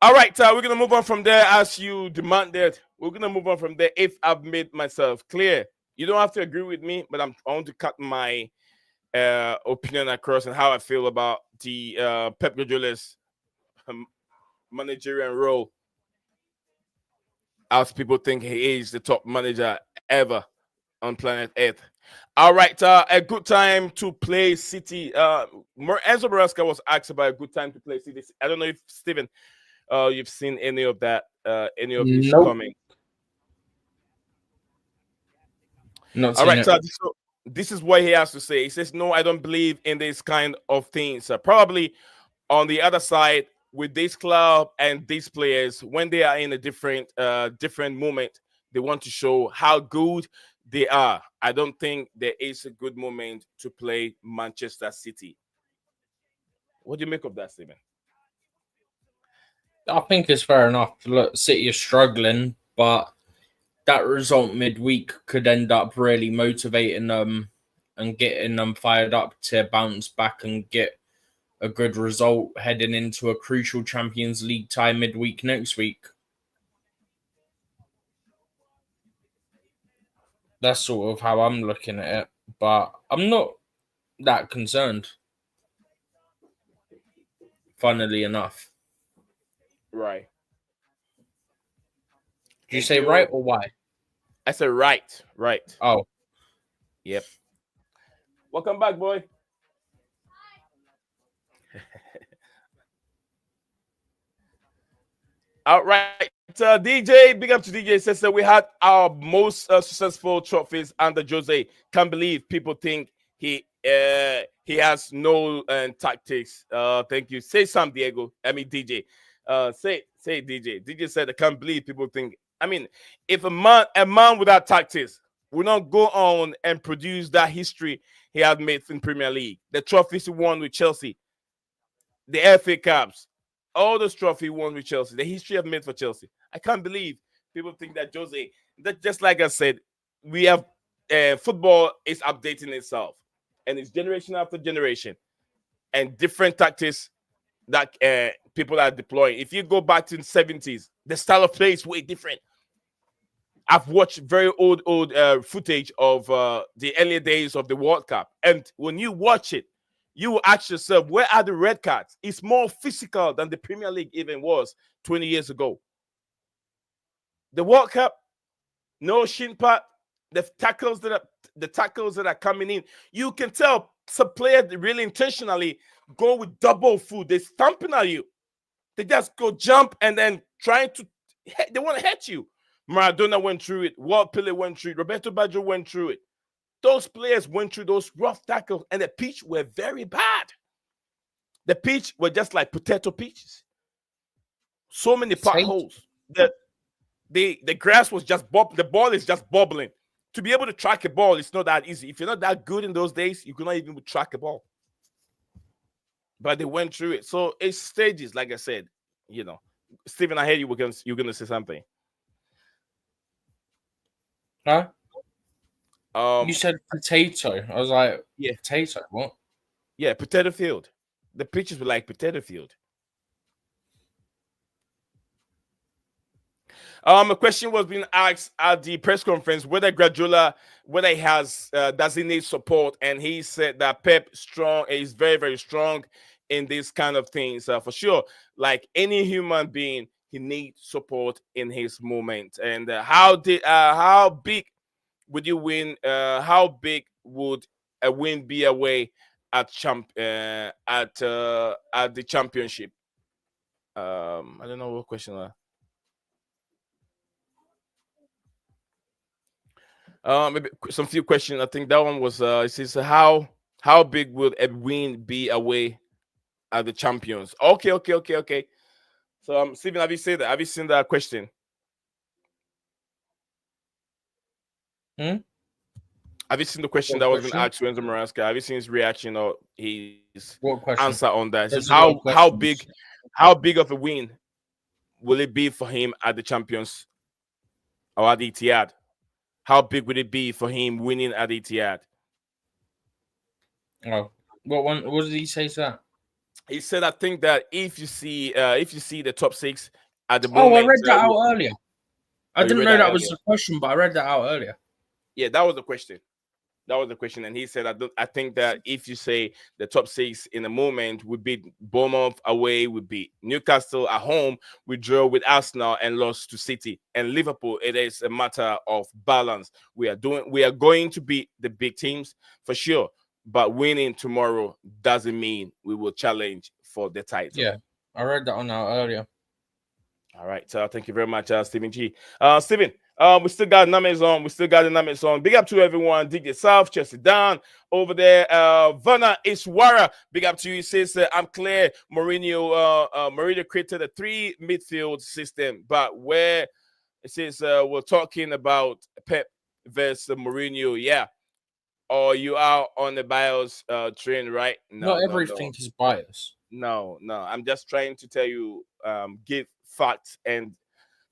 All right, we're going to move on from there as you demanded. We're going to move on from there if I've made myself clear. You don't have to agree with me, but I want to cut my opinion across and how I feel about the Pep Guardiola's managerial role. As people think he is the top manager ever on planet Earth. All right, a good time to play City. Enzo Maresca was asked about a good time to play City. I don't know if Steven, you've seen any of that, any of this coming. Not all right, it. so this is what he has to say. He says, "No, I don't believe in this kind of things. Probably on the other side." With this club and these players, when they are in a different moment, they want to show how good they are. I don't think there is a good moment to play Manchester City. What do you make of that, Stephen? I think it's fair enough. Look, City are struggling, but that result midweek could end up really motivating them and getting them fired up to bounce back and get a good result heading into a crucial Champions League tie midweek next week. That's sort of how I'm looking at it, but I'm not that concerned. Funnily enough. Right. Did you say right or why? I said right. Right. Oh. Yep. Welcome back, boy. All right, DJ, big up to DJ. Says that we had our most successful trophies under Jose. Can't believe people think he he has no tactics. Thank you. Say some, Diego. I mean DJ. Say DJ. DJ said I can't believe people think. I mean, if a man without tactics will not go on and produce that history he had made in Premier League, the trophies he won with Chelsea, the FA Cups, all those trophies he won with Chelsea, the history I've made for Chelsea. I can't believe people think that Jose. That just like I said, we have football is updating itself, and it's generation after generation, and different tactics that people are deploying. If you go back to the 70s, the style of play is way different. I've watched very old footage of the earlier days of the World Cup, and when you watch it, you will ask yourself, where are the red cards? It's more physical than the Premier League even was 20 years ago. The World Cup, no shin pad, the tackles that are coming in, you can tell some players really intentionally go with double foot. They're stomping at you. They just go jump and then they want to hit you. Maradona went through it. Walt Pele went through it. Roberto Baggio went through it. Those players went through those rough tackles, and the pitch were very bad. The pitch were just like potato pitches. So many potholes. The grass was just the ball is just bubbling. To be able to track a ball, it's not that easy. If you're not that good in those days, you could not even track a ball. But they went through it. So it's stages, like I said. You know, Stephen, I heard you're gonna say something. Huh? You said potato. I was like, yeah, potato. What? Yeah, potato field. The pitches were like potato field. A question was being asked at the press conference whether Guardiola, he has does he need support, and he said that Pep is very, very strong in these kind of things for sure. Like any human being, he needs support in his moment. And how big would you win? How big would a win be away at the championship? I don't know what question. Maybe some few questions. I think that one was it says how big would a win be away at the champions? Okay. So Stephen, have you said that? Have you seen that question? Have you seen the question that was being asked to Enzo Maresca? Have you seen his reaction or his answer on that? It says how big of a win will it be for him at the champions or at the Etihad? How big would it be for him winning at Etihad? Oh, what did he say to that? He said, "I think that if you see the top six at the moment." Oh, I read that out earlier. I didn't know that was the question, but I read that out earlier. Yeah, that was the question. And he said, I think that if you say the top six in the moment would beat Bournemouth away, would beat Newcastle at home, we draw with Arsenal and lost to City and Liverpool. It is a matter of balance. We are going to beat the big teams for sure, but winning tomorrow doesn't mean we will challenge for the title. Yeah, I read that one out earlier. All right, so thank you very much, Stephen G. Stephen. We still got numbers on. Big up to everyone. DJ South, Chelsea Down over there. Vanna Iswara. Big up to you. He says, I'm clear. Mourinho created a 3 midfield system, but where it says we're talking about Pep versus Mourinho. Yeah. Or you are on the bias train, right? No, not everything is bias. No. I'm just trying to tell you, give facts and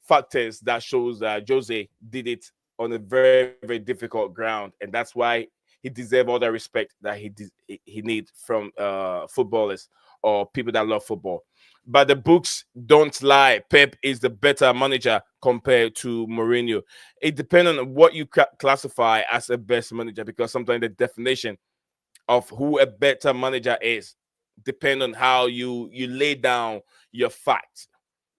factors that shows that Jose did it on a very, very difficult ground, and that's why he deserves all the respect that he needs from footballers or people that love football. But the books don't lie. Pep is the better manager compared to Mourinho. It depends on what you classify as a best manager, because sometimes the definition of who a better manager is depend on how you lay down your facts.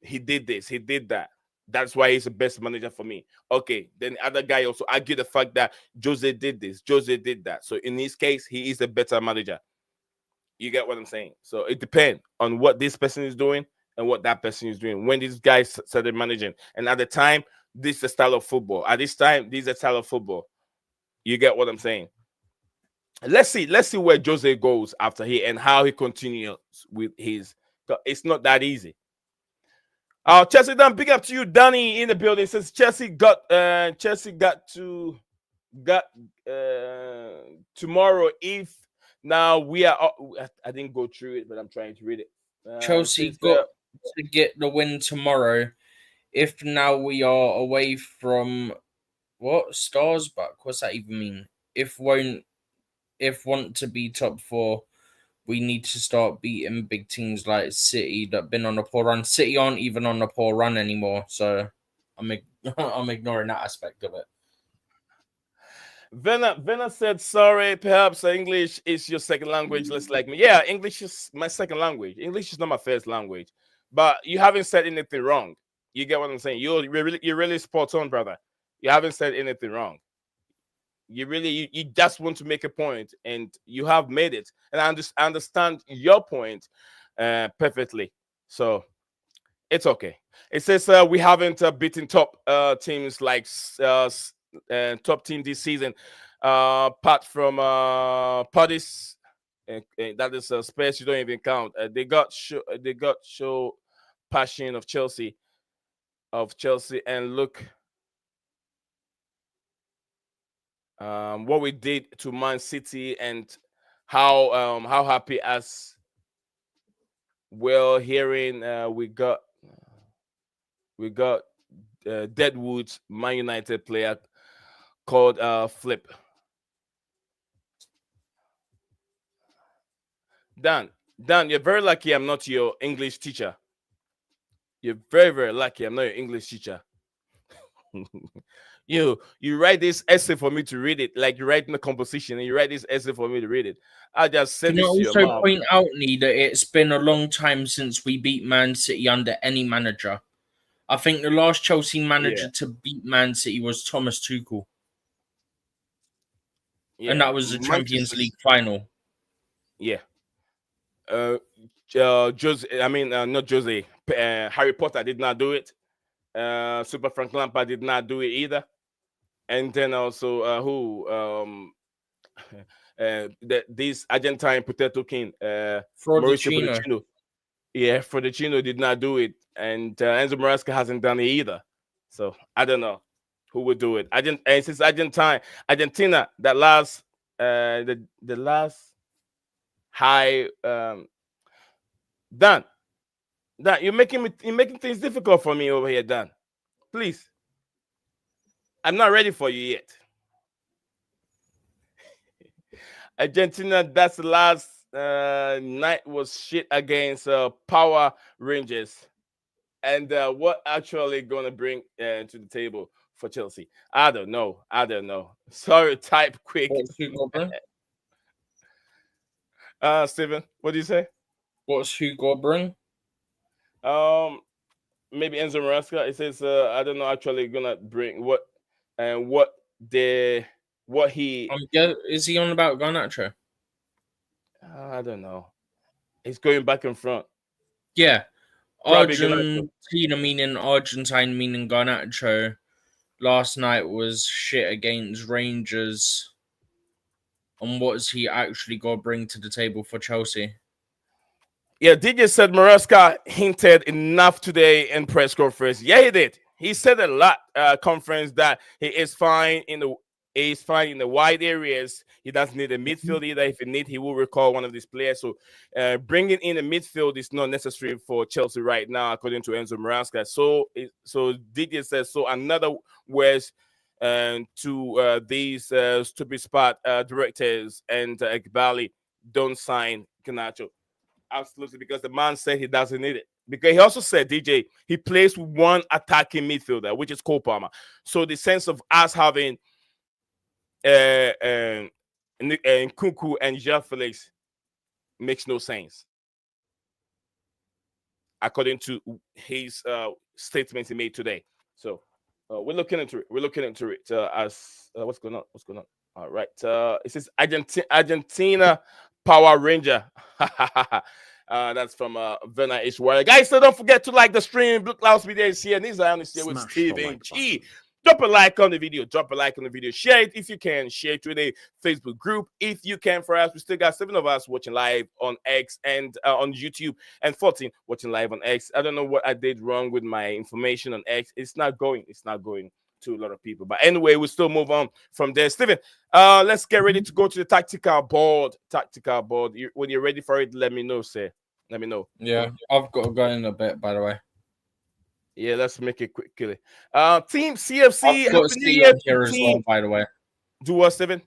He did this, he did that. That's why he's the best manager for me. Okay, then the other guy also argued the fact that Jose did this, Jose did that. So in this case, he is a better manager. You get what I'm saying? So it depends on what this person is doing and what that person is doing. When these guys started managing, and at the time, this is the style of football. At this time, this is the style of football. You get what I'm saying? let's see where Jose goes after here and how he continues with his. It's not that easy. Chelsea, Dan, big up to you, Danny in the building. Says Chelsea got got tomorrow. If now we are, I didn't go through it, but I'm trying to read it. Chelsea got to get the win tomorrow. If now we are away from what stars back? What's that even mean? If want to be top four, we need to start beating big teams like City that been on a poor run. City aren't even on a poor run anymore, so I'm ignoring that aspect of it. Venna said, sorry, perhaps English is your second language, just like me. Yeah, English is my second language. English is not my first language. But you haven't said anything wrong. You get what I'm saying? You're really spot on, brother. You haven't said anything wrong. You just want to make a point, and you have made it. And I understand your point perfectly. So it's okay. It says we haven't beaten top teams like top team this season, apart from Paddy's. That is a space you don't even count. They got show passion of Chelsea, and look what we did to Man City and how happy as well hearing we got Deadwood's Man United player called Flip. Dan, you're very lucky I'm not your English teacher. You're very, very lucky I'm not your English teacher. You write this essay for me to read it, like you're writing a composition, and you write this essay for me to read it. I just send Can this I to your also mom. point out, Nee, that it's been a long time since we beat Man City under any manager. I think the last Chelsea manager to beat Man City was Thomas Tuchel. Yeah, and that was the Champions League final. Yeah. Jose, I mean, not Jose. Harry Potter did not do it. Super Frank Lampard did not do it either. And then also this Argentine potato king, Mauricio Pochettino. Yeah, Frodicino did not do it, and Enzo Maresca hasn't done it either. So I don't know who would do it. Since Argentina, that last the last high Dan, you're making things difficult for me over here, Dan. Please. I'm not ready for you yet. Argentina, that's the last night was shit against Power Rangers. And what actually going to bring to the table for Chelsea? I don't know. Sorry, type quick. What's Hugo bring? Steven, what do you say? What's Hugo bring? Maybe Enzo Maresca. It says I don't know. Actually, gonna bring what and what he. Is he on about Garnacho? I don't know. He's going back in front. Yeah. Argentina meaning Argentine meaning Garnacho last night was shit against Rangers. And what's he actually got to bring to the table for Chelsea? Yeah, DJ said Maresca hinted enough today in press conference. Yeah, he did. He said a lot conference that he is fine in the wide areas. He doesn't need a midfield either. If he need, he will recall one of these players. So bringing in a midfield is not necessary for Chelsea right now, according to Enzo Maresca. So DJ says so. Another words to these stupid spot directors and Ekbali don't sign Garnacho. Absolutely, because the man said he doesn't need it. Because he also said, DJ, he plays with one attacking midfielder, which is Cole Palmer. So the sense of us having Nkunku and Jean Felix makes no sense, according to his statements he made today. So we're looking into it. As what's going on? All right. It says Argentina Power Ranger. That's from Verna H. Warrior. Guys, so don't forget to like the stream. Blueclouds Media is here. And these are honestly with Stephen G. Drop a like on the video. Drop a like on the video. Share it if you can. Share it to the Facebook group if you can. For us, we still got 7 of us watching live on X and on YouTube, and 14 watching live on X. I don't know what I did wrong with my information on X. It's not going. It's not going to a lot of people. But anyway, we'll still move on from there. Steven, let's get ready to go to the tactical board. Tactical board. When you're ready for it, let me know, sir. Let me know. Yeah, I've got to go in a bit, by the way. Yeah, let's make it quick, Killy. Team CFC. I've got a seat on here as well, by the way. Do what, Steven?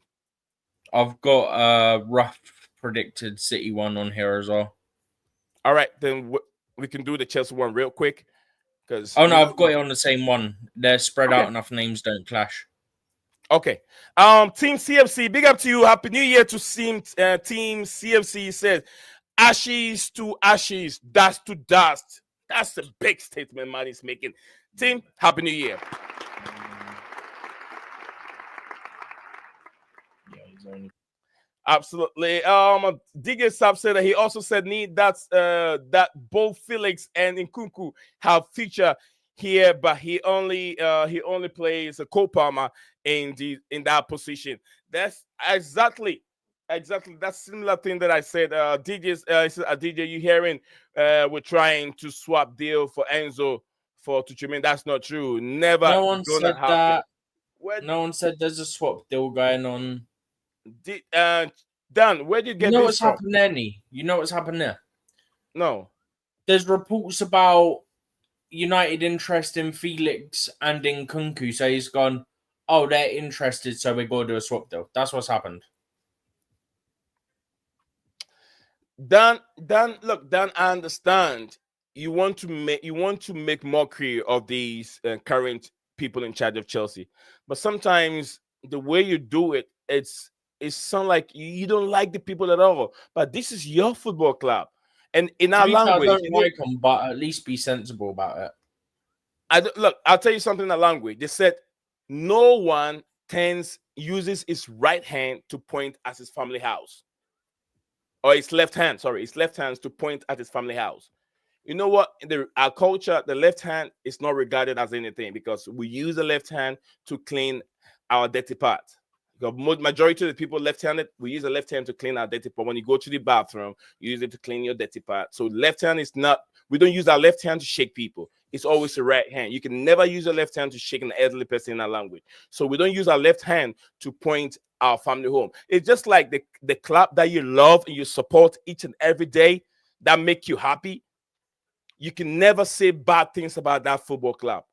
I've got a rough predicted City one on here as well. All right, then we can do the Chelsea one real quick. Oh no, I've got it on the same one. They're spread out enough. Names don't clash. Okay. Team CFC, big up to you. Happy New Year to Team CFC. Says ashes to ashes, dust to dust. That's a big statement man is making. Team, Happy New Year. Absolutely. DJ Sab said that he also said that both Felix and Nkunku have feature here, but he only plays a co-palmer in that position. That's exactly that similar thing that I said. DJ, you hearing we're trying to swap deal for Enzo for Tuchumi. That's not true. Never. No one said happen. that. No one said there's a swap deal going on. Dan, where did you get you know this what's from? happened there, Nee? You know what's happened there? No. There's reports about United interest in Felix and in Nkunku, so he's gone, oh, they're interested, so we go do a swap deal. That's what's happened. Dan, look, Dan, I understand you want to make mockery of these current people in charge of Chelsea, but sometimes the way you do it, it sounds like you don't like the people at all. But this is your football club, and in our language, I don't like them, but at least be sensible about it. Look, I'll tell you something in the language. They said no one uses his right hand to point at his family house. Or his left hand, his left hand to point at his family house. You know what? In our culture, the left hand is not regarded as anything because we use the left hand to clean our dirty part. The majority of the people left-handed, we use the left hand to clean our dirty part. When you go to the bathroom, you use it to clean your dirty part. So left hand is not, we don't use our left hand to shake people. It's always the right hand. You can never use your left hand to shake an elderly person in our language. So we don't use our left hand to point our family home. It's just like the club that you love and you support each and every day that make you happy. You can never say bad things about that football club.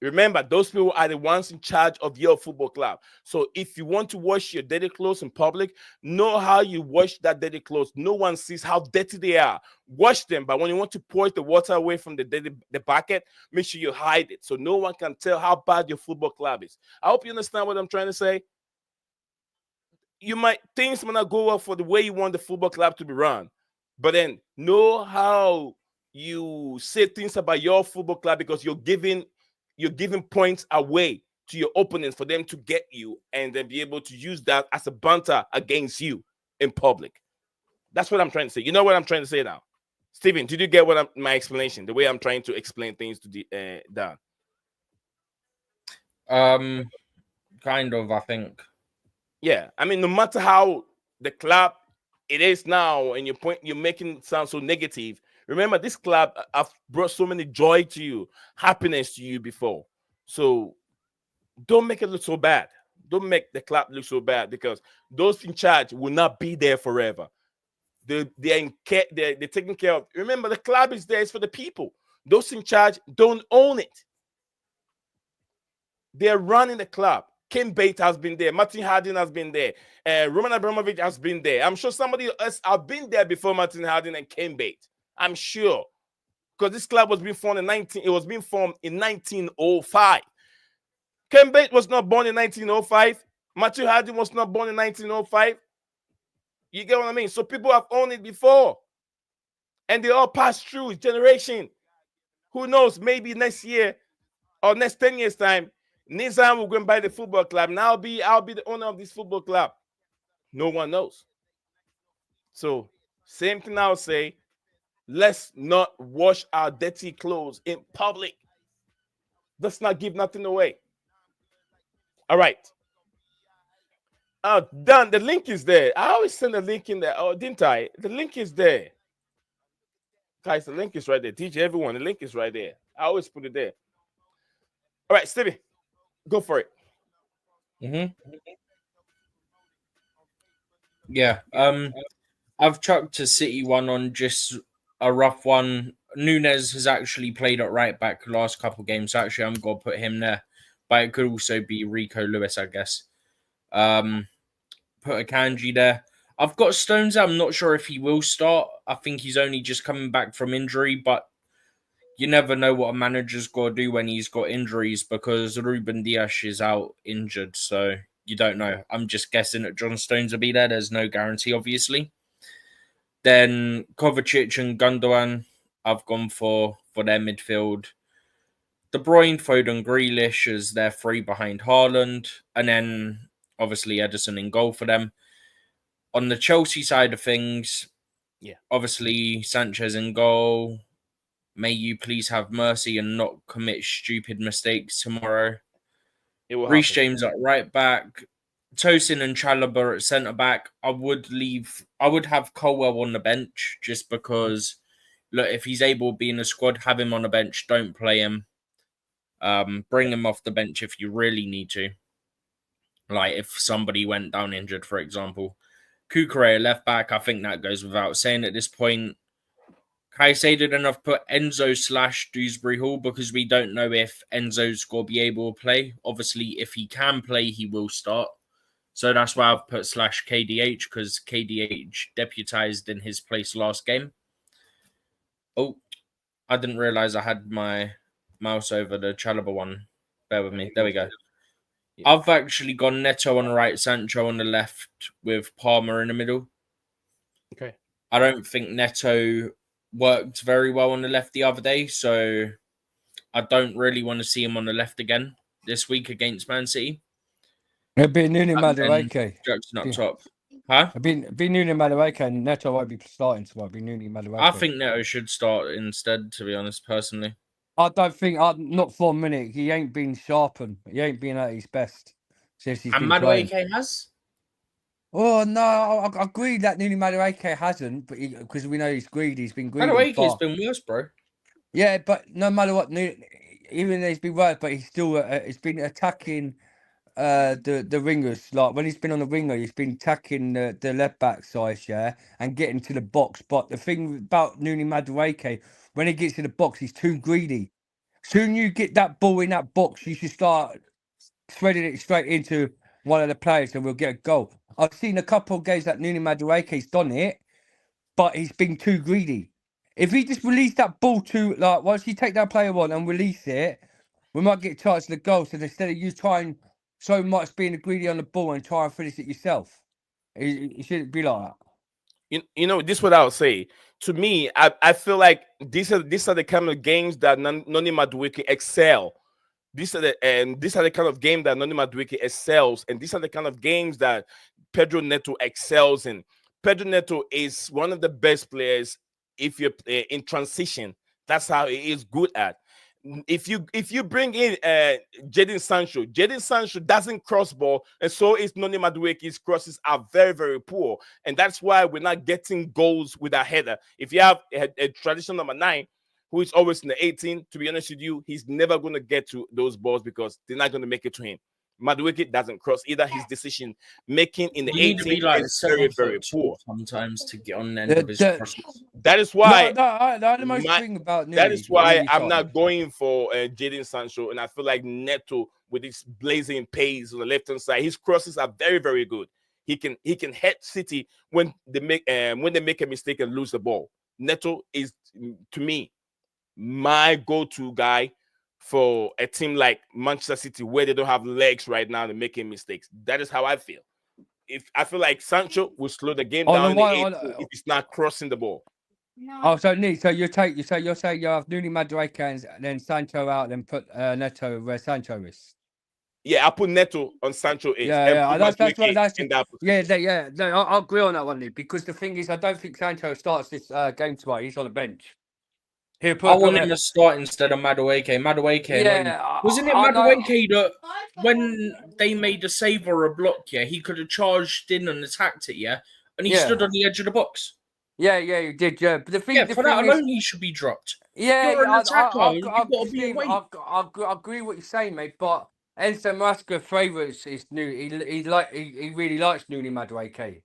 Remember, those people are the ones in charge of your football club. So if you want to wash your dirty clothes in public, know how you wash that dirty clothes. No one sees how dirty they are. Wash them, but when you want to pour the water away from the bucket, make sure you hide it so no one can tell how bad your football club is. I hope you understand what I'm trying to say. Things might not go well for the way you want the football club to be run, but then know how you say things about your football club because you're giving points away to your opponents for them to get you and then be able to use that as a banter against you in public. That's what I'm trying to say. You know what I'm trying to say now? Steven, did you get my explanation? The way I'm trying to explain things to Dan? Kind of, I think. Yeah. I mean, no matter how the club it is now and you're making it sound so negative, remember, this club have brought so many joy to you, happiness to you before. So don't make it look so bad. Don't make the club look so bad because those in charge will not be there forever. They're taking care of. Remember, the club is there. It's for the people. Those in charge don't own it. They're running the club. Kim Bate has been there. Martin Harding has been there. Roman Abramovich has been there. I'm sure somebody else have been there before Martin Harding and Kim Bate. I'm sure, because this club was being formed in 1905. Ken Bate was not born in 1905. Matthew Harding was not born in 1905. You get what I mean? So people have owned it before, and they all passed through generation. Who knows? Maybe next year or next 10 years time, Nizam will go and buy the football club. Now I'll be the owner of this football club. No one knows. So same thing I'll say. Let's not wash our dirty clothes in public. Let's not give nothing away. All right. Dan, the link is there. I always send a link in there. Oh, didn't I? The link is there. Guys, the link is right there. DJ, everyone, the link is right there. I always put it there. All right, Stevie, go for it. Yeah. I've chucked a City one on just a rough one. Nunes has actually played at right back the last couple of games, so actually I'm going to put him there. But it could also be Rico Lewis, I guess. Put a Kanji there. I've got Stones. I'm not sure if he will start. I think he's only just coming back from injury, but you never know what a manager's got to do when he's got injuries because Ruben Dias is out injured, so you don't know. I'm just guessing that John Stones will be there. There's no guarantee, obviously. Then Kovacic and Gundogan, I've gone for their midfield. De Bruyne, Foden, Grealish as their three behind Haaland. And then, obviously, Edison in goal for them. On the Chelsea side of things, obviously, Sanchez in goal. May you please have mercy and not commit stupid mistakes tomorrow. Reece James at right back. Tosin and Chalobah at centre back. I would have Colwell on the bench just because, look, if he's able to be in the squad, have him on the bench. Don't play him. Bring him off the bench if you really need to. Like if somebody went down injured, for example. Kukure left back. I think that goes without saying at this point. Caicedo, then I've put Enzo / Dewsbury Hall because we don't know if Enzo's going to be able to play. Obviously, if he can play, he will start. So that's why I've put / KDH because KDH deputized in his place last game. Oh, I didn't realize I had my mouse over the Chalobah one. Bear with me. There we go. I've actually gone Neto on the right, Sancho on the left with Palmer in the middle. Okay. I don't think Neto worked very well on the left the other day, so I don't really want to see him on the left again this week against Man City. It'd be Nuno Madueke. Jackson up top. Huh? It'd be Nuno Madueke and Neto won't be starting tomorrow. It'd be Nuno Madueke. I think Neto should start instead, to be honest, personally. I don't think, not for a minute. He ain't been sharpened. He ain't been at his best since he's been playing. Madueke has? Oh, no, I agree that Nuno Madueke hasn't, but because we know he's greedy. He's been greedy. Madueke's been worse, bro. Yeah, but no matter what, even though he's been worse, but he's still he's been attacking the ringers. Like when he's been on the winger, he's been attacking the left back side, and getting to the box. But the thing about Nuno Madueke, when he gets to the box, he's too greedy. Soon you get that ball in that box, you should start threading it straight into one of the players, and we'll get a goal. I've seen a couple of games that Nuno Madueke's done it, but he's been too greedy. If he just released that ball to, like, once you take that player on and release it, we might get a chance to the goal. So instead of you trying so much being greedy on the ball and try and finish it yourself, it shouldn't be like that. You know, this is what I would say. To me, I feel like these are the kind of games that Noni Madueke excel. These are the kind of game that Noni Madueke excels, and these are the kind of games that Pedro Neto excels in. Pedro Neto is one of the best players if you're in transition. That's how he is good at. If you bring in Jadon Sancho doesn't cross ball, and so is Noni Madueke's crosses are very, very poor, and that's why we're not getting goals with a header. If you have a traditional number 9 who is always in the 18, to be honest with you, he's never going to get to those balls because they're not going to make it to him. Madueke doesn't cross either. His decision making in the 18 is very, very poor sometimes to get on the end of his crosses. That is why that is why I'm not going for Jadon Sancho, and I feel like Neto with his blazing pace on the left hand side, his crosses are very, very good. He can hit City when they make a mistake and lose the ball. Neto is, to me, my go-to guy for a team like Manchester City where they don't have legs right now and making mistakes. That is how I feel. I feel like Sancho will slow the game down if he's not crossing the ball. Oh, so Nick, so you're saying you have Nuno Madueke and then Sancho out, then put Neto where Sancho is. Yeah, I put Neto on Sancho. That's I agree on that one, Nick, because the thing is, I don't think Sancho starts this game tomorrow. He's on the bench. He'll I put want him to start instead of Madueke. Yeah, wasn't it I know. Madueke that when they made a save or a block, yeah, he could have charged in and attacked it, yeah, and he stood Yeah, on the edge of the box. yeah, you did, yeah. But Yeah, the for that thing is, alone, he should be dropped. yeah, You're yeah, an attacker. You've got to be Steve, away. I agree what you're saying, mate. But Enzo Maresca favourites is new. He really likes Nuni Madueke,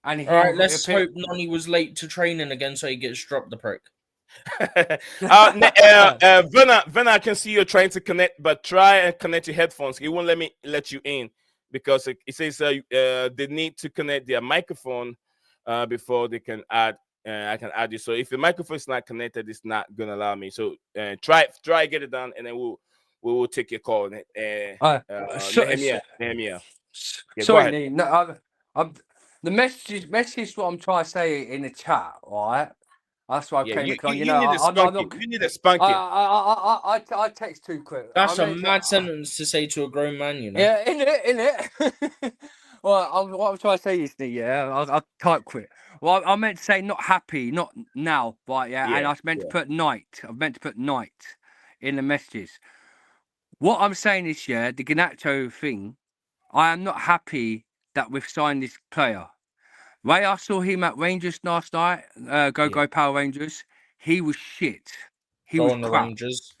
and All right, let's hope Nani was late to training again, so he gets dropped the prick. Venna, I can see you're trying to connect, but try and connect your headphones. It won't let you in because it says they need to connect their microphone before they can add. I can add you. So if the microphone is not connected, it's not gonna allow me. So try get it done, and then we will take your call. Nehemiah. Yeah, go sorry, ahead. Lee. No, the message. What I'm trying to say in the chat, right? That's why I Yeah, came you, in. you, You you know, need a I'm spanking. not. You need a spanking. I text too quick. That's a mad sentence to say to a grown man, you know. Yeah, in it. Well, what I'm trying to say is, yeah, I'll type quick. Well, I meant to say not happy, not now, right? Yeah, and I was meant to put night. I meant to put night in the messages. What I'm saying is, yeah, the Ganacho thing. I am not happy that we've signed this player. Ray, I saw him at Rangers last night. Go Power Rangers. He was shit. He Go was on the crap. Rangers.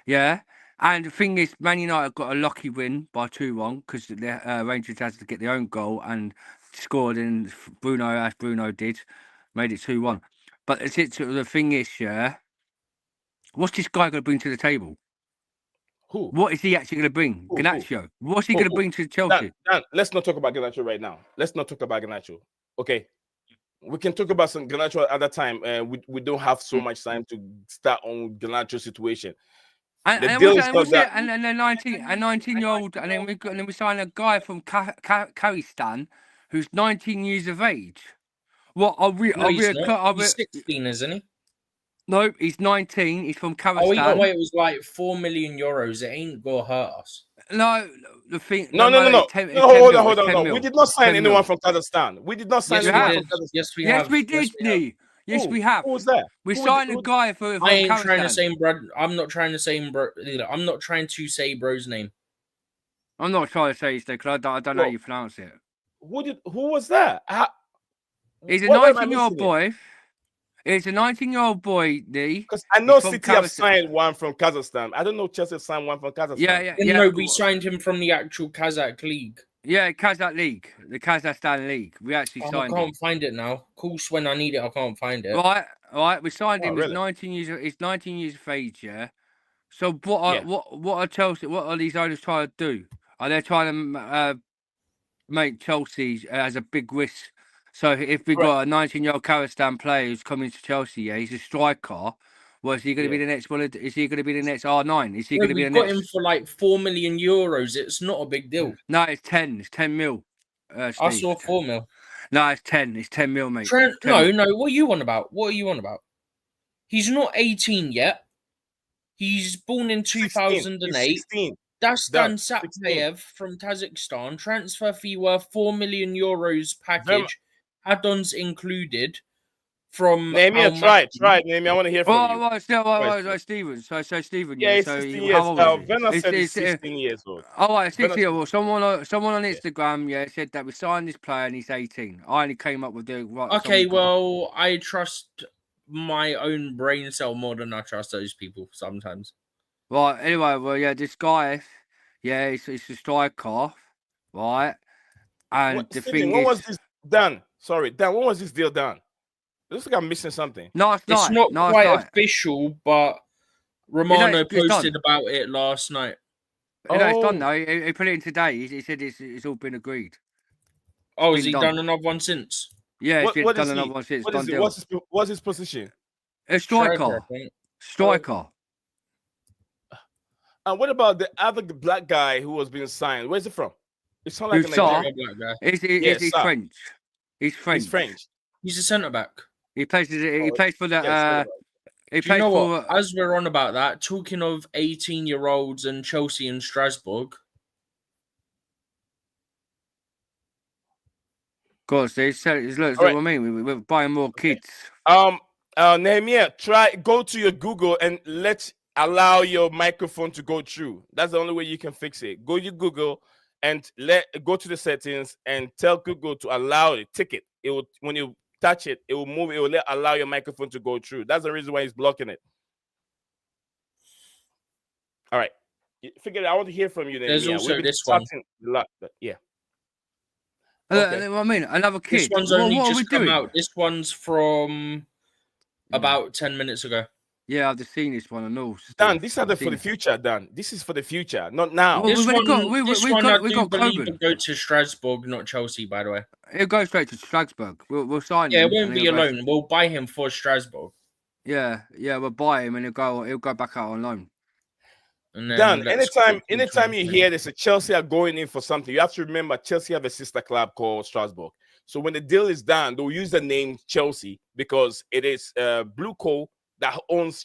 Yeah. And the thing is, Man United got a lucky win by 2-1 because the Rangers had to get their own goal and scored in as Bruno did, made it 2-1. But the thing is, yeah, what's this guy going to bring to the table? Who? What is he actually going to bring? Garnacho. What's he going to bring to Chelsea? Dan, let's not talk about Garnacho right now. Let's not talk about Garnacho. Okay. We can talk about some Garnacho at other time. We don't have so much time to start on Garnacho situation. And The and deal what's is that? not What's it? that. And then a 19-year-old, and then we sign a guy from Kazakhstan who's 19 years of age. What are we? No, he's not. He's 16, isn't he? No, he's 19. He's from Kazakhstan. Oh, either way, it was like 4 million euros. It ain't gonna hurt us. No, the thing. No. Hold on. We did not sign anyone from Kazakhstan. We did not sign anyone from Kazakhstan. Yes, we Yes, have. we did, Lee. Yes, we have. Who was that? We signed a guy from I ain't Kazakhstan. trying to say bro. I'm not trying to say bro. I'm not trying to say bro's name. I'm not trying to say his name because I don't know how you pronounce it. Who was that? He's a 19-year-old boy. It's a 19-year-old boy, Lee. Because I know City have signed one from Kazakhstan. I don't know Chelsea signed one from Kazakhstan. Yeah. No, we signed him from the actual Kazakh league. Yeah, Kazakh league, the Kazakhstan league. We actually signed him. I can't find it now. Of course, when I need it, I can't find it. Right. We signed him. Really? He's 19 years. He's 19 years of age. Yeah. So what are Chelsea? What are these owners trying to do? Are they trying to make Chelsea as a big risk? So if we got a 19-year-old Kazakhstan player who's coming to Chelsea, yeah, he's a striker. Well, is he going to be the next one? Is he going to be the next R9? Is he going to be the next? We got him for like 4 million euros. It's not a big deal. No, it's 10. It's 10 mil. I saw 4 mil. No, it's 10. It's 10 mil, mate. No. What are you on about? He's not 18 yet. He's born in 2008. Dastan Satpayev from Kazakhstan. Transfer fee worth 4 million euros package. Add-ons included. From Nehemiah, try. Nehemiah, I want to hear from you. Steven. So Steven, yeah, yeah. He's So 16 years. Venna said he's 16 years old. Oh, right, 16. Well, someone on Instagram, said that we signed this player and he's 18. I only came up with the right. Okay, well, I trust my own brain cell more than I trust those people sometimes. Right. Anyway, this guy, it's a striker, right? And the thing when is, was this done? Sorry, Dan. When was this deal done? Looks like I'm missing something. No, it's not quite official, but Romano posted about it last night. It's done though. He put it in today. He said it's all been agreed. Oh, has he done another one since? Yeah, he's done another one since. What's his position? A striker. And what about the other black guy who was being signed? Where's he from? It sounds like a Nigerian black guy. He's French. He's French. He's a centre back. He plays for the. What? As we're on about that, talking of 18-year-olds and Chelsea and Strasbourg. God, look, what I mean. We're buying more kids. I Nehemiah, go to your Google and allow your microphone to go through. That's the only way you can fix it. Go to Google and go to the settings and tell Google to allow it. Tick it. It will, when you touch it, it will move. It will allow your microphone to go through. That's the reason why it's blocking it. All right. Figure it. I want to hear from you. There's Nehemiah. also this one. Yeah. Okay. I mean, another kid. This one's only just come out. This one's from about 10 minutes ago. Yeah, I've just seen this one. I know. Dan, these are for the future, Dan. This is for the future, not now. This one, I do got believe will go to Strasbourg, not Chelsea, by the way. It'll go straight to Strasbourg. We'll sign him. Yeah, it won't be alone. We'll buy him for Strasbourg. Yeah, we'll buy him and he'll go back out on loan. And then Dan, anytime you hear this, Chelsea are going in for something, you have to remember Chelsea have a sister club called Strasbourg. So when the deal is done, they'll use the name Chelsea because it is Blueclouds that owns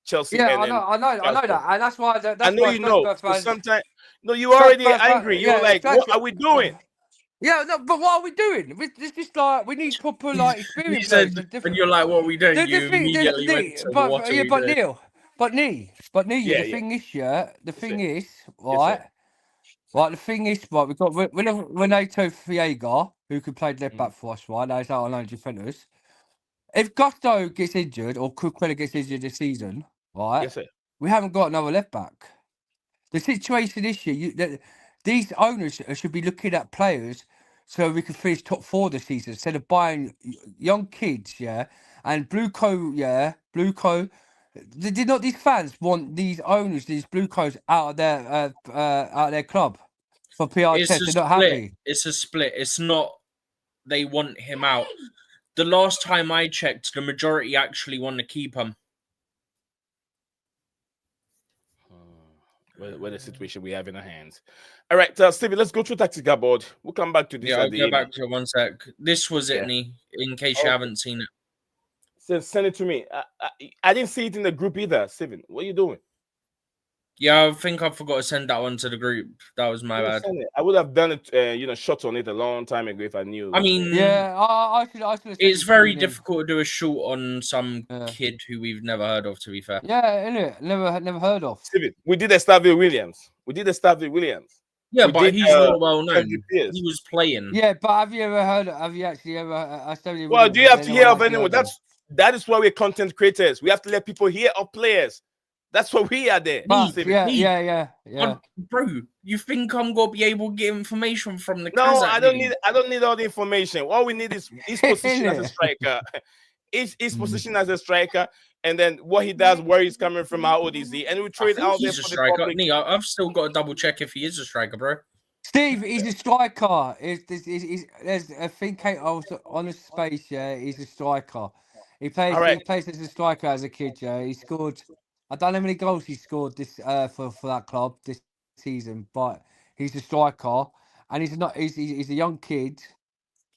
Chelsea. Yeah, I know that, and that's why. I know you know. Sometimes, no, you already angry. You're like, what are we doing? Yeah, no, but what are we doing? It's just like we need proper like experience. And you're like, what are we doing? You immediately went to what are we doing? But Neil, the thing is, the thing is, right? Right, the thing is, right, we've got Renato Fiega, who could play left back for us, right? That's our own defenders. If Gusto gets injured or Cucurella gets injured this season, right? Yes, sir. We haven't got another left back. The situation this year, these owners should be looking at players so we can finish top 4 this season instead of buying young kids, and Blueclouds. Did not these fans want these owners, these Blueclouds out of their club for PR tests? They're not happy. It's a split. It's not they want him out. The last time I checked, the majority actually want to keep him. What a situation we have in our hands. All right, Stevie, let's go through tactical board. We'll come back to this. Yeah, I'll go back to it 1 sec. This was it, in case you haven't seen it. So send it to me. I didn't see it in the group either, Steven. What are you doing? Yeah, I think I forgot to send that one to the group. That was my bad. I would have done it, shot on it a long time ago if I knew. I mean, I should. It's very difficult to do a shoot on some kid who we've never heard of. To be fair, yeah, innit? Never heard of. Steven, we did Estavio Williams. Yeah, but he's not well known. He was playing. Yeah, but have you ever heard? Have you actually ever? Well, do you have to hear of anyone? That is why we're content creators. We have to let people hear of players. That's what we are there. Yeah. Bro, you think I'm gonna be able to get information from the? No, I don't need all the information. All we need is his position as a striker. His position as a striker, and then what he does, where he's coming from, how old is he, and we trade out there for the public. I've still got to double check if he is a striker, bro. Steve, he's a striker. There's a thing on his space. Yeah, he's a striker. He plays as a striker as a kid. Yeah, he scored. I don't know how many goals he scored this for that club this season, but he's a striker and he's a young kid.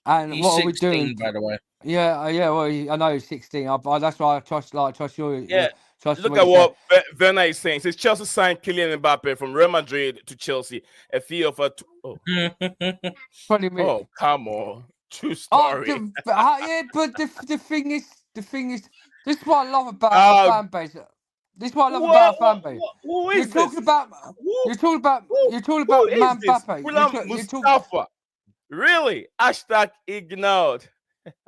And he's what 16, are we doing? By the way. Yeah. Well, I know he's 16. That's why I trust you. Yeah. Look at what Werner is saying. He says Chelsea signed Kylian Mbappe from Real Madrid to Chelsea. A fee of $20 million. Oh, come on. True story. But the thing is, this is what I love about our fan base. This is what I love about our fan base. Who is You're talking about Mbappe. Mustafa. Really? Hashtag ignored.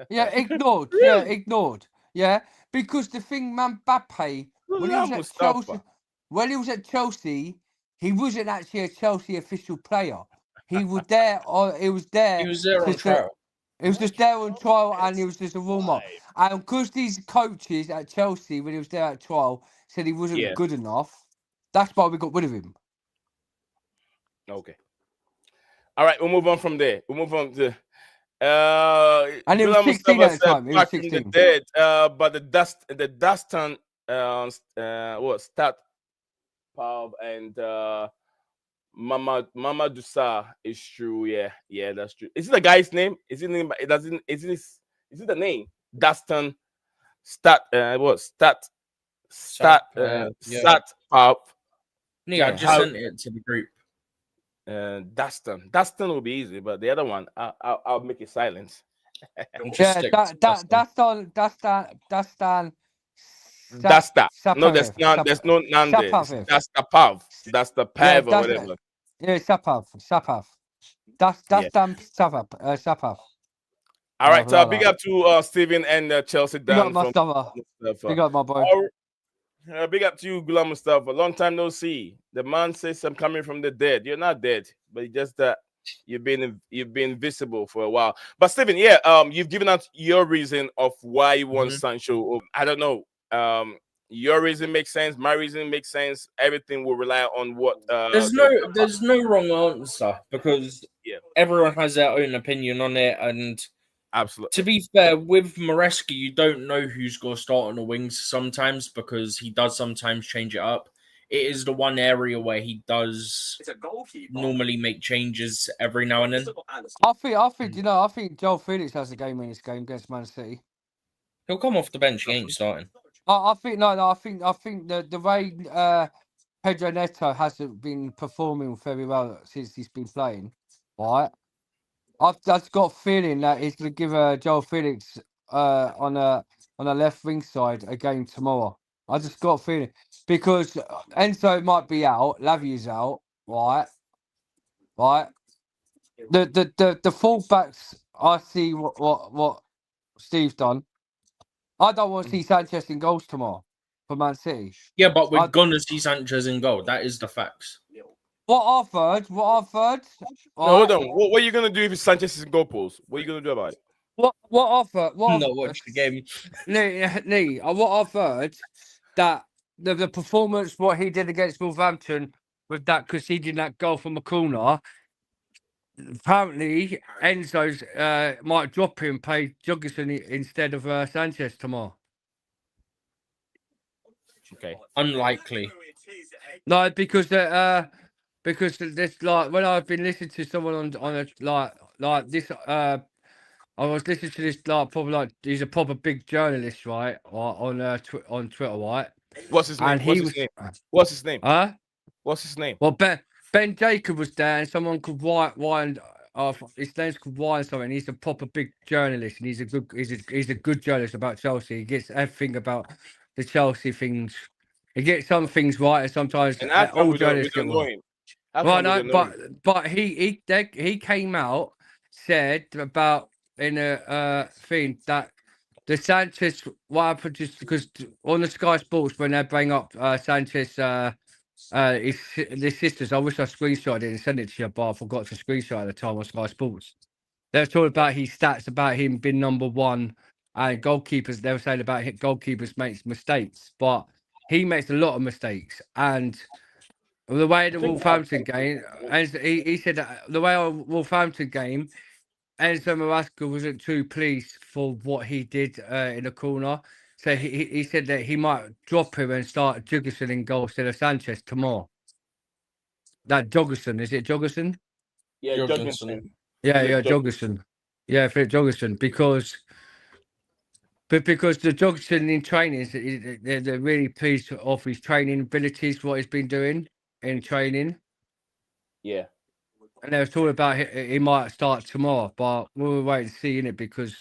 Yeah, ignored. Really? Yeah, ignored. Yeah, because the thing, Mbappe, when he was at Chelsea, he wasn't actually a Chelsea official player. He was there, He was there on trial. He was just there on trial, and he was just a rumor. And because these coaches at Chelsea, when he was there at trial, said he wasn't good enough, that's why we got rid of him. Okay. All right, we'll move on from there. We'll move on to. And he was 16 at the time. He was 16. But the Dustin, Stat Pub and Mama Dusa is true. Yeah, that's true. Is it the guy's name? Is it name? It doesn't. Is it the name? Dustin Stat. Stat Pub. Yeah, I just sent it to the group. Dustin will be easy, but the other one, I'll make it silent. And just Yeah, stick to Dustin. that's No, there's not. There's no Nande. Sapav. That's the Pav. That's the Yeah, Pav or that's whatever. yeah, Sapav. That's Yeah. Sapav. All right. Like Big that. up to Steven and Chelsea Big up Dan from Mustafa. Mustafa. Big up my boy. Big up to you, Gula Mustafa. Long time no see. The man says I'm coming from the dead. You're not dead, but it's just that you've been visible for a while. But Steven, yeah, you've given us your reason of why you want Sancho. I don't know. Your reason makes sense. My reason makes sense. Everything will rely on what. There's no wrong answer because everyone has their own opinion on it, and absolutely. To be fair, with Maresca, you don't know who's going to start on the wings sometimes because he does sometimes change it up. It is the one area where he does normally make changes every now and then. I think Joel Felix has a game in this game against Man City. He'll come off the bench. He ain't starting. I think the way Pedro Neto hasn't been performing very well since he's been playing, right? I've just got a feeling that he's going to give Joel Felix on a left wing side a game tomorrow. I just got a feeling because Enzo might be out, Lavia's out, right? The fullbacks, I see what Steve's done. I don't want to see Sanchez in goals tomorrow for Man City. Yeah, but we're gonna see Sanchez in goal. That is the facts. What I've heard. No, hold on. What are you gonna do if Sanchez is in goal post? What are you gonna do about it? What I've heard. Not watch the game. What I've heard that the performance what he did against Wolverhampton with that conceding that goal from a corner. Apparently, Enzo's might drop him, play Jorgensen instead of Sanchez tomorrow. Okay, unlikely. No, because there's like when I've been listening to someone on a like this I was listening to this probably he's a proper big journalist, right? On Twitter, right? What's his name? What's his name? Huh? What's his name? Well, Ben Jacob was there, and someone called Ryan. His name's called Ryan something. He's a proper big journalist, and he's a good journalist about Chelsea. He gets everything about the Chelsea things. He gets some things right, and sometimes all journalists get wrong. Right, no, but he came out said about in a thing that the Sanchez what happened just because on the Sky Sports when they bring up Sanchez his sisters. I wish I screenshotted it and sent it to you, but I forgot to screenshot at the time on Sky Sports. They were talking about his stats about him being number one and goalkeepers. They were saying about goalkeepers makes mistakes, but he makes a lot of mistakes and. The way the Wolverhampton game, and he said that the way of Wolverhampton game, Enzo Maresca wasn't too pleased for what he did in the corner. So he said that he might drop him and start Jorgensen in goal instead of Sanchez tomorrow. That Jorgensen, is it Jorgensen? Yeah, Jorgensen. Yeah, Jorgensen. Yeah, Philip Jorgensen, because the Jorgensen in training, they're really pleased of his training abilities, what he's been doing in training. Yeah. And they were talking about he might start tomorrow, but we'll wait and see in it because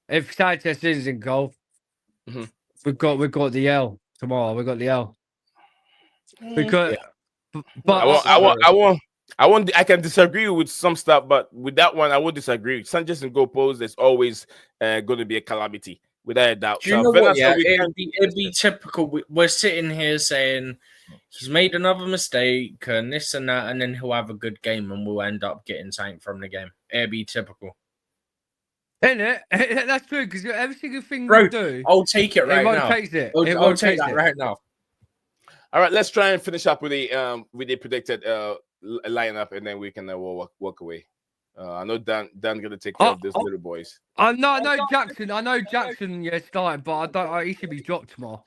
if Sanchez is in goal, we've got the L tomorrow. We've got the L. Because, but I can disagree with some stuff, but with that one, I would disagree. Sanchez in goal post, there's always going to be a calamity, without a doubt. Do you know what? Yeah, it'd be typical. We're sitting here saying he's made another mistake and this and that, and then he'll have a good game and we'll end up getting something from the game. It'd be typical. Isn't it? That's true, because every single thing Bro, you do... I'll take it right now. I'll take that right now. All right, let's try and finish up with the predicted lineup, and then we can walk away. I know Dan gonna take care of those little boys. I know Jackson. Yeah, starting, but he should be dropped tomorrow.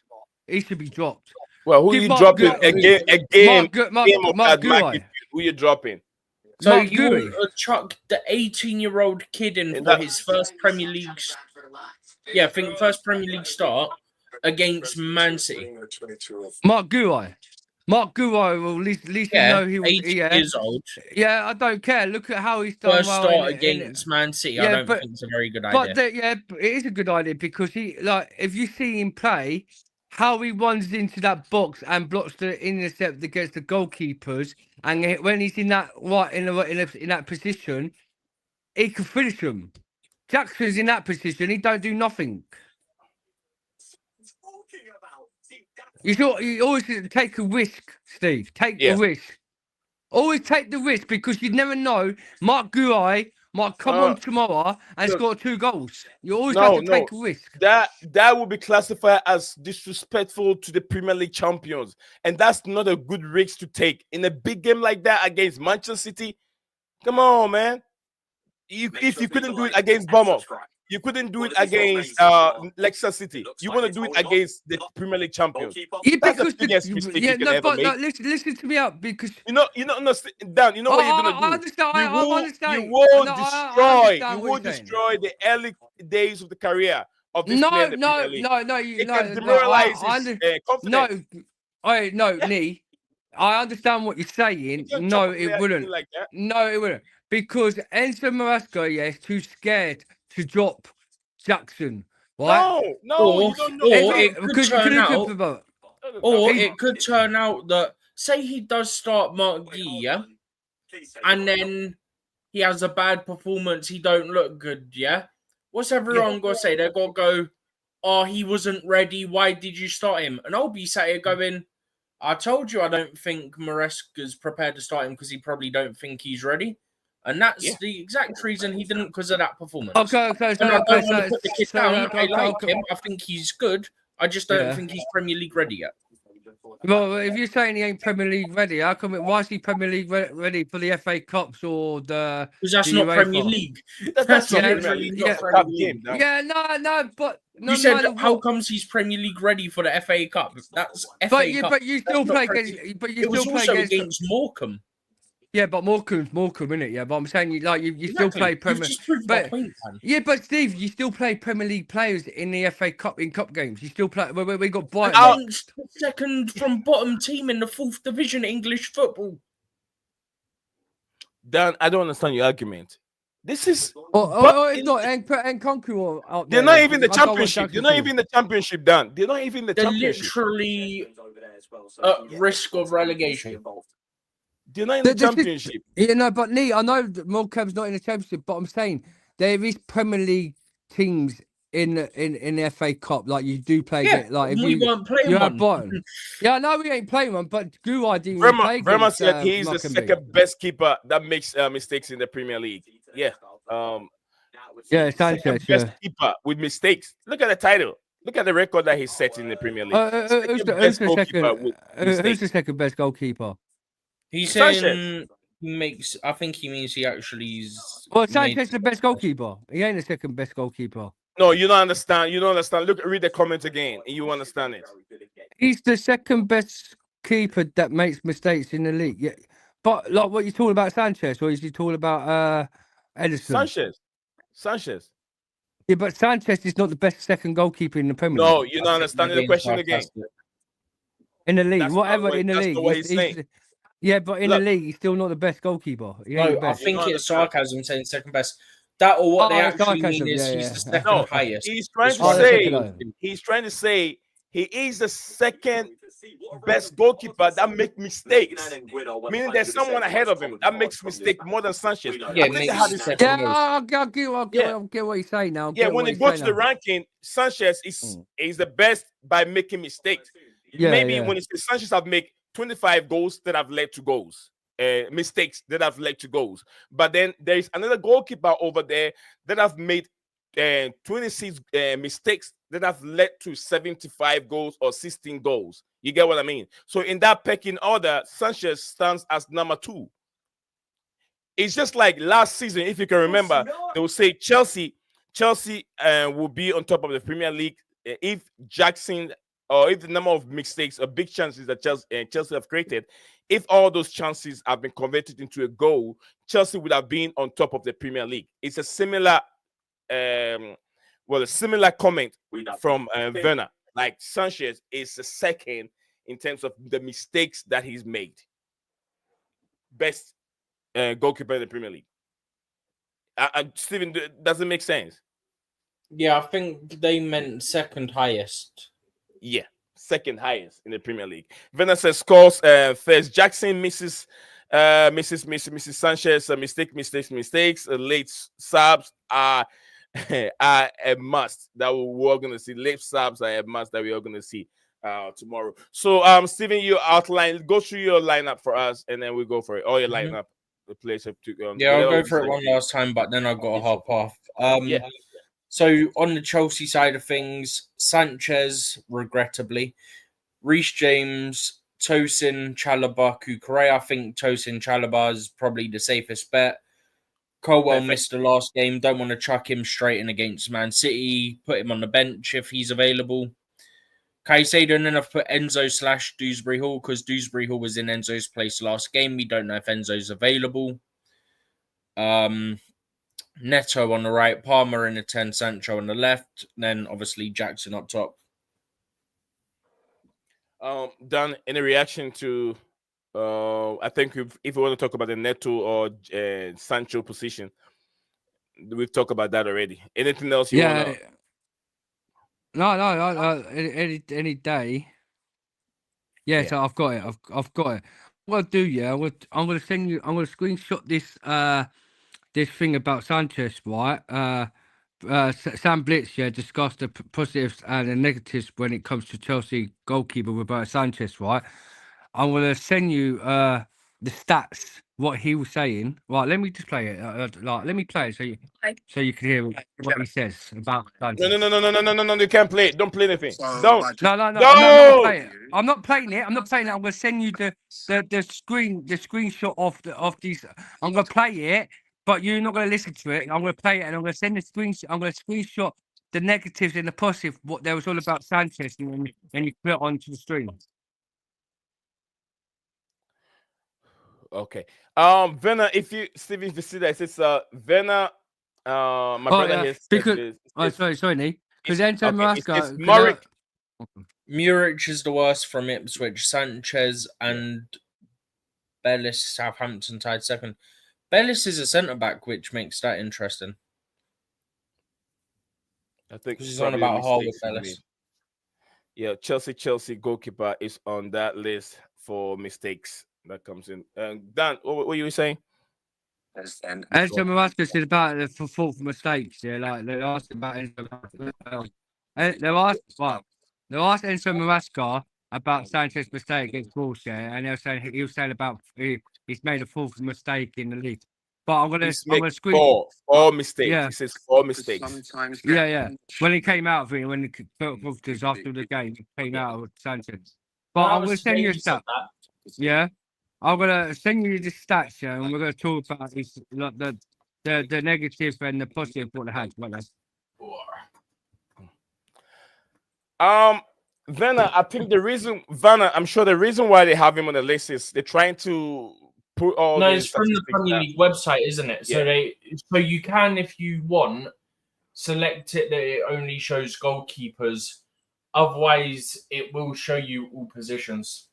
He should be dropped. Well, who you dropping again? Mark Gouy. Who you dropping? So you chuck the 18-year-old kid in for his first Premier League. Yeah, I think first Premier League start against Man City. Mark Gouy. Mark Guerrero, well, at least we Yeah, know he was. 80 Yeah, years old. yeah. I don't care. Look at how he's done First well start in against Man City, I yeah, don't think it's a very good but idea. yeah, it is a good idea because he if you see him play, how he runs into that box and blocks the intercept against the goalkeepers, and when he's in that in that position, he can finish them. Jackson's in that position, he don't do nothing. You always take a risk, Steve. Take the Yeah. risk. Always take the risk because you never know. Mark Guai might come on tomorrow and look, score 2 goals. You always have to take a risk. That will be classified as disrespectful to the Premier League champions, and that's not a good risk to take in a big game like that against Manchester City. Come on, man. If you couldn't do it against Bournemouth, you couldn't do it against Leicester City. You want to do it against the Premier League champions. Yeah, That's because the biggest mistake you can no, ever but make. listen to me out because You know, Dan. You know what you're gonna do. I understand. I understand. You will No, destroy. understand You what will you're saying. destroy the early days of the career of this No, player in the Premier League. It can demoralize his confidence. Nee. I understand what you're saying. You can't No, chop a it player wouldn't. like that. No, it wouldn't. Because Enzo Maresca, is too scared to drop Jackson. Right? No, Or, you don't know. or it could turn out, or He- it could turn out that say he does start Mark Gee, yeah, and then he has a bad performance, he don't look good, yeah. What's everyone gonna say? They're gonna go, "Oh, he wasn't ready. Why did you start him?" And I'll be sat here going, "I told you I don't think Maresca's prepared to start him because he probably don't think he's ready." And that's the exact reason he didn't because of that performance. Okay. And I don't want to put the kid down. I like him. I think he's good. I just don't Yeah. think he's Premier League ready yet. Well, if you're saying he ain't Premier League ready, how come? Why is he Premier League ready for the FA Cups or the? Because that's the not UEFA? Premier League. That's not literally Premier not League. Premier League. No. Yeah, no, but no You said matter how what. comes he's Premier League ready for the FA Cup? That's FA Cup. But you still That's play not against. Premier- But you It still was play also against. against Morecambe. Yeah, but Morecambe's innit? Yeah, but I'm saying you still play You've Premier. just proved my But point, man. yeah, but Steve, you still play Premier League players in the FA Cup in cup games. You still play. We got Brighton. Against the second from bottom team in the 4th division English football. Dan, I don't understand your argument. This is It's not and Conqueror out there. they're not even the championship. They're not even the championship, Dan. They're not even the They're championship. literally at risk of relegation. They're not in the championship. Yeah, no, but Nee, I know that Morecambe's not in the championship, but I'm saying there is Premier League teams in the FA Cup. Like you do play, like if we weren't playing one. Brighton. Yeah, I know we ain't playing one, but Guai didn't even play. Verma said he's the Morecambe. second best keeper that makes mistakes in the Premier League. Yeah. Yeah, Sanchez. Best keeper with mistakes. Look at the title. Look at the record that he's set in the Premier League. Who's the second best goalkeeper? He's Sanchez. saying he makes. I think he means he actually is. Well, Sanchez is the best goalkeeper. He ain't the second best goalkeeper. No, you don't understand. You don't understand. Look, read the comment again, and you understand it. He's the second best keeper that makes mistakes in the league. Yeah, but like what you talking about Sanchez, or is you talking about Edison? Sanchez. Yeah, but Sanchez is not the best second goalkeeper in the Premier League. No, you're not understanding the question again. In the league, That's whatever not what- in the that's league. not what he's saying. Yeah, but in Look. the league, he's still not the best goalkeeper. He ain't the No, I best. think it's sarcasm saying second best. That or what they actually sarcasm, mean is yeah, he's yeah. the second No, highest. he's trying to Oh, that's say okay. he's trying to say he is the second best goalkeeper that make mistakes. Meaning there's someone ahead of him that makes mistake more than Sanchez. Yeah, I think makes they had this- sense. Yeah, I'll get what you say now. Yeah, when they go to the ranking, Sanchez is the best by making mistakes. Maybe when it's Sanchez have made 25 goals that have led to goals. Mistakes that have led to goals. But then there is another goalkeeper over there that have made 26 mistakes that have led to 75 goals or 16 goals. You get what I mean? So in that pecking order, Sanchez stands as number 2. It's just like last season, if you can remember, they will say Chelsea will be on top of the Premier League if Jackson, or if the number of mistakes or big chances that Chelsea have created, if all those chances have been converted into a goal, Chelsea would have been on top of the Premier League. It's a similar, a similar comment from Werner. Like Sanchez is the second in terms of the mistakes that he's made. Best goalkeeper in the Premier League. Steven, does it make sense? Yeah, I think they meant second highest. Yeah, second highest in the Premier League. Venner says scores first. Jackson misses Mrs. Sanchez mistakes. Late subs are are a must that we're going to see. Late subs are a must that we are going to see tomorrow. So Steven, you outline, go through your lineup for us, and then we go for it. All your lineup, the place up to yeah, I'll go for it one last time, but then I've got to hop off. Yeah. So on the Chelsea side of things, Sanchez, regrettably, Reece James, Tosin, Chalobah, Kukurea. I think Tosin Chalobah is probably the safest bet. Colwell missed the last game. Don't want to chuck him straight in against Man City. Put him on the bench if he's available. Caicedo, and then I've put Enzo / Dewsbury Hall because Dewsbury Hall was in Enzo's place last game. We don't know if Enzo's available. Neto on the right, Palmer in the 10, Sancho on the left, then obviously Jackson up top. Dan, any reaction to I think if we want to talk about the Neto or Sancho position, we've talked about that already. Anything else you want to? No. Any day. Yeah, so I've got it. I've got it. What I'll do, yeah, I'm gonna send you. I'm gonna screenshot this this thing about Sanchez, right? Sam Blitz, yeah, discussed the positives and the negatives when it comes to Chelsea goalkeeper Roberto Sanchez, right? I'm gonna send you the stats, what he was saying. Right, let me just play it. Let me play it so you can hear what he says about Sanchez. No, you can't play it. Don't play anything. Don't. No. I'm not playing it. I'm not playing it. I'm gonna send you the screenshot of these. I'm gonna play it, but you're not gonna listen to it. I'm gonna play it and I'm gonna send the screenshot. I'm gonna screenshot the negatives and the positive. What there was all about Sanchez, and you put it onto the stream. Okay. Venna, if you see that, it's Venna. My brother here because sorry, Nee. Because Enzo Maresca. Muric. Muric is the worst from Ipswich. Sanchez and Bellis, Southampton tied second. Bellis is a centre back, which makes that interesting. I think he's on about Hall with Bellis. Yeah, Chelsea goalkeeper is on that list for mistakes that comes in. Dan, what were you saying? Enzo Maresca said about the fault for mistakes. Yeah, like they asked about Enzo Maresca. They asked Enzo Maresca about Sanchez's mistake against Wolves, yeah, and he was saying about he's made a fourth mistake in the league. But I'm gonna screen four mistakes. Yeah. He says 4 mistakes. Yeah. When he came out of it, when he felt after the game, he came out with Sanchez. But I'm gonna send you a stat. Yeah. I'm gonna send you the stats, yeah, and we're gonna talk about these, like the negative and the positive what they had. Vanna, I think I'm sure the reason why they have him on the list is they're trying to put all. No, it's from the Premier League website, isn't it? So so you can, if you want, select it that it only shows goalkeepers. Otherwise, it will show you all positions.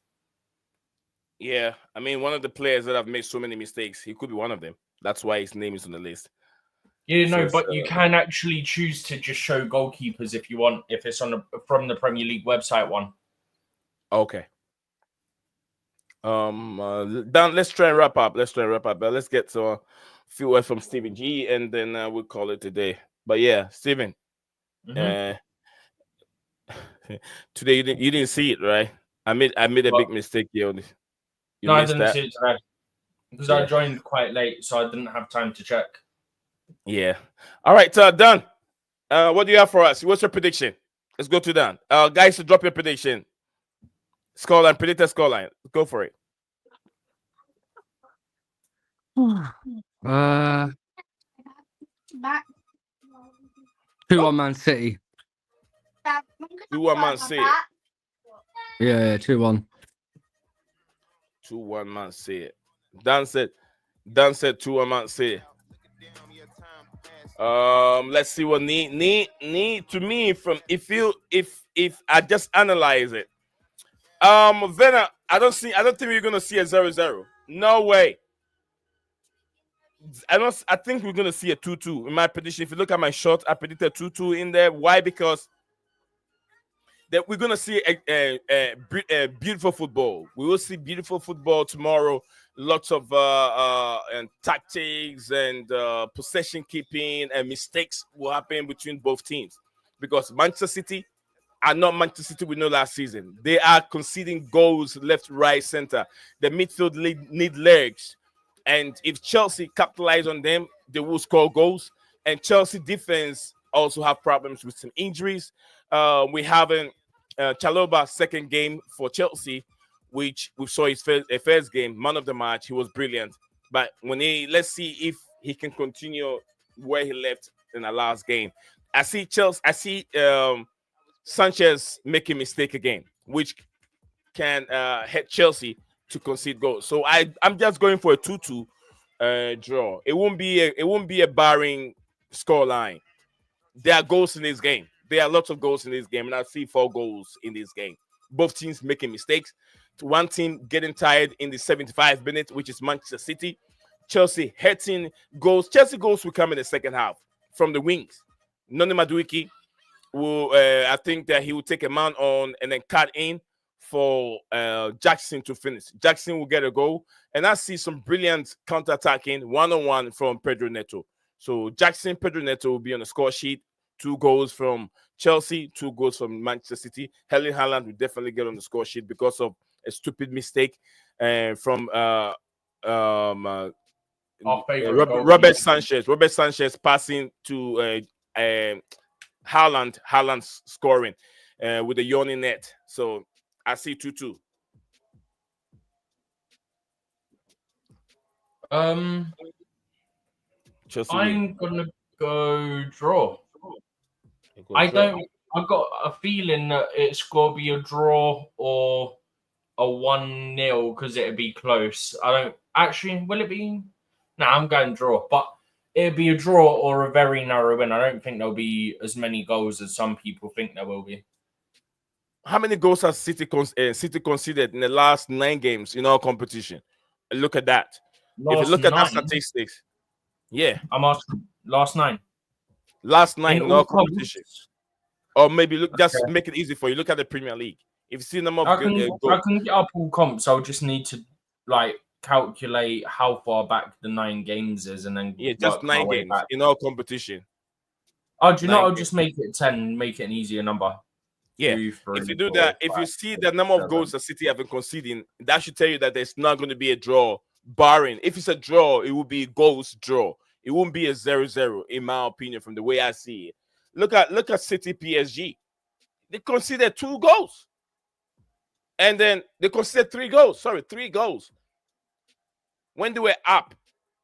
Yeah, I mean, one of the players that have made so many mistakes, he could be one of them. That's why his name is on the list. Yeah, no, but you can actually choose to just show goalkeepers if you want, if it's from the Premier League website one. Okay. Dan, let's try and wrap up. Let's get to a few words from Stephen G, and then we'll call it a day. But yeah, Stephen, today you didn't see it, right? I made a big mistake here. No, I didn't see it today because I joined quite late, so I didn't have time to check. Yeah. All right, Dan. What do you have for us? What's your prediction? Let's go to Dan. Guys, drop your prediction. Scoreline, predicted scoreline. Go for it. 2-1 Man City. 2-1 Man City. Yeah, 2-1. 2-1 Man City. Dan said 2-1 Man City. Let's see what need to me from if I just analyze it. Vena, I don't think we're gonna see a 0-0. No way. I think we're gonna see a 2-2 in my prediction. If you look at my shot, I predicted 2-2 in there. Why? Because that we're gonna see a beautiful football. We will see beautiful football tomorrow. Lots of and tactics and possession keeping and mistakes will happen between both teams because Manchester City are not Manchester City we know last season. They are conceding goals left, right, center. The midfield need legs, and if Chelsea capitalize on them, they will score goals. And Chelsea defense also have problems with some injuries. We haven't Chaloba second game for Chelsea, which we saw his first game, man of the match. He was brilliant. But let's see if he can continue where he left in the last game. I see Chelsea. I see Sanchez make a mistake again, which can hit Chelsea to concede goals. So I'm just going for a 2-2 draw. It won't be a barring scoreline. There are goals in this game. There are lots of goals in this game, and I see 4 goals in this game. Both teams making mistakes. One team getting tired in the 75th minute, which is Manchester City. Chelsea hitting goals. Chelsea goals will come in the second half from the wings. Noni Madueke will, I think that he will take a man on and then cut in for Jackson to finish. Jackson will get a goal, and I see some brilliant counter-attacking one-on-one from Pedro Neto. So Jackson, Pedro Neto will be on the score sheet. 2 goals from Chelsea, 2 goals from Manchester City. Erling Haaland will definitely get on the score sheet because of a stupid mistake from Robert Sanchez. Robert Sanchez passing to Haaland scoring with a yawning net. So I see 2-2. I'm gonna go draw. I've got a feeling that it's gonna be a draw or a 1-0 because it'd be close. I don't actually. Will it be? No, I'm going draw, but it'd be a draw or a very narrow win. I don't think there'll be as many goals as some people think there will be. How many goals has City conceded in the last 9 games in our competition? Look at that. If you look at that statistics, yeah, I'm asking last 9. Last 9 in our competition. Or maybe just make it easy for you. Look at the Premier League. If you see the number of I can get up all comps. I'll just need to calculate how far back the 9 games is, and then just 9 games in our competition. Oh, do you know? I'll just make it 10. Make it an easier number. Yeah. 2, 3, if you do that, if you see the number of goals that City have been conceding, that should tell you that there's not going to be a draw. Barring if it's a draw, it will be a goals draw. It won't be a 0-0, in my opinion, from the way I see it. Look at City PSG. They conceded 2 goals. And then they conceded 3 goals. Sorry, 3 goals. When they were up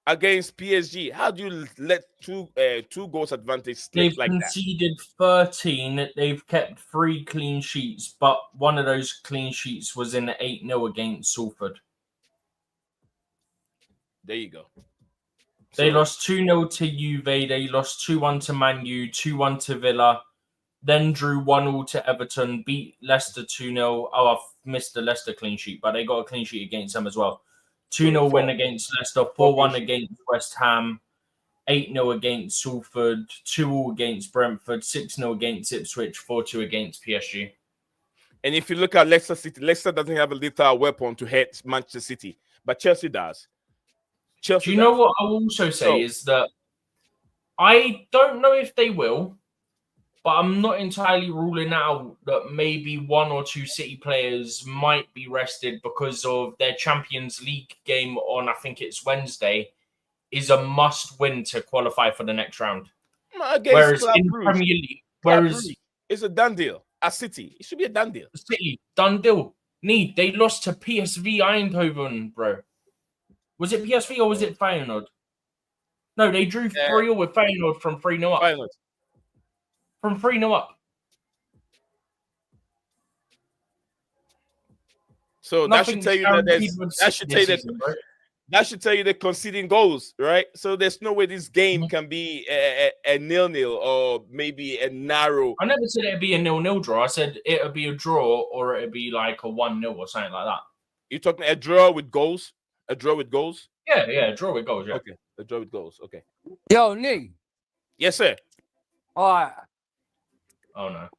against PSG, how do you let 2 goals advantage slip like that? They've conceded 13. They've kept 3 clean sheets, but one of those clean sheets was in 8-0 against Salford. There you go. They lost 2-0 to Juve. They lost 2-1 to Man U, 2-1 to Villa, then drew 1-1 to Everton, beat Leicester 2-0. Oh, I've missed the Leicester clean sheet, but they got a clean sheet against them as well. 2-0 win against Leicester, 4-1 against West Ham, 8-0 against Salford, 2-0 against Brentford, 6-0 against Ipswich, 4-2 against PSG. And if you look at Leicester City, Leicester doesn't have a lethal weapon to hit Manchester City, but Chelsea does. Do you know what I will also say is that I don't know if they will, but I'm not entirely ruling out that maybe 1 or 2 City players might be rested because of their Champions League game on, I think it's Wednesday, is a must-win to qualify for the next round. Whereas in Premier League, it's a done deal. At City, it should be a done deal. City, done deal. They lost to PSV Eindhoven, bro. Was it PSV or was it Feyenoord? No, they drew 3-0 with Feyenoord from 3-0 up. Feyenoord. From 3-0 up. So that should tell you that That should tell you they're conceding goals, right? So there's no way this game Mhm. can be a 0-0 or maybe a narrow. I never said it'd be a 0-0 draw. I said it'd be a draw or it'd be like a 1-0 or something like that. You're talking a draw with goals? A draw with goals? Yeah, a draw with goals. Yeah. Okay, a draw with goals. Okay. Yo, Nick. Yes, sir. All right. Oh no.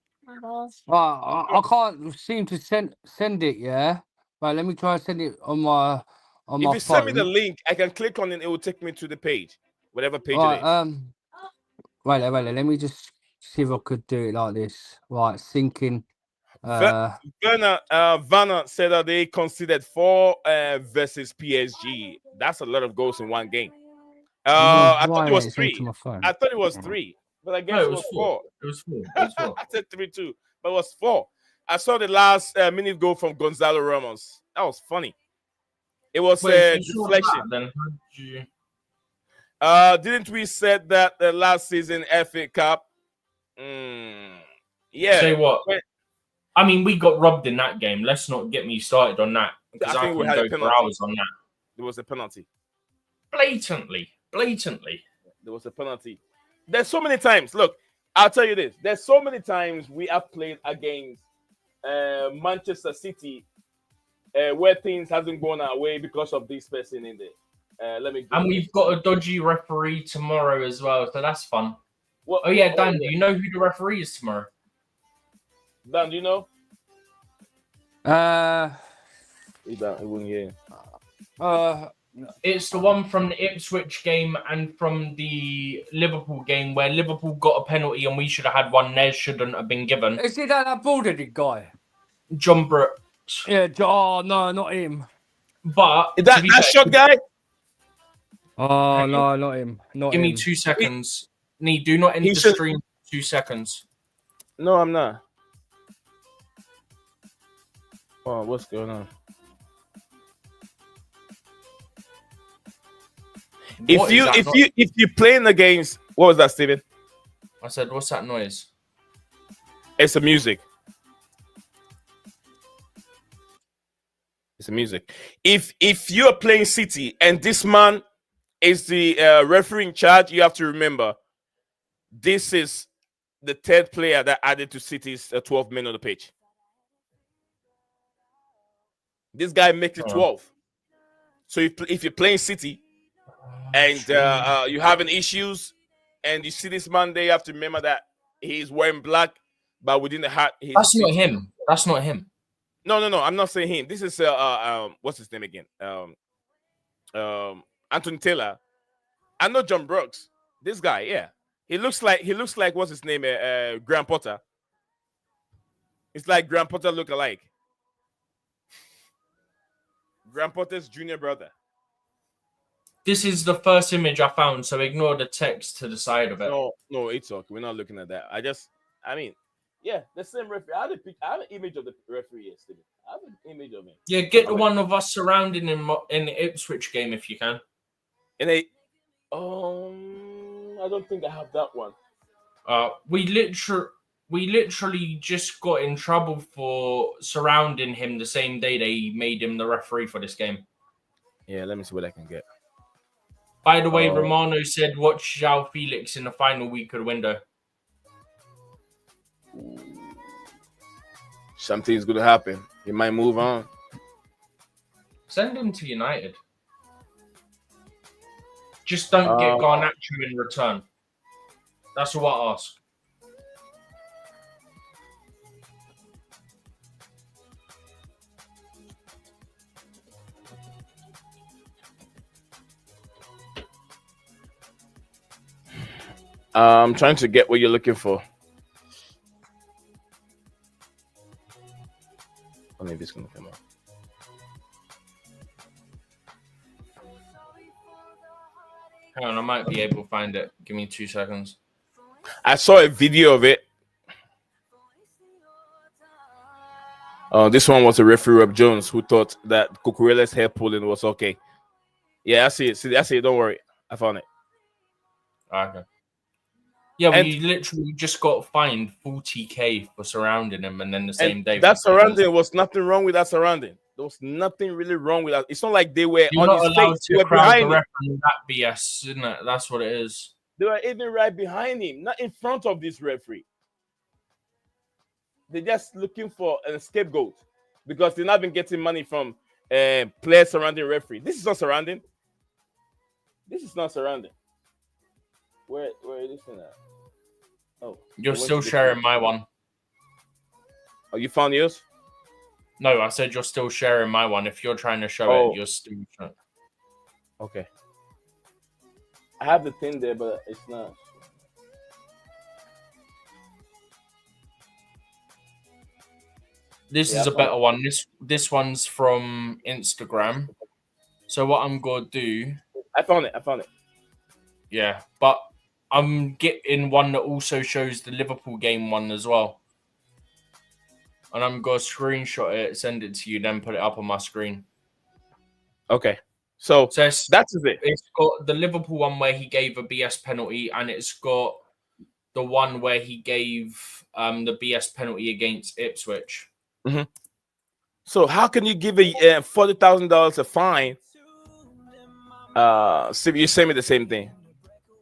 I can't seem to send it. Yeah. Right. Let me try and send it on my If my you send me phone. the link, I can click on it. It will take me to the page, whatever page Right. it is. Wait. Let me just see if I could do it like this. Right. Syncing. Vanna said that they conceded 4 versus PSG. That's a lot of goals in one game. I thought it was 3. I thought it was 3, but I guess No, it was 4. It was 4. It was 4. I said 3 too, but it was 4. I saw the last minute goal from Gonzalo Ramos. That was funny. It was a deflection. Then how did you... Didn't we said that the last season FA Cup? Yeah. Say what? I mean, we got robbed in that game. Let's not get me started on that. Because I think we can had a go for penalty. hours on that. There was a penalty. Blatantly. There was a penalty. There's so many times. Look, I'll tell you this. There's so many times we have played against Manchester City where things hasn't gone our way because of this person in there. And we've got a dodgy referee tomorrow as well, so that's fun. Well, oh yeah, Dan, do you know who the referee is tomorrow? Dan, do you know? He wouldn't hear. It's the one from the Ipswich game and from the Liverpool game where Liverpool got a penalty and we should have had one. There shouldn't have been given. Is it that bald-headed guy? John Brooks. Yeah. Oh no, not him. But is that shot guy? Oh no, not him. Give me 2 seconds. Do not end the stream. 2 seconds. No, I'm not. Oh, what's going on? If you're playing against, what was that, Steven? I said, what's that noise? It's a music. It's a music. If you're playing City and this man is the referee in charge, you have to remember this is the 3rd player that added to City's 12 men on the pitch. This guy makes it 12. So if you're playing City and you're having issues and you see this man there, you have to remember that he's wearing black, but within the hat, that's not him. That's not him. No. I'm not saying him. This is what's his name again? Anthony Taylor. I know John Brooks. This guy, yeah. He looks like what's his name? Graham Potter. It's like Graham Potter look alike. Graham Potter's junior brother. This is the first image I found, so ignore the text to the side of it. No, it's okay. We're not looking at that. Yeah, the same referee. I have an image of the referee yesterday. I have an image of him. Yeah, get the one of us surrounding him in the Ipswich game if you can. I don't think I have that one. We literally just got in trouble for surrounding him the same day they made him the referee for this game. Yeah, let me see what I can get. By the way, Romano said watch João Felix in the final week of the window. Something's going to happen. He might move on. Send him to United. Just don't get Garnacho in return. That's what I ask. I'm trying to get what you're looking for. I don't know if it's going to come up. Hang on, I might be able to find it. Give me 2 seconds. I saw a video of it. This one was a referee, Rob Jones, who thought that Cucurella's hair pulling was okay. Yeah, I see it. I see it. Don't worry. I found it. Okay. Yeah, we literally just got fined 40k for surrounding him, and then the same day. That surrounding was nothing wrong with that surrounding. There was nothing really wrong with that. It's not like they were You're on not his allowed face. They to were crowd the behind him. ref and that BS, isn't it? That's what it is. They were even right behind him, not in front of this referee. They're just looking for a scapegoat because they've not been getting money from players surrounding referee. This is not surrounding. This is not surrounding. Where is this thing at? Oh, You're still sharing my one. Oh, you found yours? No, I said you're still sharing my one. If you're trying to show it, you're still showing. Okay. I have the thing there, but it's not. This is a better one. This one's from Instagram. So what I'm gonna do? I found it. Yeah, but I'm getting one that also shows the Liverpool game one as well. And I'm gonna screenshot it, send it to you, then put it up on my screen. Okay. So that's it. It's got the Liverpool one where he gave a BS penalty, and it's got the one where he gave the BS penalty against Ipswich. Mm-hmm. So how can you give a $40,000 a fine? So you send me the same thing.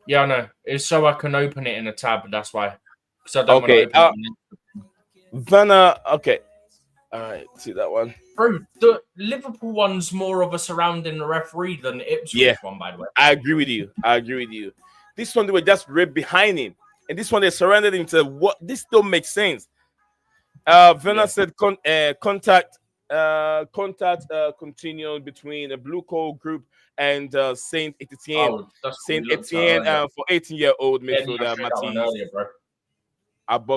Yeah, I know. It's so I can open it in a tab. That's why. Because I don't want to open it. Vanna. Okay. All right. See that one. Bro, the Liverpool one's more of a surrounding the referee than the Ipswich one, by the way. I agree with you. This one, they were just right behind him. And this one, they surrounded him to what? This don't make sense. Vanna said contact continued between the Blueclouds group and Saint Etienne. Saint Etienne for 18-year-old midfielder Matisse.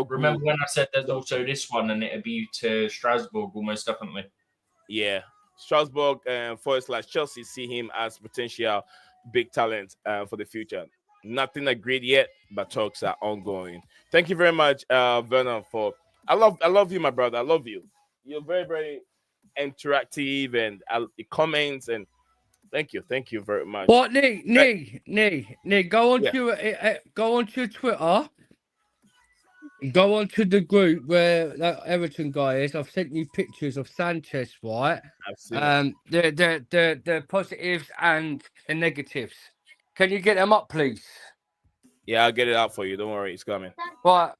Remember when I said there's also this one and it'd be to Strasbourg almost definitely. Yeah, Strasbourg / Chelsea see him as potential big talent for the future. Nothing agreed yet, but talks are ongoing. Thank you very much, Vernon. I love you, my brother. I love you. You're very, very interactive and comments and thank you very much. What, Nick, go on to Twitter. Go on to the group where that Everton guy is. I've sent you pictures of Sanchez, right? I've seen the positives and the negatives. Can you get them up, please? Yeah, I'll get it out for you. Don't worry, it's coming. Right.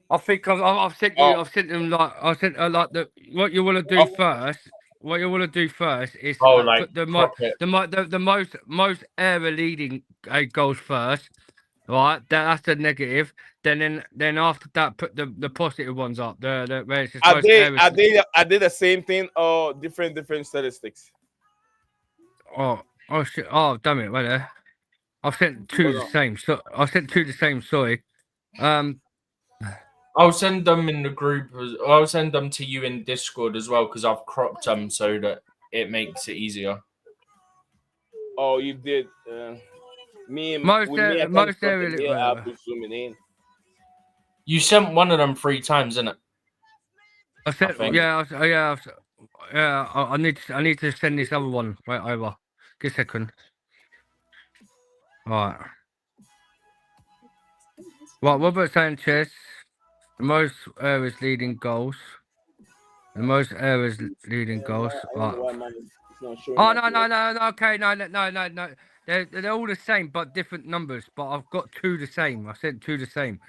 I think I've sent you. I've sent them what you want to do first. What you want to do first is put the most error leading goals first. Right, that's the negative. Then after that, put the positive ones up. The where it's just I did the same thing or different statistics. Oh shit! Oh damn it! Right there. I've sent two the same. So I sent two the same. Sorry. I'll send them in the group. I'll send them to you in Discord as well because I've cropped them so that it makes it easier. Oh, you did. Most area. I'll be zooming in. You sent one of them 3 times, didn't it? I sent. I need to send this other one right over. Give a second. Right. Robert Sanchez. The most errors leading goals. The most errors leading goals. Right. Oh no. Okay, no. They're all the same, but different numbers. But I've got 2 the same. I sent 2 the same.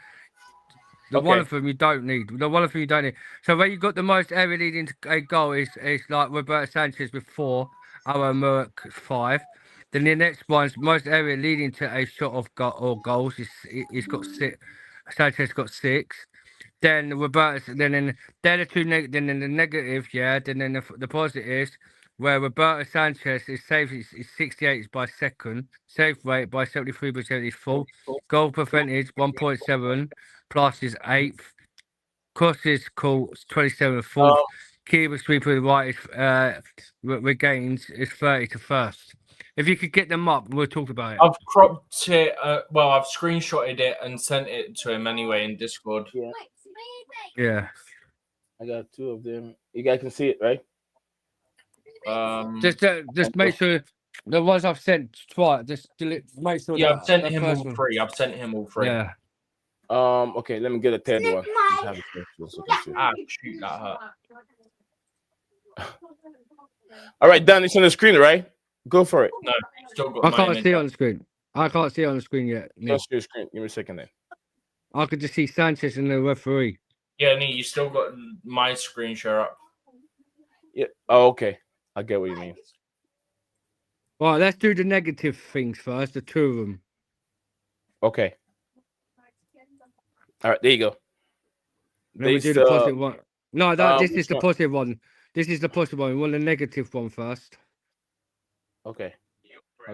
One of them you don't need. So where you got the most error leading to a goal is like Roberto Sanchez with 4, Aaron Merck 5. Then the next one's most error leading to a shot of goals. He's got 6. Sanchez got 6. Then Roberto. Then they're the 2 negative. Then the negative, yeah. Then the positives. Where Roberto Sanchez is saved is 68 by second, save rate by 73% is full, goal percentage 1.7 plus is 8th, crosses call 27 4th, keeper sweeper to the right is regains is 30 to first. If you could get them up, we'll talk about it. I've cropped it. I've screenshotted it and sent it to him anyway in Discord. Yeah. I got 2 of them. You guys can see it, right? Just make sure the ones I've sent twice. Just make sure. Yeah, I've sent him all 3. Yeah. Okay, let me get a third one. Shoot, that hurt. All right, Dan, it's on the screen, right? Go for it. No, still got I my can't image see it up. on the screen. I can't see it on the screen yet. Go Neil. to your screen. Give me a second then. I could just see Sanchez and the referee. Yeah, Nee, you still got my screen share up. Yeah. Oh, okay. I get what you mean. Right, let's do the negative things first. The two of them. Okay. All right, there you go. Then we do the positive one. No, this is which the one? positive one. This is the positive one. We want the negative one first. Okay.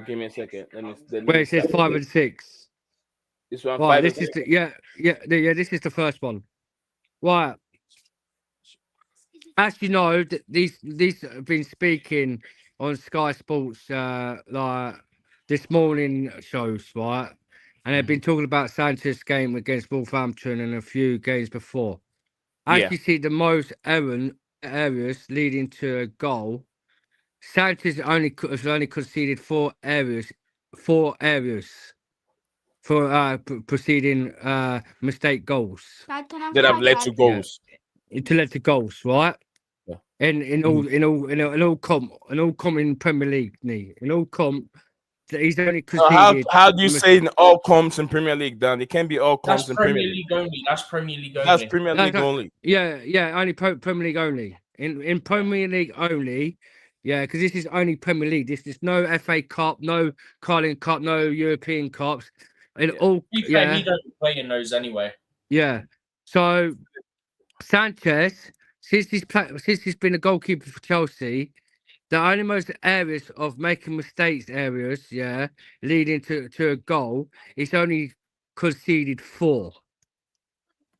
Give me a second. Let Where me it says start. 5 and 6. This one, Right, 5 and this is 6. the this is the first one. Right. As you know, these have been speaking on Sky Sports like this morning shows, right? And they've been talking about Sanchez's game against Wolverhampton and a few games before. As Yeah. you see, the most areas leading to a goal, Sanchez has only conceded 4 areas for preceding mistake goals. Dad, can I have That have my led to iPad? goals. To lead to goals, right? Yeah. In all comp in Premier League, in all comp, he's only conceded. How do you say in all comps in Premier League, Dan? It can't be all That's comps in Premier Premier League. League only. That's Premier League That's only. Premier No, League no, only. Yeah, only Premier League only. In Premier League only, yeah, because this is only Premier League. This is no FA Cup, no Carling Cup, no European Cups. In Yeah. all, To be fair, yeah, he doesn't play in those anyway. yeah. So Sanchez, since he's been a goalkeeper for Chelsea, the only most areas of making mistakes areas, yeah, leading to a goal, he's only conceded 4.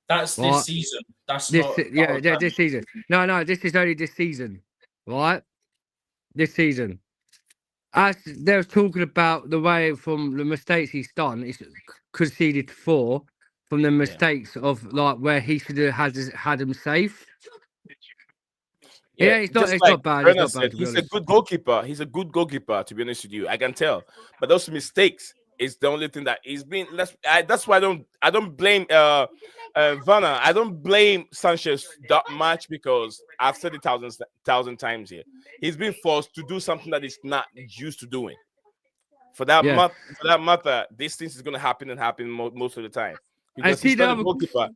That's Right. this season. That's not. This season. No, this is only this season, right? This season. As they was talking about the way from the mistakes he's done, he's conceded 4 from the mistakes of like where he should have had him safe. Yeah, it's just not like bad. It's Bernard not bad said, to be he's a honest. good goalkeeper. He's a good goalkeeper, to be honest with you. I can tell. But those mistakes is the only thing that he's been. That's why I don't blame Vanna. I don't blame Sanchez that much because I've said it thousand times here. He's been forced to do something that he's not used to doing. For that Yeah. matter, these things is gonna happen most of the time And because see he's the not a other, goalkeeper.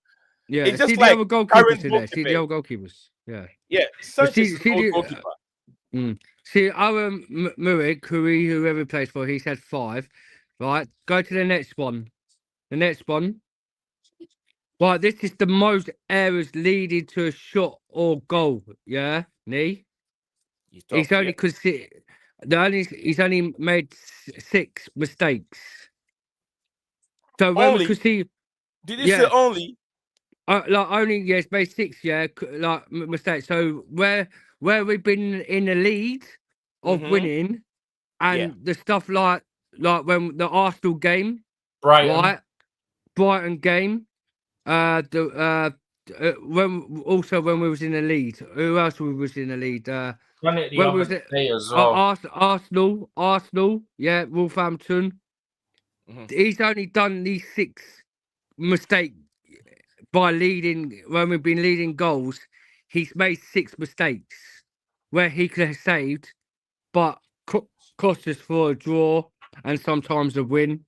yeah, It's just see the like other goalkeepers current in there. See the goalkeeping. other goalkeepers. Yeah. Yeah, But Sanchez is a good goalkeeper. See, our Murik, whoever he plays for, he's had 5. Right, go to the next one. The next one. Right, this is the most errors leading to a shot or goal. Yeah, knee. He's only he's only made 6 mistakes. So when Only? we could see, Did you say only? like only it's made 6, yeah, like mistakes. So where we've been in the lead of winning, and the stuff like when the Arsenal game, Brighton. right, Brighton game, when we was in the lead, who else was in the lead? Done it the When other was it? day as well. Arsenal, yeah, Wolverhampton. He's only done these 6 mistakes by leading when we've been leading goals. He's made 6 mistakes where he could have saved, but cost us for a draw and sometimes a win.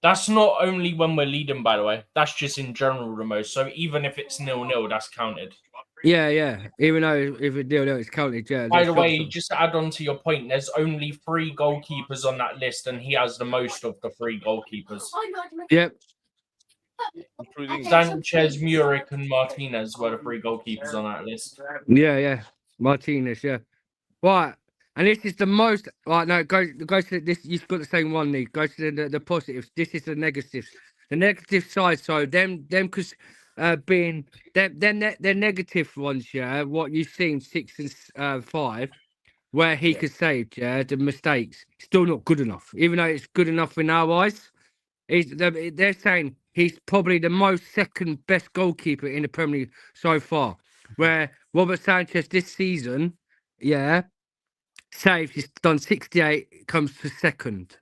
That's not only when we're leading, by the way. That's just in general the most. So even if it's 0-0, that's counted. Yeah. Even though if it's 0-0, it's counted. Yeah. By the way, just to add on to your point, there's only 3 goalkeepers on that list, and he has the most of the 3 goalkeepers. Yep. Sanchez, Muric, and Martinez were the 3 goalkeepers on that list. Yeah. Martinez, yeah. Right. And this is the most right. No, go to this. You've got the same one, Lee. Go to the positives. This is the negatives. The negative side. So them because being the negative ones. Yeah, what you've seen 6 and 5, where he could save. Yeah, the mistakes still not good enough. Even though it's good enough in our eyes, they're saying he's probably the most second best goalkeeper in the Premier League so far. Where Robert Sanchez this season, yeah. Saves, he's done 68, comes to second.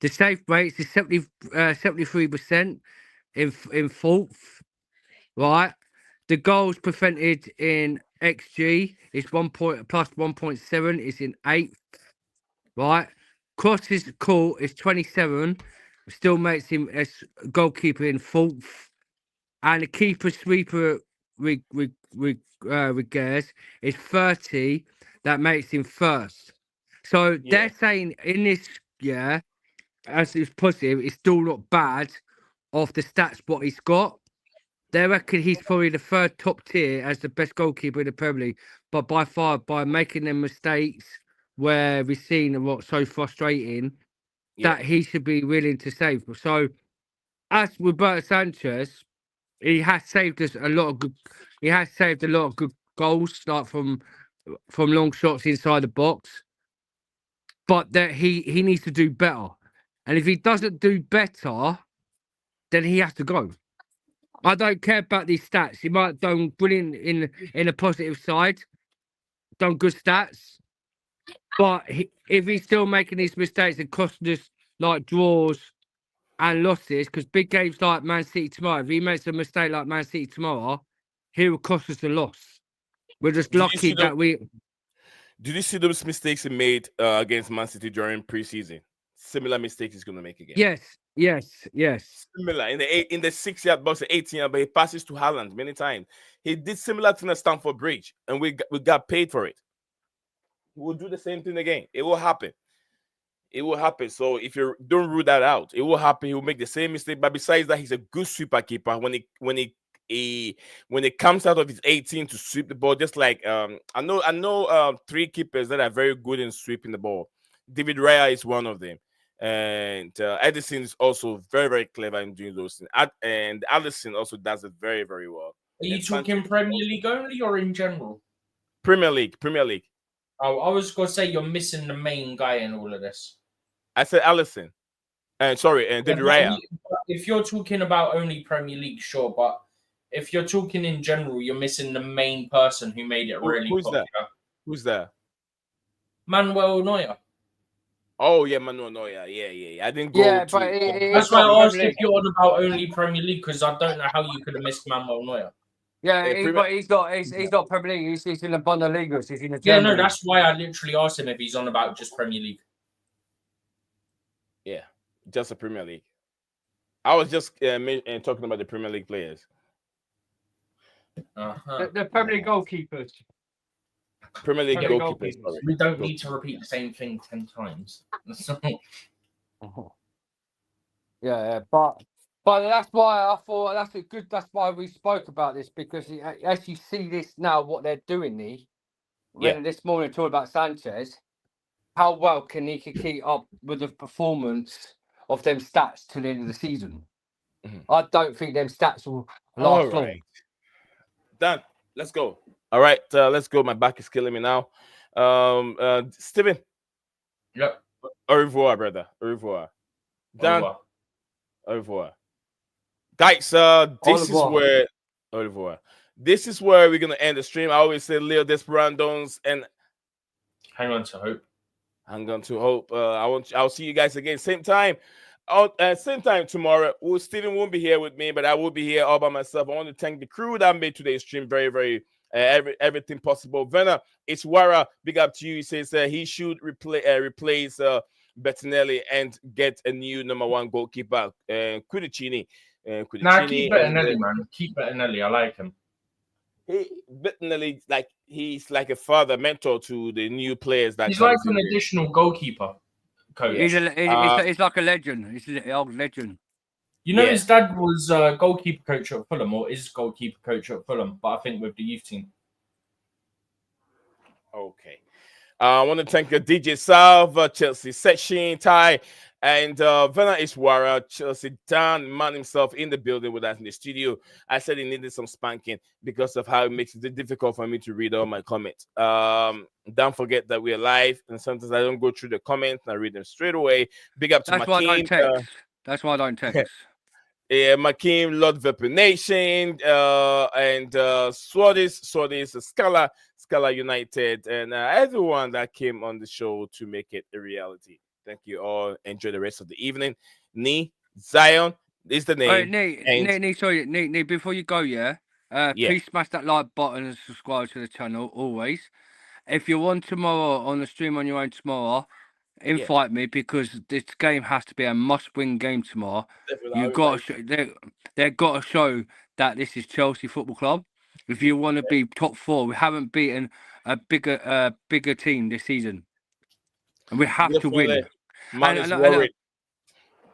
The save rate is 73% in 4th, right? The goals prevented in XG is 1 point plus 1.7 is in 8th, right? Crosses call is 27, still makes him as goalkeeper in 4th, and the keeper sweeper regares is 30, that makes him 1st. So they're saying in this, as it's positive, it's still not bad of the stats what he's got. They reckon he's probably the 3rd top tier as the best goalkeeper in the Premier League, but by far, by making them mistakes where we've seen what's so frustrating, that he should be willing to save. So, as Roberto Sanchez, he has saved us a lot of good. He has saved a lot of good goals, like from long shots inside the box. But that he needs to do better, and if he doesn't do better, then he has to go. I don't care about these stats. He might have done brilliant in a positive side, done good stats, but if he's still making these mistakes and costing us like draws and losses, because big games like Man City tomorrow, if he makes a mistake like Man City tomorrow, he will cost us a loss. We're just lucky that we. Did you see those mistakes he made against Man City during preseason? Similar mistakes he's going to make again. Yes. Similar in the 6-yard box, the 18-yard, but he passes to Haaland many times. He did similar thing at Stamford Bridge, and we got paid for it. We'll do the same thing again. It will happen. It will happen. So if you don't rule that out, it will happen. He will make the same mistake. But besides that, he's a good sweeper keeper. When it comes out of his 18 to sweep the ball, just like I know 3 keepers that are very good in sweeping the ball. David Raya is one of them. And Edison is also very, very clever in doing those things. And Allison also does it very, very well. Are you talking Premier League only or in general? Premier League. Oh, I was going to say you're missing the main guy in all of this. I said Allison. And David Raya. If you're talking about only Premier League, sure. But if you're talking in general, you're missing the main person who made it really popular. Who's that? Manuel Neuer. Oh yeah, Manuel Neuer. Yeah. I didn't go. Yeah, but that's why I asked if you're on about only Premier League, because I don't know how you could have missed Manuel Neuer. Yeah, but he's not Premier League. He's in the Bundesliga. He's in the German League. That's why I literally asked him if he's on about just Premier League. Yeah, just the Premier League. I was just talking about the Premier League players. The Premier League goalkeepers. Premier League goalkeepers. We don't need to repeat the same thing 10 times. Yeah, but that's why I thought that's why we spoke about this, because as you see this now, what they're doing this morning talking about Sanchez, how well can he keep up with the performance of them stats till the end of the season? Mm-hmm. I don't think them stats will last long. Done. Let's go. All right, let's go. My back is killing me now. Steven. Yep. Au revoir, brother. Au revoir. Dan. Au revoir. Guys, this is where we're gonna end the stream. I always say Leo Desperados and hang on to hope. I'll see you guys again same time. Same time tomorrow. Steven won't be here with me, but I will be here all by myself. I want to thank the crew that made today's stream very, very everything possible. Venna, it's Wara. Big up to you. He says he should replace Bettinelli and get a new number 1 goalkeeper, Quidicini. Nah, keep Bettinelli, man. Keep Bettinelli. I like him. Bettinelli, he's like a father, mentor to the new players. He's like an additional goalkeeper coach. He's like a legend. He's an old legend. You know, his dad was goalkeeper coach at Fulham, or is goalkeeper coach at Fulham, but I think with the youth team. Okay. I want to thank DJ Salva, Chelsea Section, Ty, and Venna Iswara, Chelsea Dan, man himself in the building with us in the studio. I said he needed some spanking because of how it makes it difficult for me to read all my comments. Don't forget that we are live, and sometimes I don't go through the comments and I read them straight away. Big up to Makeem. That's why I don't text. Yeah, Makeem, Lord Vapor Nation, and Swardis, Scala United, and everyone that came on the show to make it a reality. Thank you all. Enjoy the rest of the evening. Zion is the name. Sorry, before you go, Yeah. Please smash that like button and subscribe to the channel always. If you're on tomorrow on the stream on your own tomorrow, invite me because this game has to be a must-win game tomorrow. Definitely. You got they've got to show that this is Chelsea Football Club. If you want to be top 4, we haven't beaten a bigger team this season, and we have to win. Man is worried.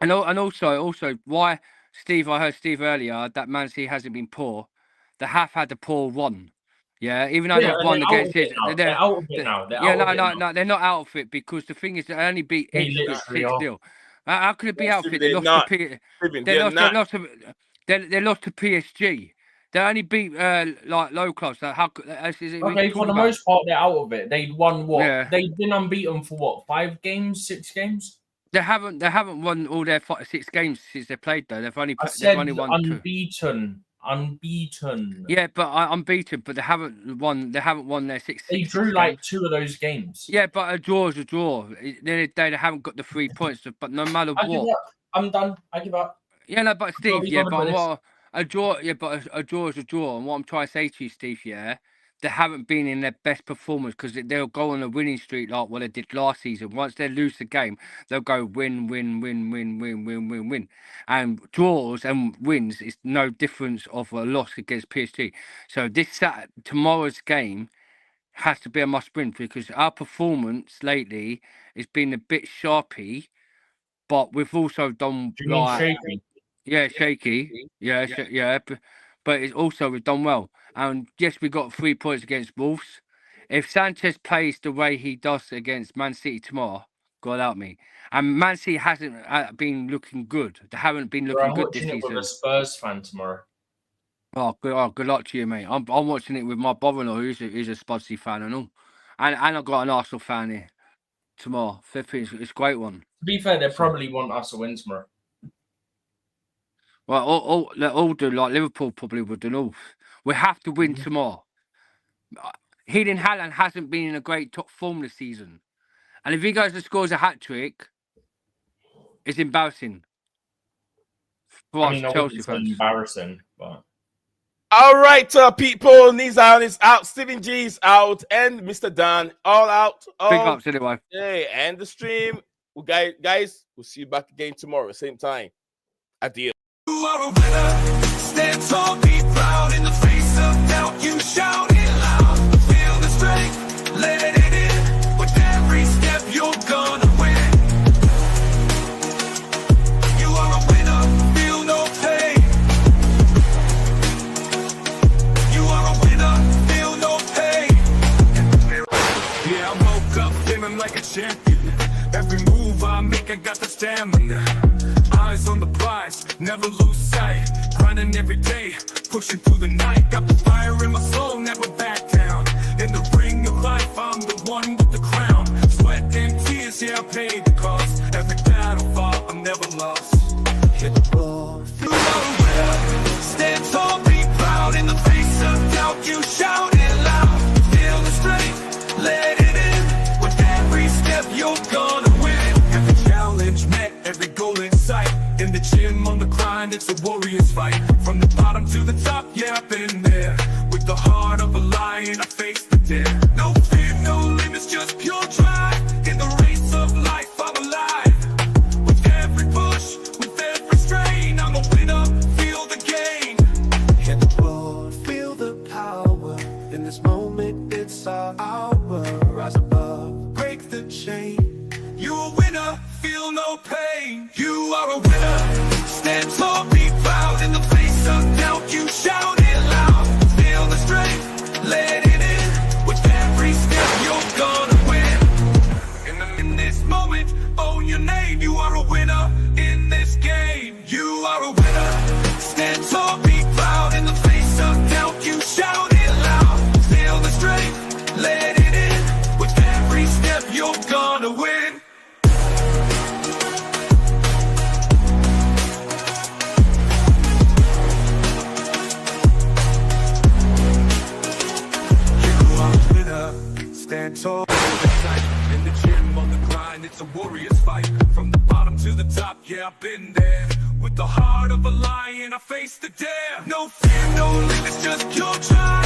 And also, why Steve? I heard Steve earlier that Man City hasn't been poor. They have had a poor run. Yeah, even though they've won against it, they're out of it now. No, they're not out of it because the thing is, they only beat Ipswich 6-0. How could it be out of it? They lost to they lost to PSG. They only beat like low clubs. So how is it? Okay, for the most part, they're out of it. They'd won what? Yeah. They've been unbeaten for what? 5 games, 6 games. They haven't won all their 6 games since they played though. They've only won unbeaten. 2. Unbeaten. Yeah, but unbeaten. But they haven't won. They haven't won their 6. They drew like 2 of those games. Yeah, but a draw is a draw. They haven't got the 3 points. But no matter what, I'm done. I give up. Yeah, no, but Steve. Yeah, but a draw. Yeah, but a draw is a draw. And what I'm trying to say to you, Steve, yeah, they haven't been in their best performance because they'll go on a winning streak like what they did last season. Once they lose the game, they'll go win. And draws and wins is no difference of a loss against PSG. So tomorrow's game has to be a must-win because our performance lately has been a bit sharpy, but we've also done shaky. Yeah, shaky. Yeah. But it's also we've done well. And yes, we got 3 points against Wolves. If Sanchez plays the way he does against Man City tomorrow, God help me. And Man City hasn't been looking good. They haven't been looking good this season. I'm watching it with a Spurs fan tomorrow. Good luck to you, mate. I'm watching it with my brother-in-law, who's a Spudsy fan and all. And I've got an Arsenal fan here tomorrow. It's a great one. To be fair, they probably want us to win tomorrow. Well, they all do, like Liverpool probably would do all. We have to win tomorrow. Haaland hasn't been in a great top form this season. And if he goes and scores a hat-trick, it's embarrassing. For us Chelsea fans. Embarrassing, but... All right, people. Nizan is out. Stephen G is out. And Mr. Dan, all out. Big ups anyway. Hey, and the stream. Guys, we'll see you back again tomorrow, same time. Adios. You are a winner. Stand tall, be proud. In the face of doubt, you shout it loud. Feel the strength, let it in. With every step, you're gonna win. You are a winner, feel no pain. You are a winner, feel no pain. Yeah, I woke up feeling like a champion. Every move I make, I got the stamina. Eyes on the prize, never lose sight. Grinding every day, pushing through the night. Got the fire in my soul, never back down. In the ring of life, I'm the one with the crown. Sweat and tears, yeah, I paid the cost. Every battle fought, I'm never lost. Hit the road, feel the winner. Stand tall, be proud. In the face of doubt, you shout it loud. Feel the strength, let it in. With every step, you're gonna win. Every challenge met, every goal in sight. In the gym, on the grind, it's a warrior's fight. From the bottom to the top, yeah, I've been there. With the heart of a lion, I face the dare. No fear, no limits, just pure drive. In the race of life, I'm alive. With every push, with every strain, I'm a winner, feel the gain. Hit the road, feel the power. In this moment, it's our hour. Rise above, break the chain. You're a winner, feel no pain. You are a winner. Stand tall, be proud. In the face of doubt, you shout it loud. Feel the strength, let it in. With every step, you're gonna win. In this moment, own your name. You are a winner in this game. You are a winner. Stand tall, be proud. In the face of doubt, you shout it loud. Feel the strength, let it in. With every step, you're gonna win. Stand tall, in the gym, on the grind, it's a warrior's fight. From the bottom to the top, yeah, I've been there. With the heart of a lion, I face the dare. No fear, no limits, just pure drive.